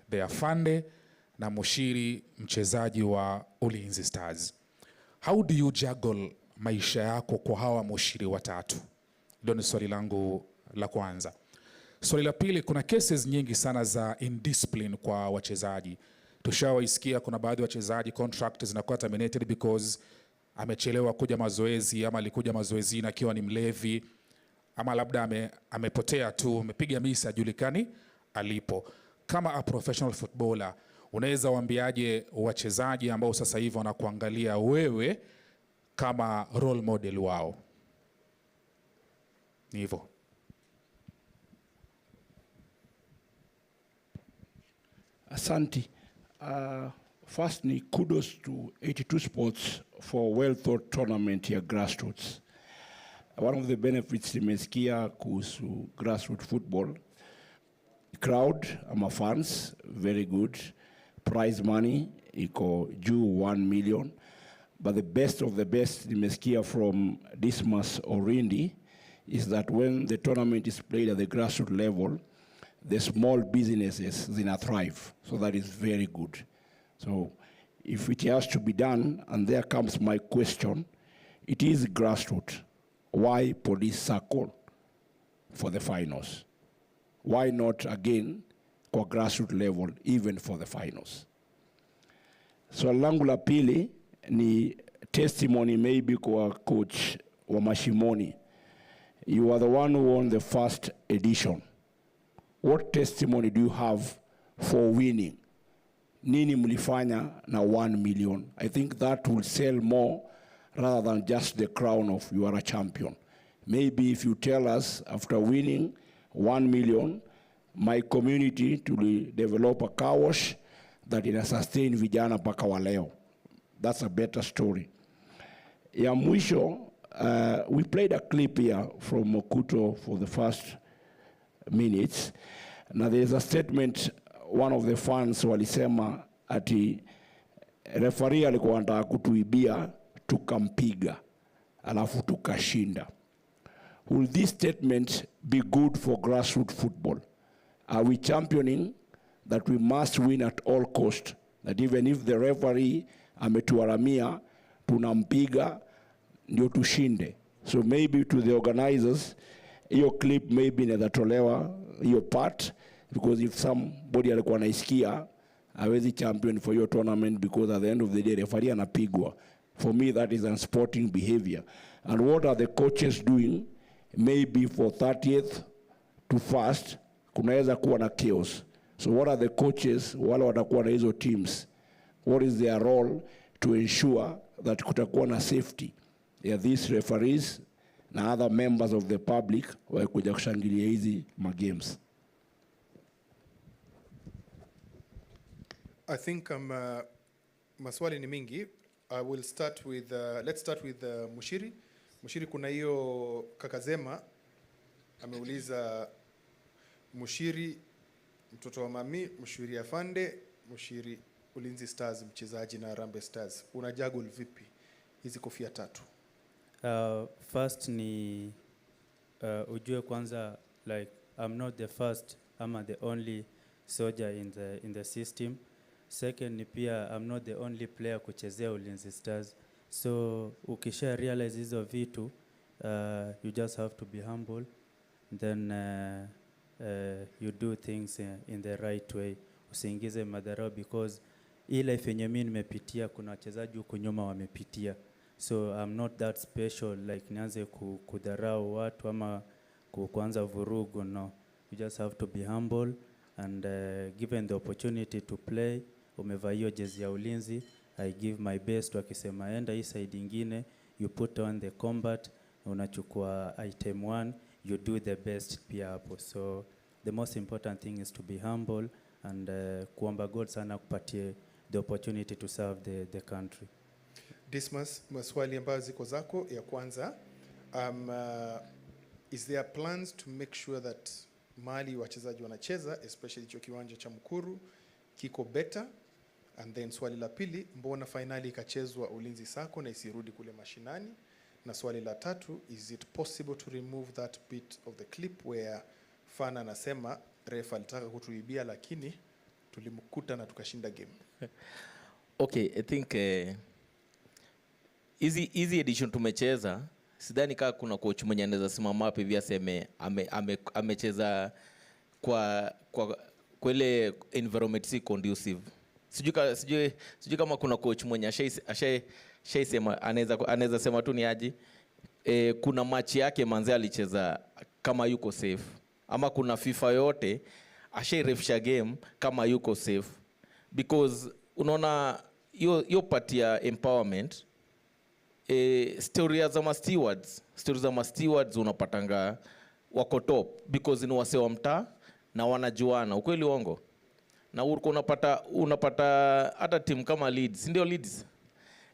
the Afande, na Mushiri mchezaji wa Ulinzi Stars. How do you juggle maisha yako kwa hawa Mushiri watatu? Ndio ni swali langu la kwanza. Swali la pili, kuna cases nyingi sana za indiscipline kwa wachezaji. Tushawaisikia kuna baadhi ya wachezaji contract zinakuwa terminated because amechelewa kuja mazoezi, ama alikuja mazoezini akiwa ni mlevi, ama labda amepotea tu, amepiga misi hajulikani alipo. Kama a professional footballer, unaweza waambiaje wachezaji ambao sasa hivi wanakuangalia wewe kama role model wao? Ni hivyo. Asante. First ni kudos to 82 Sports for a well-thought tournament here, grassroots. One of the benefits nimesikia kuhusu grassroots football, crowd ama fans, very good. Prize money iko juu 1 million. But the best of the best nimesikia from Dismas Orindi is that when the tournament is played at the grassroots level, the small businesses zina thrive. So that is very good. So if it has to be done, and there comes my question, it is grassroots. Why police circle for the finals? Why not again kwa grassroots level even for the finals? Swali langu la pili ni testimony maybe kwa coach wa Mashimoni. You are the one who won the first edition. What testimony do you have for winning? Nini mlifanya na 1 million? I think that will sell more rather than just the crown of you are a champion. Maybe if you tell us after winning 1 million, my community to develop a car wash that ina sustain vijana mpaka wa leo. That's a better story. Ya mwisho, we played a clip here from Mokuto for the first minutes. Now there's a statement, one of the fans walisema ati referee alikuwa anataka kutuibia tukampiga alafu tukashinda. Will this statement be good for grassroots football? Are we championing that we must win at all cost? That even if the referee ametuaramia, tunampiga ndio tushinde. So maybe to the organizers, hiyo clip maybe inatolewa hiyo part, because if somebody alikuwa anaisikia, hawezi champion for your tournament because at the end of the day, referee anapigwa. For me, that is unsporting behavior. And what are the coaches doing? Maybe for 30th to 1st, kunaweza kuwa na chaos. So what are the coaches, wale watakuwa na hizo teams? What is their role to ensure that kutakuwa na safety ya these referees na other members of the public wakuja kushangilia hizi games? I think maswali ni mingi. I will start with let's start with Mushiri. Mushiri, kuna hiyo Kakazema ameuliza Mushiri mtoto wa mami, Mushiri Afande, Mushiri Ulinzi Stars mchezaji na Harambee Stars. Una juggle vipi hizi kofia tatu? First ni ujue kwanza, like I'm not the first, I'm the only soldier in the system. Second ni pia I'm not the only player kuchezea Ulinzi Stars. So ukisha realize hizo vitu, you just have to be humble, then you do things in the right way. Usiingize madharau, because hii life yenye mimi nimepitia kuna wachezaji huko nyuma wamepitia. So I'm not that special like nianze kudharau watu ama kuanza vurugu. No, you just have to be humble and given the opportunity to play, umevaa hiyo jezi ya Ulinzi, I give my best. Wakisema enda hii side ingine, you put on the combat, unachukua item 1, you do the best pia hapo. So the most important thing is to be humble and kuomba God sana kupatie the opportunity to serve the country. Dismas, maswali ambayo ziko zako ya kwanza, is there plans to make sure that mali wachezaji wanacheza, especially hicho kiwanja cha Mukuru, kiko better? And then swali la pili, mbona finali ikachezwa Ulinzi Sako na isirudi kule mashinani? Na swali la tatu, is it possible to remove that bit of the clip where fan anasema refa alitaka kutuibia lakini tulimkuta na tukashinda game? Okay, I think easy edition tumecheza. Sidhani kama kuna coach mwenye anaweza simama hapo hivi aseme amecheza kwa ile environment si conducive. Sijui kama kuna coach mwenye ashaisema anaweza sema tu ni aje. Kuna match yake manze alicheza kama yuko safe, ama kuna FIFA yote ashairefisha game kama yuko safe, because unaona hiyo part ya empowerment. Stories za ma stewards unapatanga wako top because ni wase wa mtaa na wanajuana, ukweli uongo. Na unapata hata team kama Leeds, ndio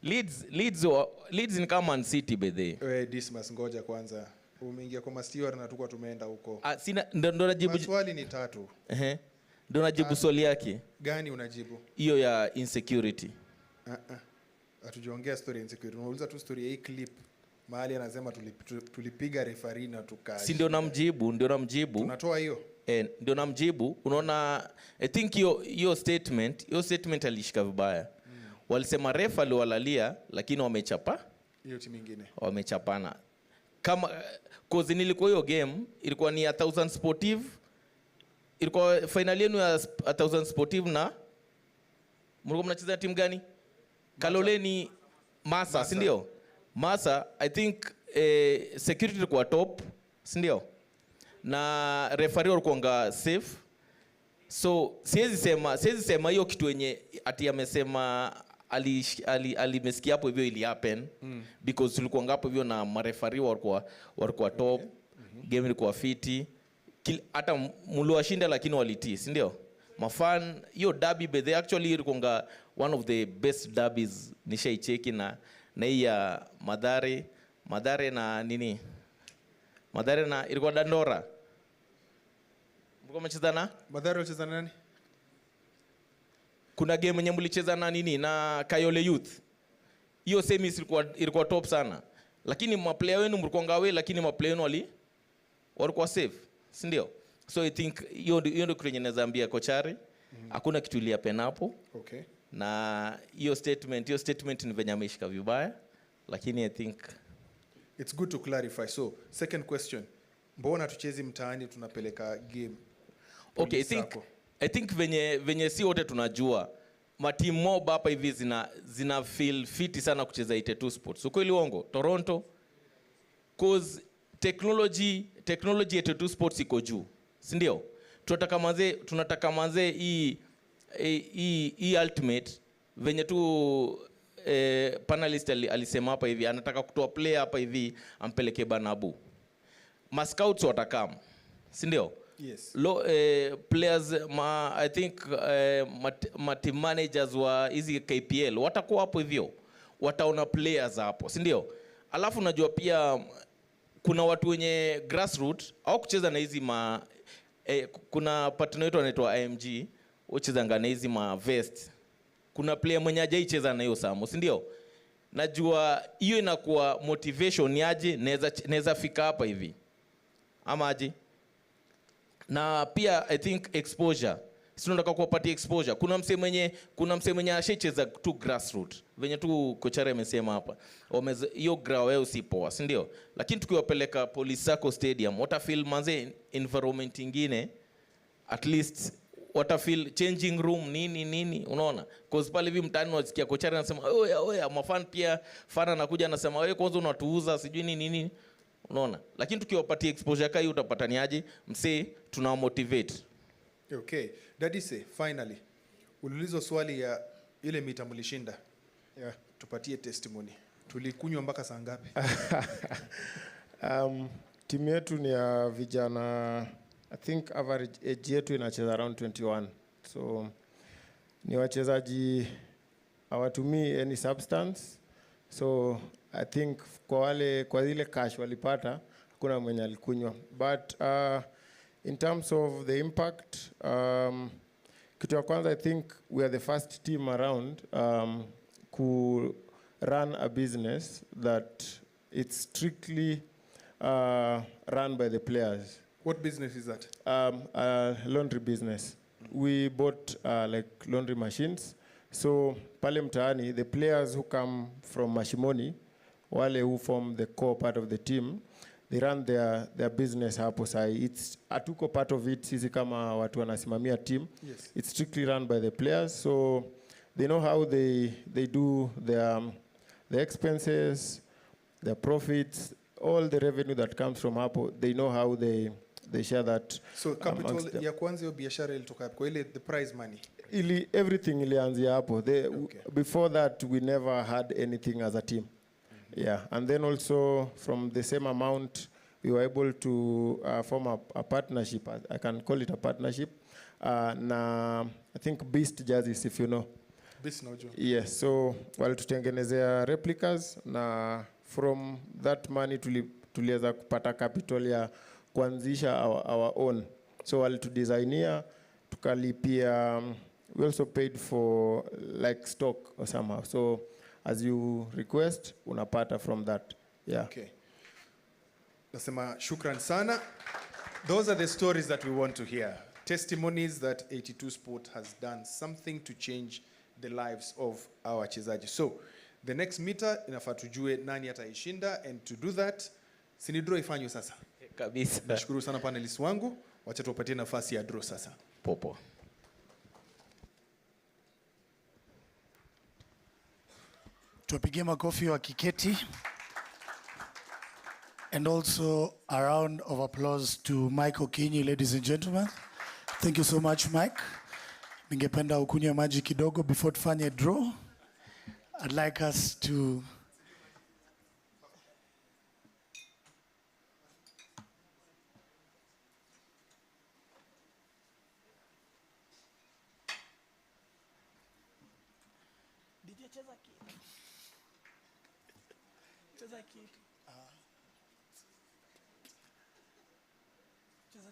Leeds ni kama Man City bedhe. Dismas, ngoja kwanza. Umeingia kwa steward na tukua tumeenda huko. Sina ndo najibu. Swali ni tatu. Ndo najibu swali yake. Gani unajibu? Hiyo ya insecurity. Hatujaongea story insecurity. Unauliza tu story ya hii clip. Mahali anasema tulipiga referee na tuka. Si ndio namjibu. Tunatoa hiyo. Ndio namjibu. Unaona, I think hiyo statement alishika vibaya. walisema ref aliwalalia lakini hiyo timu nyingine wamechapana. Kama cause nilikuwa hiyo game ilikuwa ni 1000 Sportive, ilikuwa final yenu ya 1000 Sportive na mlikuwa mnacheza timu gani? Kaloleni Masa, si ndio? Masa I think security ilikuwa top, si ndio? Na referee walikuwa safe. So siwezi sema hiyo kitu yenye ati amesema alimesikia hapo hivyo ili happen because tulikuwa ngapo hivyo na marefari walikuwa top. Game ilikuwa fiti, hata mliwashinda lakini walitii, si ndio? Mafan hiyo derby but they actually ilikuwa one of the best derbies nishaicheki na hii ya Mathare na nini, Mathare na ilikuwa Dandora. Mlikuwa mcheza na Mathare walicheza nani? Kuna game yenye mlicheza na nini na Kayole Youth. Hiyo semis ilikuwa top sana. Lakini maplayer wenu mlikuwa ngawe, lakini maplayer wenu walikuwa safe, si ndio? So I think hiyo ndio kwenye nazambia Kochari. Hakuna kitu ile happen hapo. Okay. Na hiyo statement ni venye ameshika vibaya, lakini I think it's good to clarify. So second question, mbona tuchezi mtaani tunapeleka game? Okay, I think venye si wote tunajua matimu mob hapa hivi zina feel fiti sana kucheza 82 Sports. Uko ili uongo? Toronto cause technology 82 Sports iko juu, si ndio? Tunataka manze hii ultimate venye tu panelist alisema hapa hivi anataka kutoa player hapa hivi ampeleke Banabu. Ma scouts watakam, si ndio? Yes. Players I think team managers wa hizi KPL watakuwa hapo hivyo, wataona players hapo, si ndio? Alafu najua pia kuna watu wenye grassroots au kucheza na hizi kuna partner wetu anaitwa AMG ucheza ngana hizi vest. Kuna player mwenye hajaicheza na hiyo Samo, si ndio? Najua hiyo inakuwa motivation yaje naweza fika hapa hivi ama aje. Na pia I think exposure, si tunataka kuwapatia exposure. Kuna mse mwenye ashacheza tu grassroots venye tu Kochare amesema hapa, hiyo ground yao si poa, si ndio? Lakini tukiwapeleka Police Sacco Stadium watafeel manze environment nyingine, at least watafeel changing room nini, unaona? Cause pale hivi mtaani unasikia Kochare anasema oya mafan pia fan anakuja anasema wewe kwanza unatuuza sijui nini, unaona? Lakini tukiwapatia exposure kai utapata ni aje mse tuna motivate. Okay, Daddy say finally uliulizwa swali ya ile mita mlishinda. Yeah, tupatie testimony. Tulikunywa mpaka saa ngapi? Timu yetu ni ya vijana, I think average age yetu inacheza around 21. So ni wachezaji hawatumii any substance. So I think kwa ile cash walipata hakuna mwenye alikunywa. But in terms of the impact, kitu ya kwanza I think we are the first team around who run a business that it's strictly run by the players. What business is that? A laundry business. We bought like laundry machines. So pale mtaani, the players who come from Mashimoni, wale who form the core part of the team, they run their business hapo sai. It's atuko part of it sisi kama watu wanasimamia team. Yes. It's strictly run by the players, so they know how they do their expenses, their profits, all the revenue that comes from hapo. They know how they share that. So capital ya kwanza hiyo biashara ilitoka hapo kwa ile the prize money. Everything ilianzia hapo. Okay. Before that we never had anything as a team. Yeah, and then also from the same amount we were able to form a partnership. I can call it a partnership. Na I think Beast Jerseys, if you know. Beast Nojo. Yes, so walitutengenezea replicas na from that money tuliweza kupata capital ya kuanzisha our own. So walitudesignia, tukalipia, we also paid for like stock or somehow. So as you request, unapata from that. Yeah. Okay. Nasema shukran sana. Those are the stories that we want to hear. Testimonies that 82 Sport has done something to change the lives of our wachezaji. So the next meter inafaa tujue nani ataishinda, and to do that sini draw ifanywe sasa. Kabisa. Nashukuru sana panelists wangu, wacha tuwapatie nafasi ya draw sasa. Popo. Tuwapigie makofi wakiketi. And also a round of applause to Mike Okinyi, ladies and gentlemen. Thank you so much, Mike. Ningependa ukunywe maji kidogo before tufanye draw. I'd like us to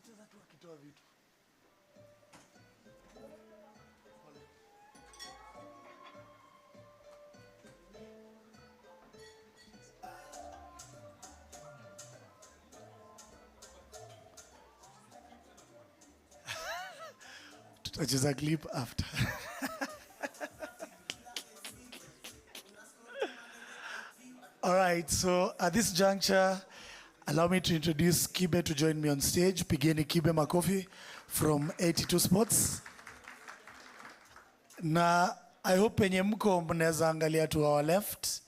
cheza tu akitoa vitu. Tutacheza clip after. All right, so at this juncture, allow me to introduce Kibe to join me on stage. Pigeni Kibe makofi from 82 Sports. Na I hope penye mko mnaweza angalia to our left.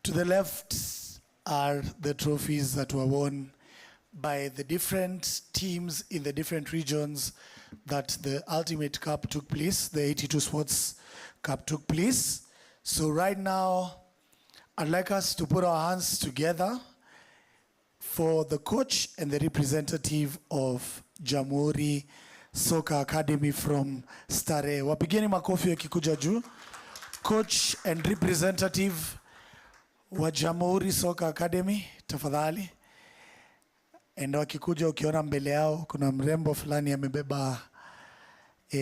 To the left are the trophies that were won by the different teams in the different regions that the Ultimate Cup took place, the 82 Sports Cup took place. So right now, I'd like us to put our hands together for the coach and the representative of Jamhuri Soccer Academy from Starehe. Wapigeni makofi wakikuja juu. Coach and representative wa Jamhuri Soccer Academy, tafadhali. And wakikuja ukiona mbele yao kuna mrembo fulani amebeba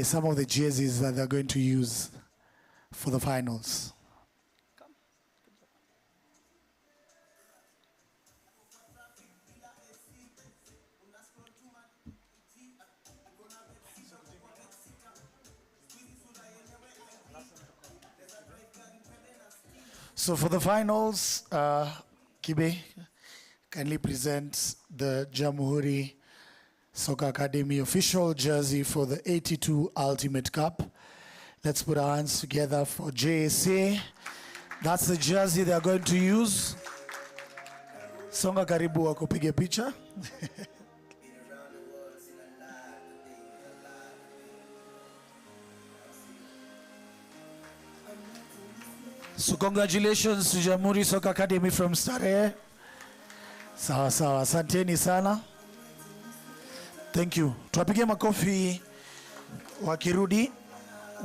some of the jerseys that they're going to use for the finals. So for the finals, Kibe, kindly present the Jamhuri Soccer Academy official jersey for the 82 Ultimate Cup. Let's put our hands together for JSA. That's the jersey they're going to use. Songa karibu wakupige picha. So congratulations to Jamhuri Soccer Academy from Starehe. Sawa sawa, asanteni sana. Thank you. Tuwapigie makofi wakirudi.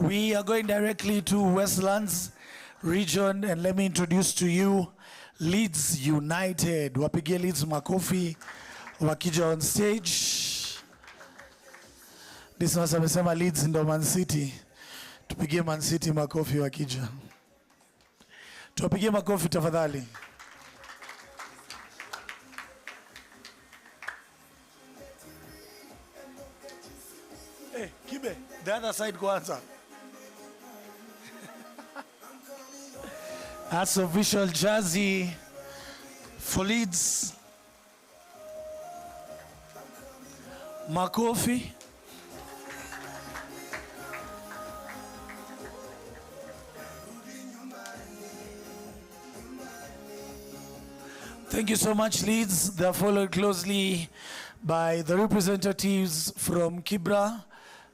We are going directly to Westlands region, and let me introduce to you Leeds United. Wapigie Leeds makofi wakija on stage. This was amesema Leeds ndo Man City. Tupigie Man City makofi wakija. Tuwapigie makofi tafadhali. Hey, Kibe, the other side kwanza. That's official jersey for Leeds. Makofi. Thank you so much, Leeds. They are followed closely by the representatives from Kibra.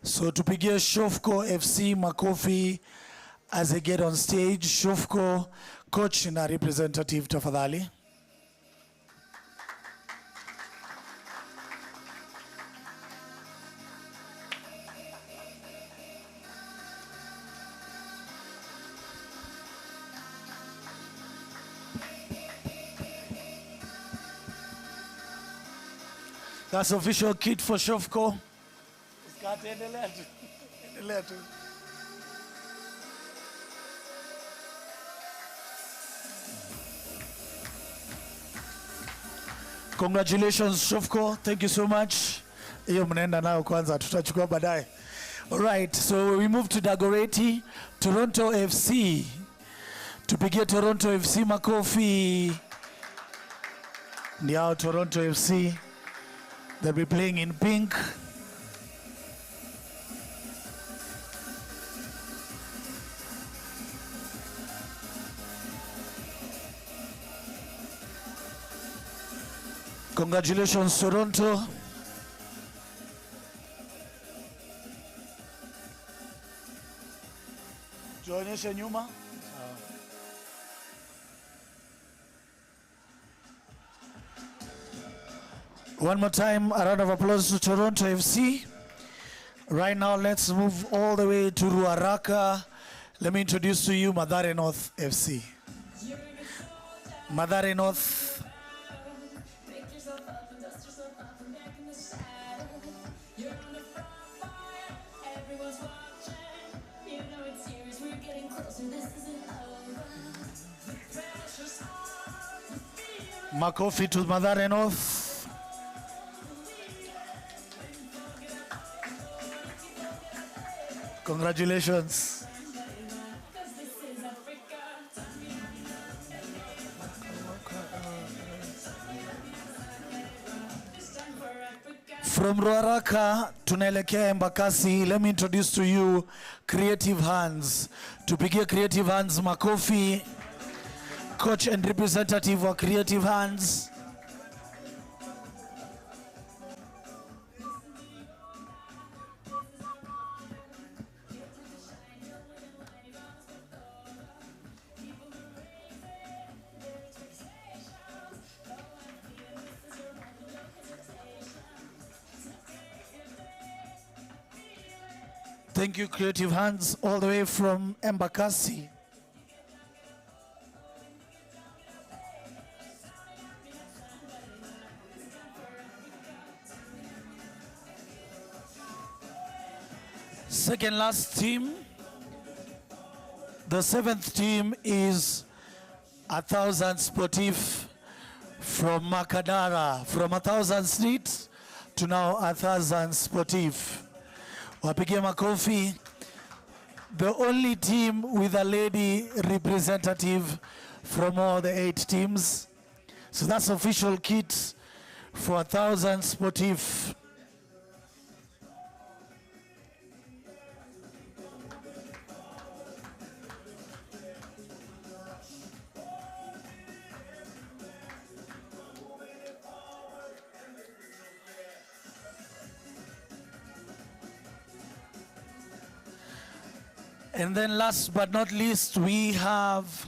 So tupigie Shofco FC makofi as they get on stage. Shofco coach na representative tafadhali. That's official kit for Shofco. Congratulations, Shofco. Thank you so much. Hiyo mnaenda nayo kwanza, tutachukua baadaye. All right, so we move to Dagoretti, Toronto FC. Tupigie Toronto FC makofi. Ndio Toronto FC. They'll be playing in pink. Congratulations, Toronto. Tuonyeshe nyuma. One more time, a round of applause to Toronto FC. Right now, let's move all the way to Ruaraka. Let me introduce to you Mathare North FC. Mathare North. Makofi to Mathare North. Congratulations. From Ruaraka tunaelekea Embakasi. Let me introduce to you Creative Hands. Tupigie Creative Hands makofi. Coach and representative wa Creative Hands. Thank you, Creative Hands, all the way from Embakasi. Second last team. The seventh team is 1000 Sportif from Makadara. From 1000 Street to now 1000 Sportif. Wapigie makofi. The only team with a lady representative from all the 8 teams. So that's official kit for 1000 Sportif. And then last but not least, we have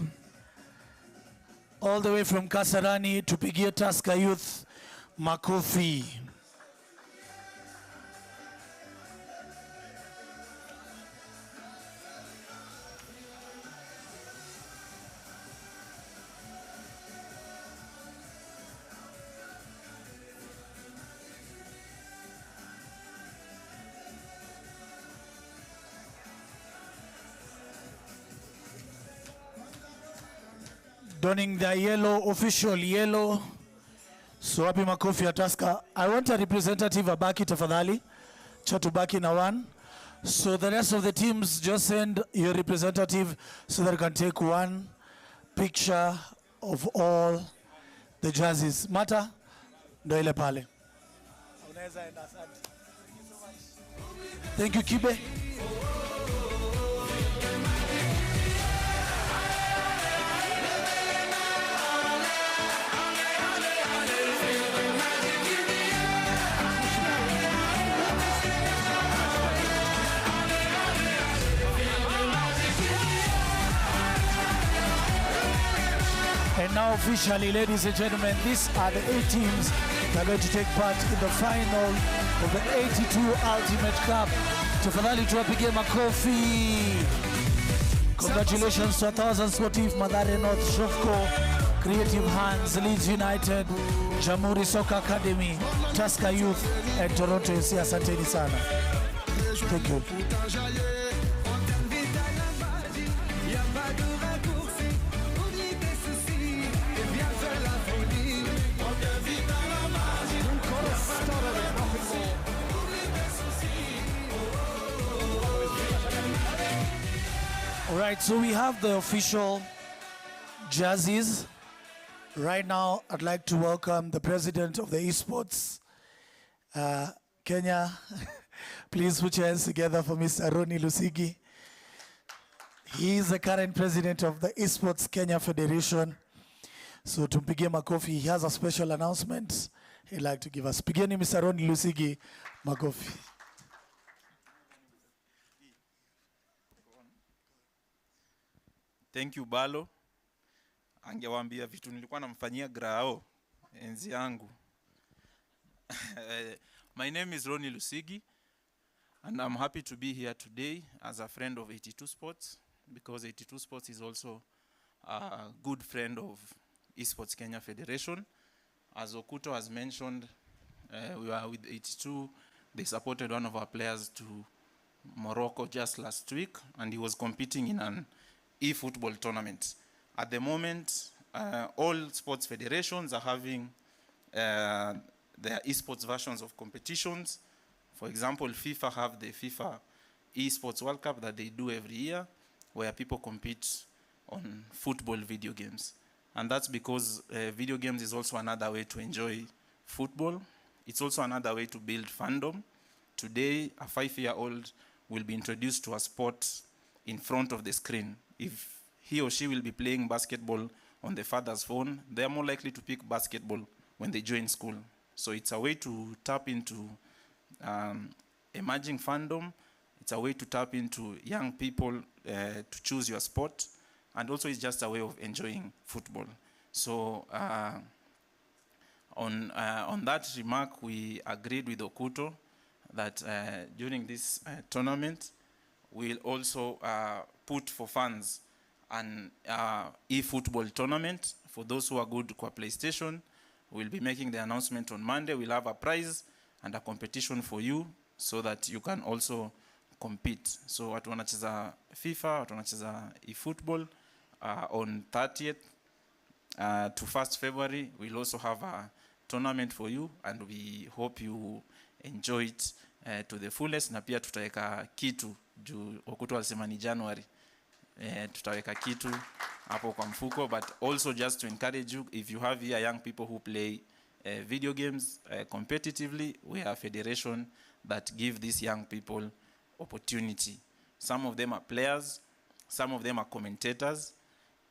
all the way from Kasarani to Pigia Tusker Youth, makofi. Donning the yellow, official yellow. So happy makofi ya Tusker. I want a representative abaki tafadhali. Chatubaki na one. So the rest of the teams, just send your representative so that you can take one picture of all the jerseys. Mata, ndo ile pale. Thank you, Kibe. And now officially, ladies and gentlemen, these are the 8 teams that are going to take part in the final of the 82 Ultimate Cup. Tafadhali tuwapigie makofi. Congratulations to 1000 Sportif, Mathare North, Shofco, Creative Hands, Leeds United, Jamhuri Soccer Academy, Tusker Youth, and Toronto FC. Asanteni sana. Thank you. Right, so we have the official jerseys. Right now, I'd like to welcome the president of the esports, Kenya. Please put your hands together for Mr. Ronnie Lusigi. He is the current president of the Esports Kenya Federation. So tumpigie makofi. He has a special announcement he'd like to give us. Pigeni Mr. Ronnie Lusigi makofi. Thank you Balo. Angewaambia vitu nilikuwa namfanyia grao enzi yangu. My name is Ronnie Lusigi and I'm happy to be here today as a friend of 82 Sports, because 82 Sports is also a good friend of Esports Kenya Federation. As Okuto has mentioned, we were with 82. They supported one of our players to Morocco just last week, and he was competing in an e-football tournament. At the moment, all sports federations are having their esports versions of competitions. For example, FIFA have the FIFA Esports World Cup that they do every year, where people compete on football video games. And that's because video games is also another way to enjoy football. It's also another way to build fandom. Today, a 5-year-old will be introduced to a sport in front of the screen. If he or she will be playing basketball on the father's phone, they are more likely to pick basketball when they join school. So it's a way to tap into emerging fandom. It's a way to tap into young people to choose your sport. And also it's just a way of enjoying football. So on that remark, we agreed with Okuto that during this tournament, we'll also put for fans an e-football tournament for those who are good kwa PlayStation. We'll be making the announcement on Monday. We'll have a prize and a competition for you so that you can also compete. So watu wanacheza FIFA, watu wanacheza e-football on 30th to 1st February. We'll also have a tournament for you, and we hope you enjoy it to the fullest. Na pia tutaweka kitu juu Okuto alisema ni January. Tutaweka kitu hapo kwa mfuko, but also just to encourage you, if you have here young people who play video games competitively, we are a federation that give these young people opportunity. Some of them are players, some of them are commentators.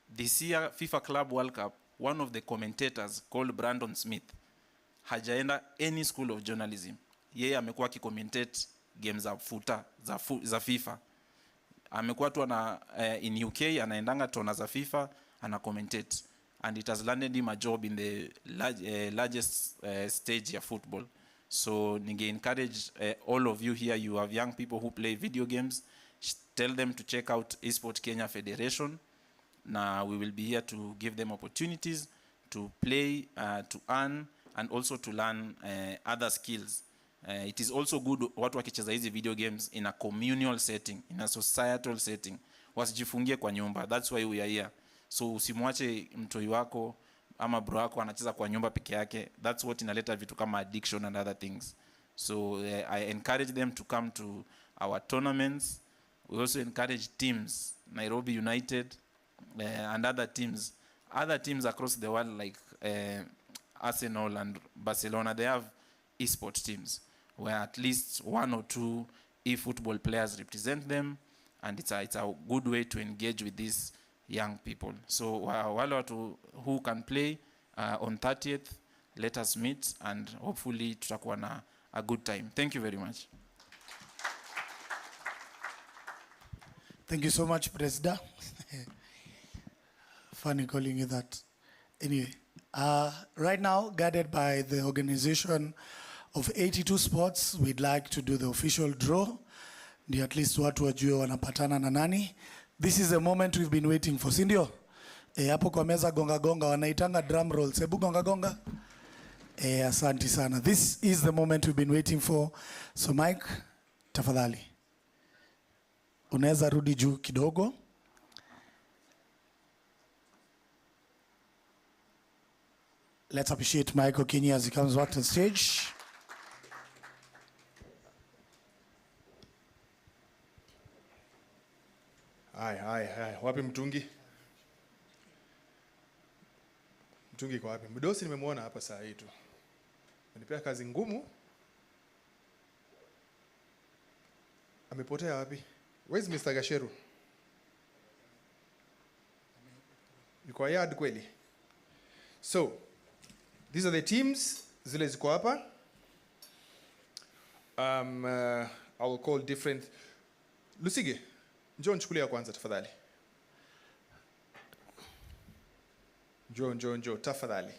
This year FIFA Club World Cup, one of the commentators called Brandon Smith hajaenda any school of journalism. Yeye amekuwa akicommentate games za futa za FIFA. Amekuwa tu in UK anaendanga tona za FIFA ana commentate, and it has landed him a job in the largest stage ya football. So ninge encourage all of you here, you have young people who play video games, tell them to check out Esports Kenya Federation. Now we will be here to give them opportunities to play, to earn, and also to learn other skills. It is also good watu wakicheza hizi video games in a communal setting, in a societal setting. Wasijifungie kwa nyumba. That's why we are here. So usimwache mtoi wako ama bro wako anacheza kwa nyumba peke yake. That's what inaleta vitu kama addiction and other things. So I encourage them to come to our tournaments. We also encourage teams, Nairobi United and other teams across the world like Arsenal and Barcelona. They have esports teams where at least 1 or 2 e-football players represent them, and it's a good way to engage with these young people. So wale watu who can play on 30th, let us meet and hopefully tutakuwa na a good time. Thank you very much. Thank you so much, Presida. Funny calling you that. Anyway, right now, guided by the organization of 82 Sports, we'd like to do the official draw. Ndio at least watu wajue wanapatana na nani. This is a moment we've been waiting for, si ndio? Hapo kwa meza gonga gonga wanaitanga drum rolls. Hebu gonga gonga. Asante sana. This is the moment we've been waiting for. So Mike, tafadhali. Unaweza rudi juu kidogo. Let's appreciate Michael Kenya as he comes back to the stage. Hi. Haya, wapi mtungi? Mtungi kwa wapi? Mdosi nimemwona hapa saa hii tu. Anipea kazi ngumu. Amepotea wapi? Where's Mr. Gasheru? Yuko yard kweli? So, these are the teams zile ziko hapa. I will call different. Lusige, njoo nichukulia kwanza tafadhali. Njoo tafadhali.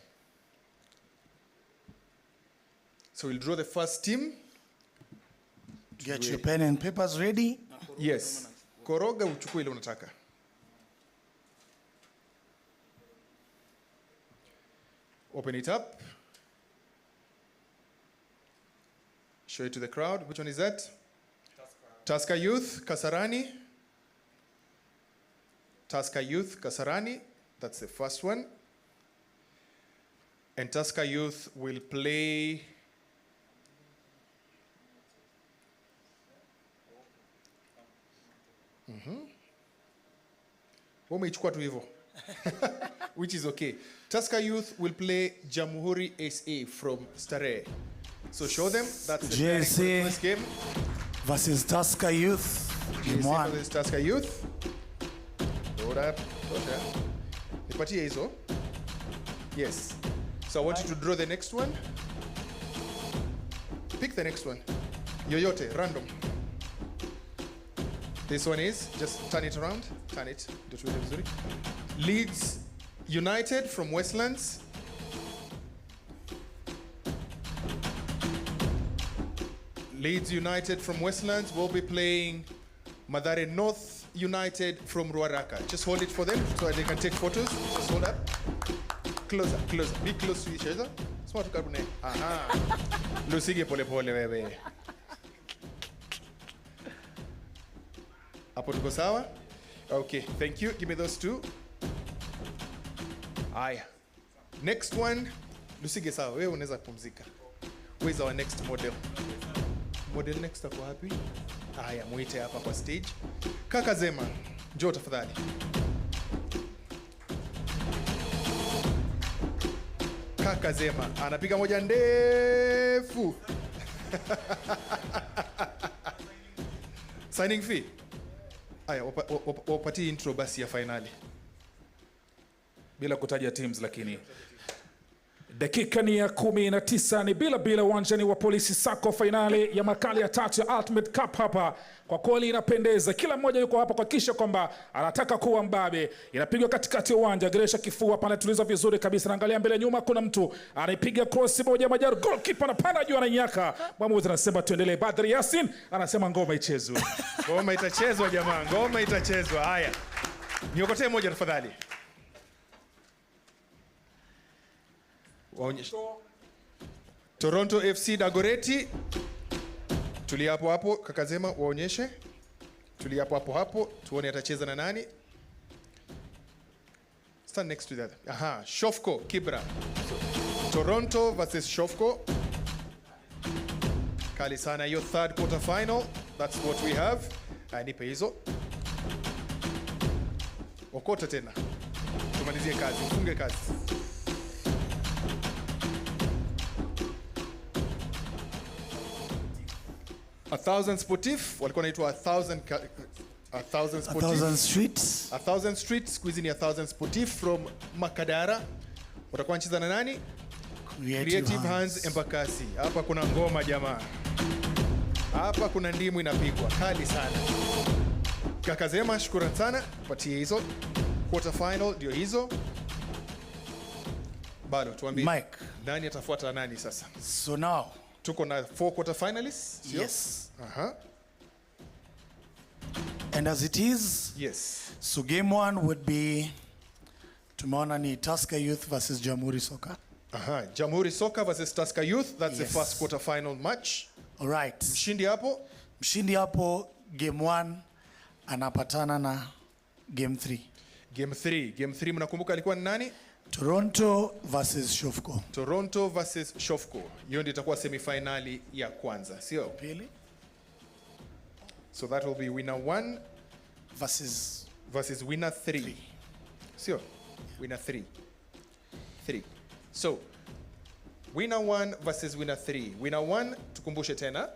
So we'll draw the first team. Get your pen and papers ready. Yes. Koroga uchukue ile unataka. Open it up. Show it to the crowd. Which one is that? Tusker Youth, Kasarani. Tusker Youth, Kasarani. That's the first one. And Tusker Youth will play umeichukua tu hivyo. Which is okay. Tusker Youth will play Jamhuri SA from Starehe. So show them that's the JSA first game versus Tusker Youth. Game JSA one. versus Tusker Youth. Hold up. Nipatie hizo. Yes. So I want you to draw the next one. Pick the next one. Yoyote, random. This one is, just turn it around. Turn it. Leeds United from Westlands. Leeds United from Westlands will be playing Mathare North United from Ruaraka. Just hold it for them so they can take photos. Just hold up. Closer. Be close to each other. Smart karune. Aha. Lusige pole pole wewe. Hapo tuko sawa? Okay, thank you. Give me those two. Aya. Next one. Lusige sawa. Wewe unaweza kupumzika. Where is our next model? Model next ako wapi? Aya, muite hapa kwa stage. Kaka Zema, njoo tafadhali. Kaka Zema anapiga moja ndefu. Signing fee. Aya, wapatie intro basi ya finali. Bila kutaja teams lakini dakika ni ya 19 ni bila uwanjani wa Polisi Sacco, finali ya makali ya tatu ya Ultimate Cup hapa. Kwa kweli inapendeza, kila mmoja yuko hapa kuhakikisha kwamba anataka kuwa mbabe. Inapigwa katikati ya uwanja, Geresha kifua pale, tuliza vizuri kabisa. Naangalia mbele nyuma, kuna mtu anaipiga cross moja Majaru, goalkeeper anapanda juu ananyaka. Mwamuzi anasema tuendelee. Badri Yasin anasema ngoma ichezwe. Ngoma itachezwa jamaa, ngoma itachezwa. Haya. Niokotee moja tafadhali. Waonyeshe. Toronto FC Dagoretti. Tulia hapo kaka Zema, waonyeshe. Tulia hapo tuone atacheza na nani. Stand next to that. Aha, Shofko Kibra. Toronto versus Shofko. Kali sana hiyo third quarter final. That's what we have. Nipe hizo. Okota tena. Tumalizie kazi, ufunge kazi. 1,000 Sportif walikuwa naitwa 1,000 Sportif. 1,000 Streets. 1,000 Streets, siku hizi ni 1,000 Sportif from Makadara. Watakuwa wanacheza na nani? Creative Hands Embakasi. Hapa kuna ngoma jamaa. Hapa kuna ndimu inapigwa. Kali sana. Kaka Zema, shukrani sana. Patie hizo. Quarter final ndio hizo. Bado tuambie. Mike. Nani atafuata nani sasa? So now tuko na 4 quarter finalists. Yes. Uh-huh. And as it is, yes. So game one would be tumeona ni Tusker Youth versus Jamhuri Soka. Aha, Jamhuri Soka versus Tusker Youth. That's the first quarter final match. All right. Mshindi hapo game 1 anapatana na game 3. Game 3 mnakumbuka alikuwa ni nani? Toronto versus Shofko. Toronto versus Shofko. Hiyo ndio itakuwa semifinali ya kwanza, sio? Pili. So that will be winner 1 versus versus winner 3. Sure. Winner 3. 3. So, winner 1 versus winner 3. Winner 1, tukumbushe tena.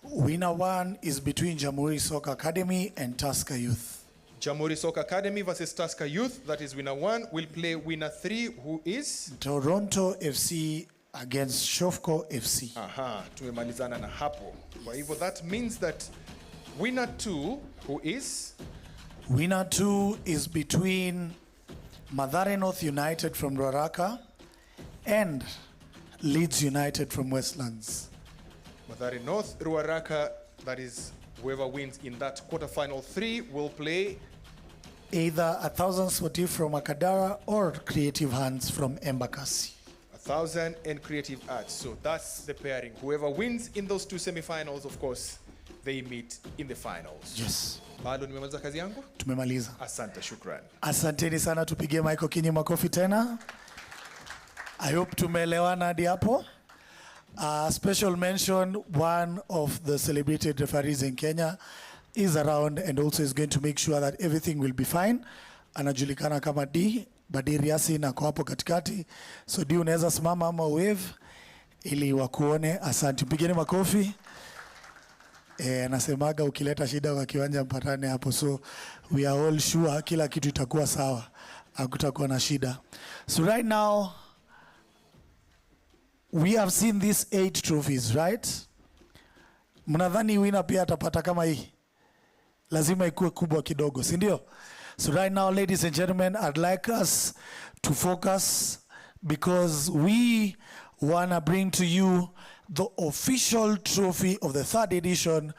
Winner 1 is between Jamhuri Soccer Academy and Tusker Youth. Jamhuri Soccer Academy versus Tusker Youth, that is winner 1, will play winner 3, who is? Toronto FC against Shofco FC. Aha, tumemalizana na hapo. Kwa hivyo that means that winner 2, who is? Winner 2 is between Mathare North United from Ruaraka and Leeds United from Westlands. Mathare North, Ruaraka, that is whoever wins in that quarterfinal 3 will play either 1,000 Sportif from Akadara or Creative Hands from Embakasi. 1,000 and Creative Arts. So that's the pairing. Whoever wins in those 2 semifinals, of course, they meet in the finals. Yes. Bado nimemaliza kazi yangu? Tumemaliza. Asante, shukran. Asanteni sana, tupigie Michael Kinyi makofi tena. I hope tumeelewana hadi hapo. Special mention, one of the celebrated referees in Kenya is around and also is going to make sure that everything will be fine. Anajulikana kama D, Badiri Yasin ako hapo katikati. So D, unaweza simama ama wave ili wakuone. Asante, mpigeni makofi. Anasemaga ukileta shida kwa kiwanja mpatane hapo. So we are all sure kila kitu itakuwa sawa. Hakutakuwa na shida. So right now, we have seen these 8 trophies, right? Mnadhani winner pia atapata kama hii? Lazima ikuwe kubwa kidogo, si ndio? So right now, ladies and gentlemen, I'd like us to focus because we want to bring to you the official trophy of the 3rd edition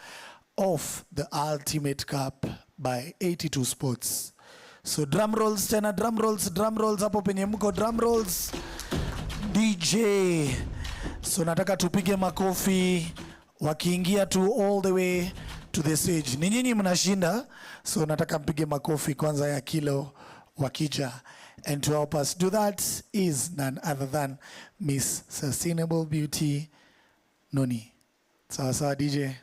of the Ultimate Cup by 82 Sports. So drum rolls tena, drum rolls hapo penye mko, drum rolls. DJ. So nataka tupige makofi wakiingia tu all the way to the stage. Ni nyinyi mnashinda, so nataka mpige makofi kwanza ya kilo wakija. And to help us do that is none other than Miss Sustainable Beauty Noni. Sawa sawa DJ.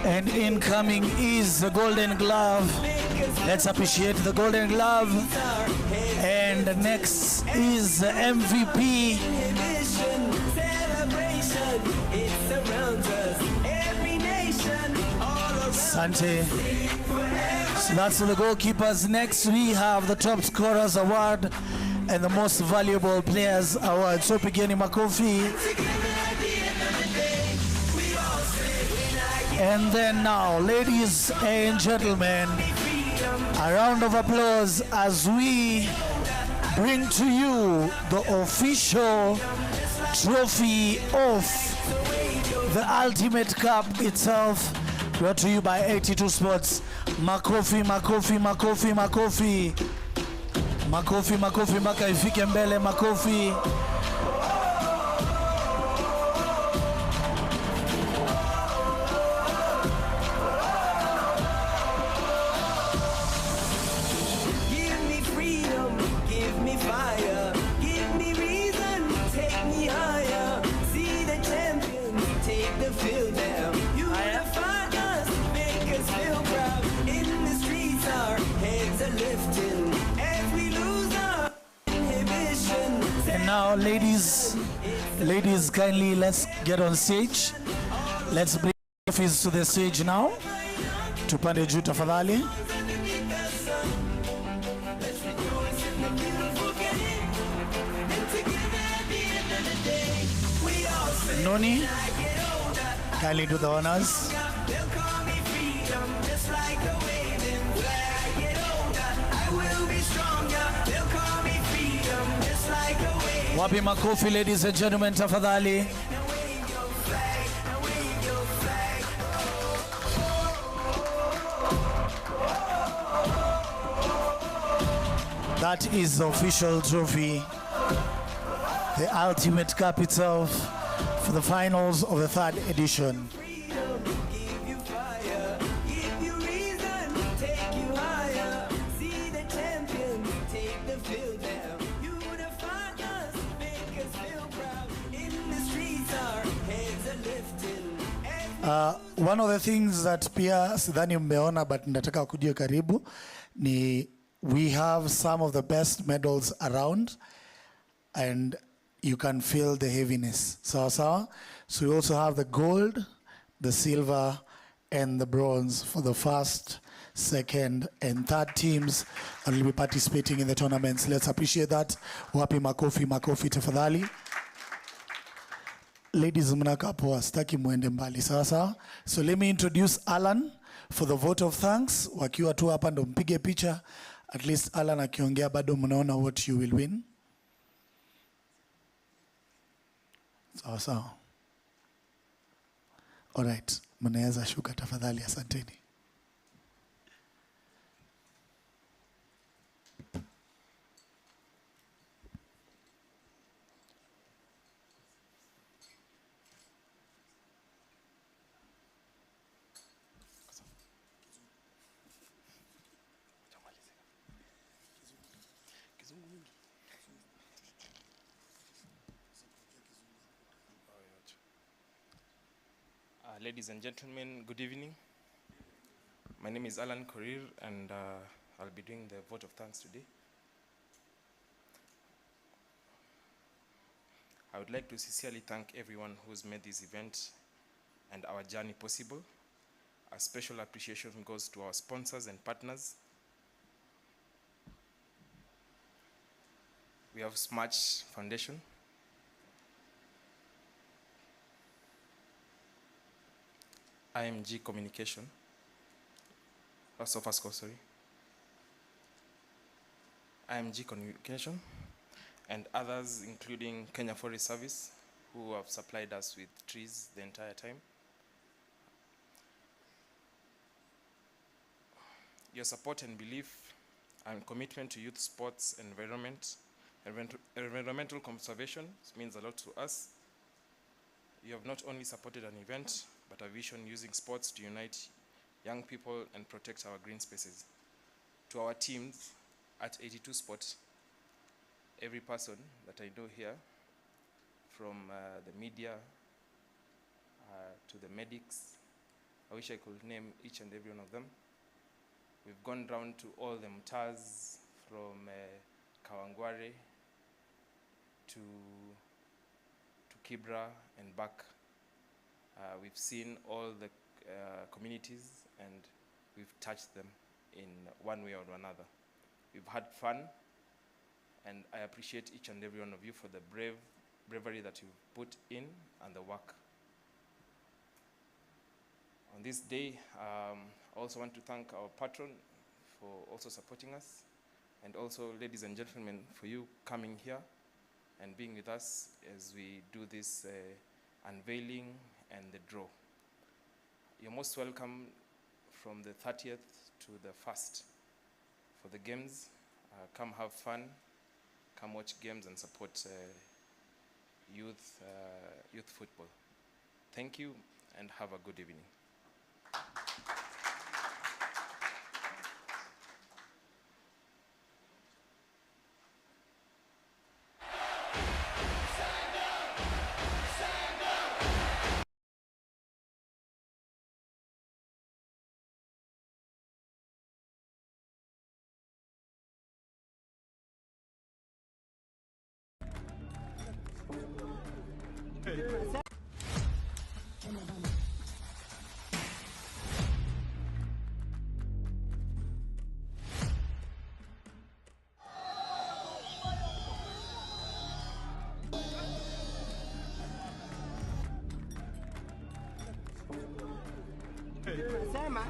And incoming is the Golden Glove. Let's appreciate the Golden Glove. And next is the MVP. Sante. So that's the goalkeepers. Next we have the Top Scorers Award and the Most Valuable Players Award. So pigeni makofi. And then now, ladies and gentlemen, a round of applause as we bring to you the official trophy of the Ultimate Cup itself, brought to you by 82 Sports. Makofi, makofi, makofi, makofi. Makofi, makofi, mpaka ifike mbele, makofi. Now, ladies, kindly let's get on stage. Let's bring trophies to the stage now. Tupande juu tafadhali. Noni, kindly do the honors. Wapi makofi, ladies and gentlemen, tafadhali. That is the official trophy, the ultimate cup itself for the finals of the 3rd edition. One of the things that pia sidhani mmeona but nataka kujua karibu ni we have some of the best medals around and you can feel the heaviness. So we also have the gold, the silver and the bronze for the 1st, 2nd and 3rd teams that will be participating in the tournaments. Let's appreciate that. Wapi makofi tafadhali. Ladies, mnakaa poa, sitaki muende mbali sawa. So let me introduce Alan for the vote of thanks. Wakiwa tu hapa ndo mpige picha. At least Alan akiongea bado mnaona what you will win. Sawa. All right, mnaweza shuka tafadhali, asanteni. Ladies and gentlemen, good evening. My name is Alan Korir, and I'll be doing the vote of thanks today. I would like to sincerely thank everyone who's made this event and our journey possible. A special appreciation goes to our sponsors and partners. We have Smash Foundation, IMG Communication, IMG Communication, and others including Kenya Forest Service, who have supplied us with trees the entire time. Your support and belief and commitment to youth sports and environmental conservation means a lot to us. You have not only supported an event, but a vision using sports to unite young people and protect our green spaces. To our teams at 82 Sport, every person that I know here, from the media to the medics, I wish I could name each and every one of them. We've gone down to all the mtars from Kawangware to Kibra and back. We've seen all the communities and we've touched them in one way or another. We've had fun, and I appreciate each and every one of you for the bravery that you've put in and the work. On this day, I also want to thank our patron for also supporting us, and also, ladies and gentlemen, for you coming here and being with us as we do this unveiling and the draw. You're most welcome from the 30th to the 1st for the games. Come have fun, come watch games and support youth football. Thank you and have a good evening. Sema.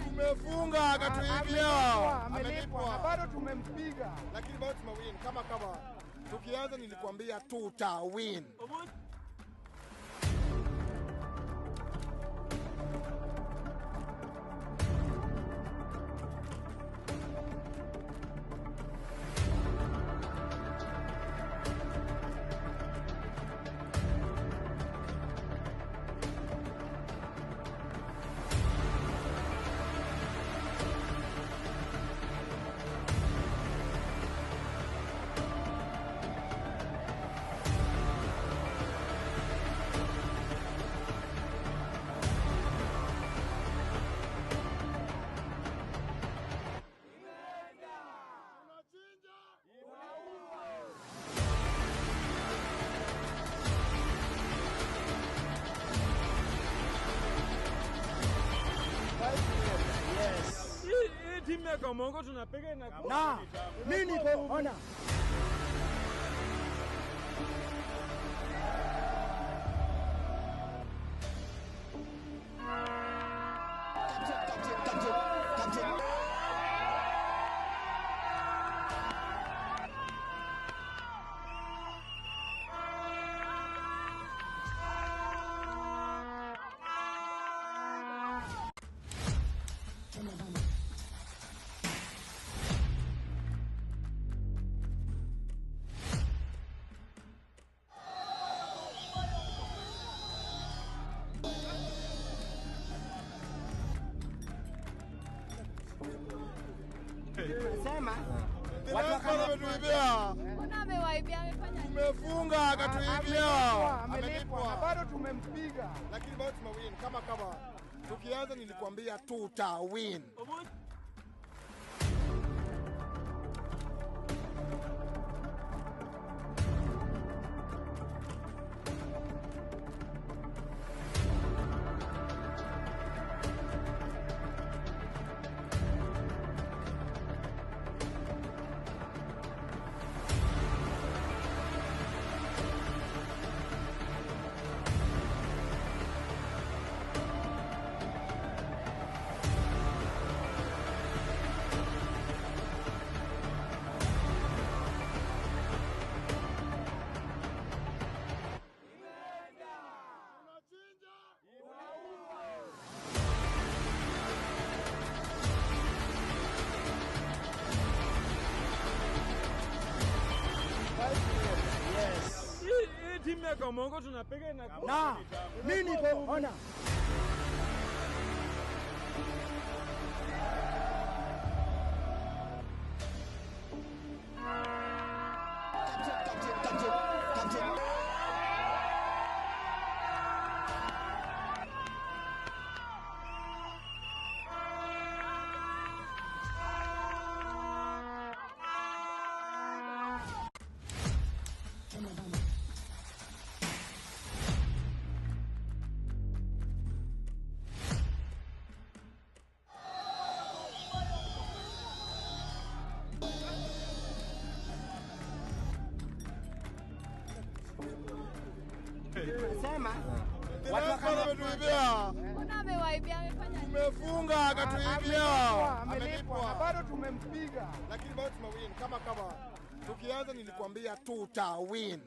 Tumefunga akatuibia. Amelipwa. Bado tumempiga. Lakini bado tumewin kama. Tukianza nilikwambia tutawin. Timu ya Kamongo tunapiga na mimi niko ona. Sema. Tumefunga akatuibia. Amelipwa. Bado tumempiga. Lakini bado tumewin kama. Tukianza nilikwambia tutawin. Timu ya Kamongo tunapiga na mimi niko ona. Sema. Tumefunga akatuibia. Amelipwa. Bado tumempiga. Lakini bado tumewin kama. Tukianza nilikwambia tutawin.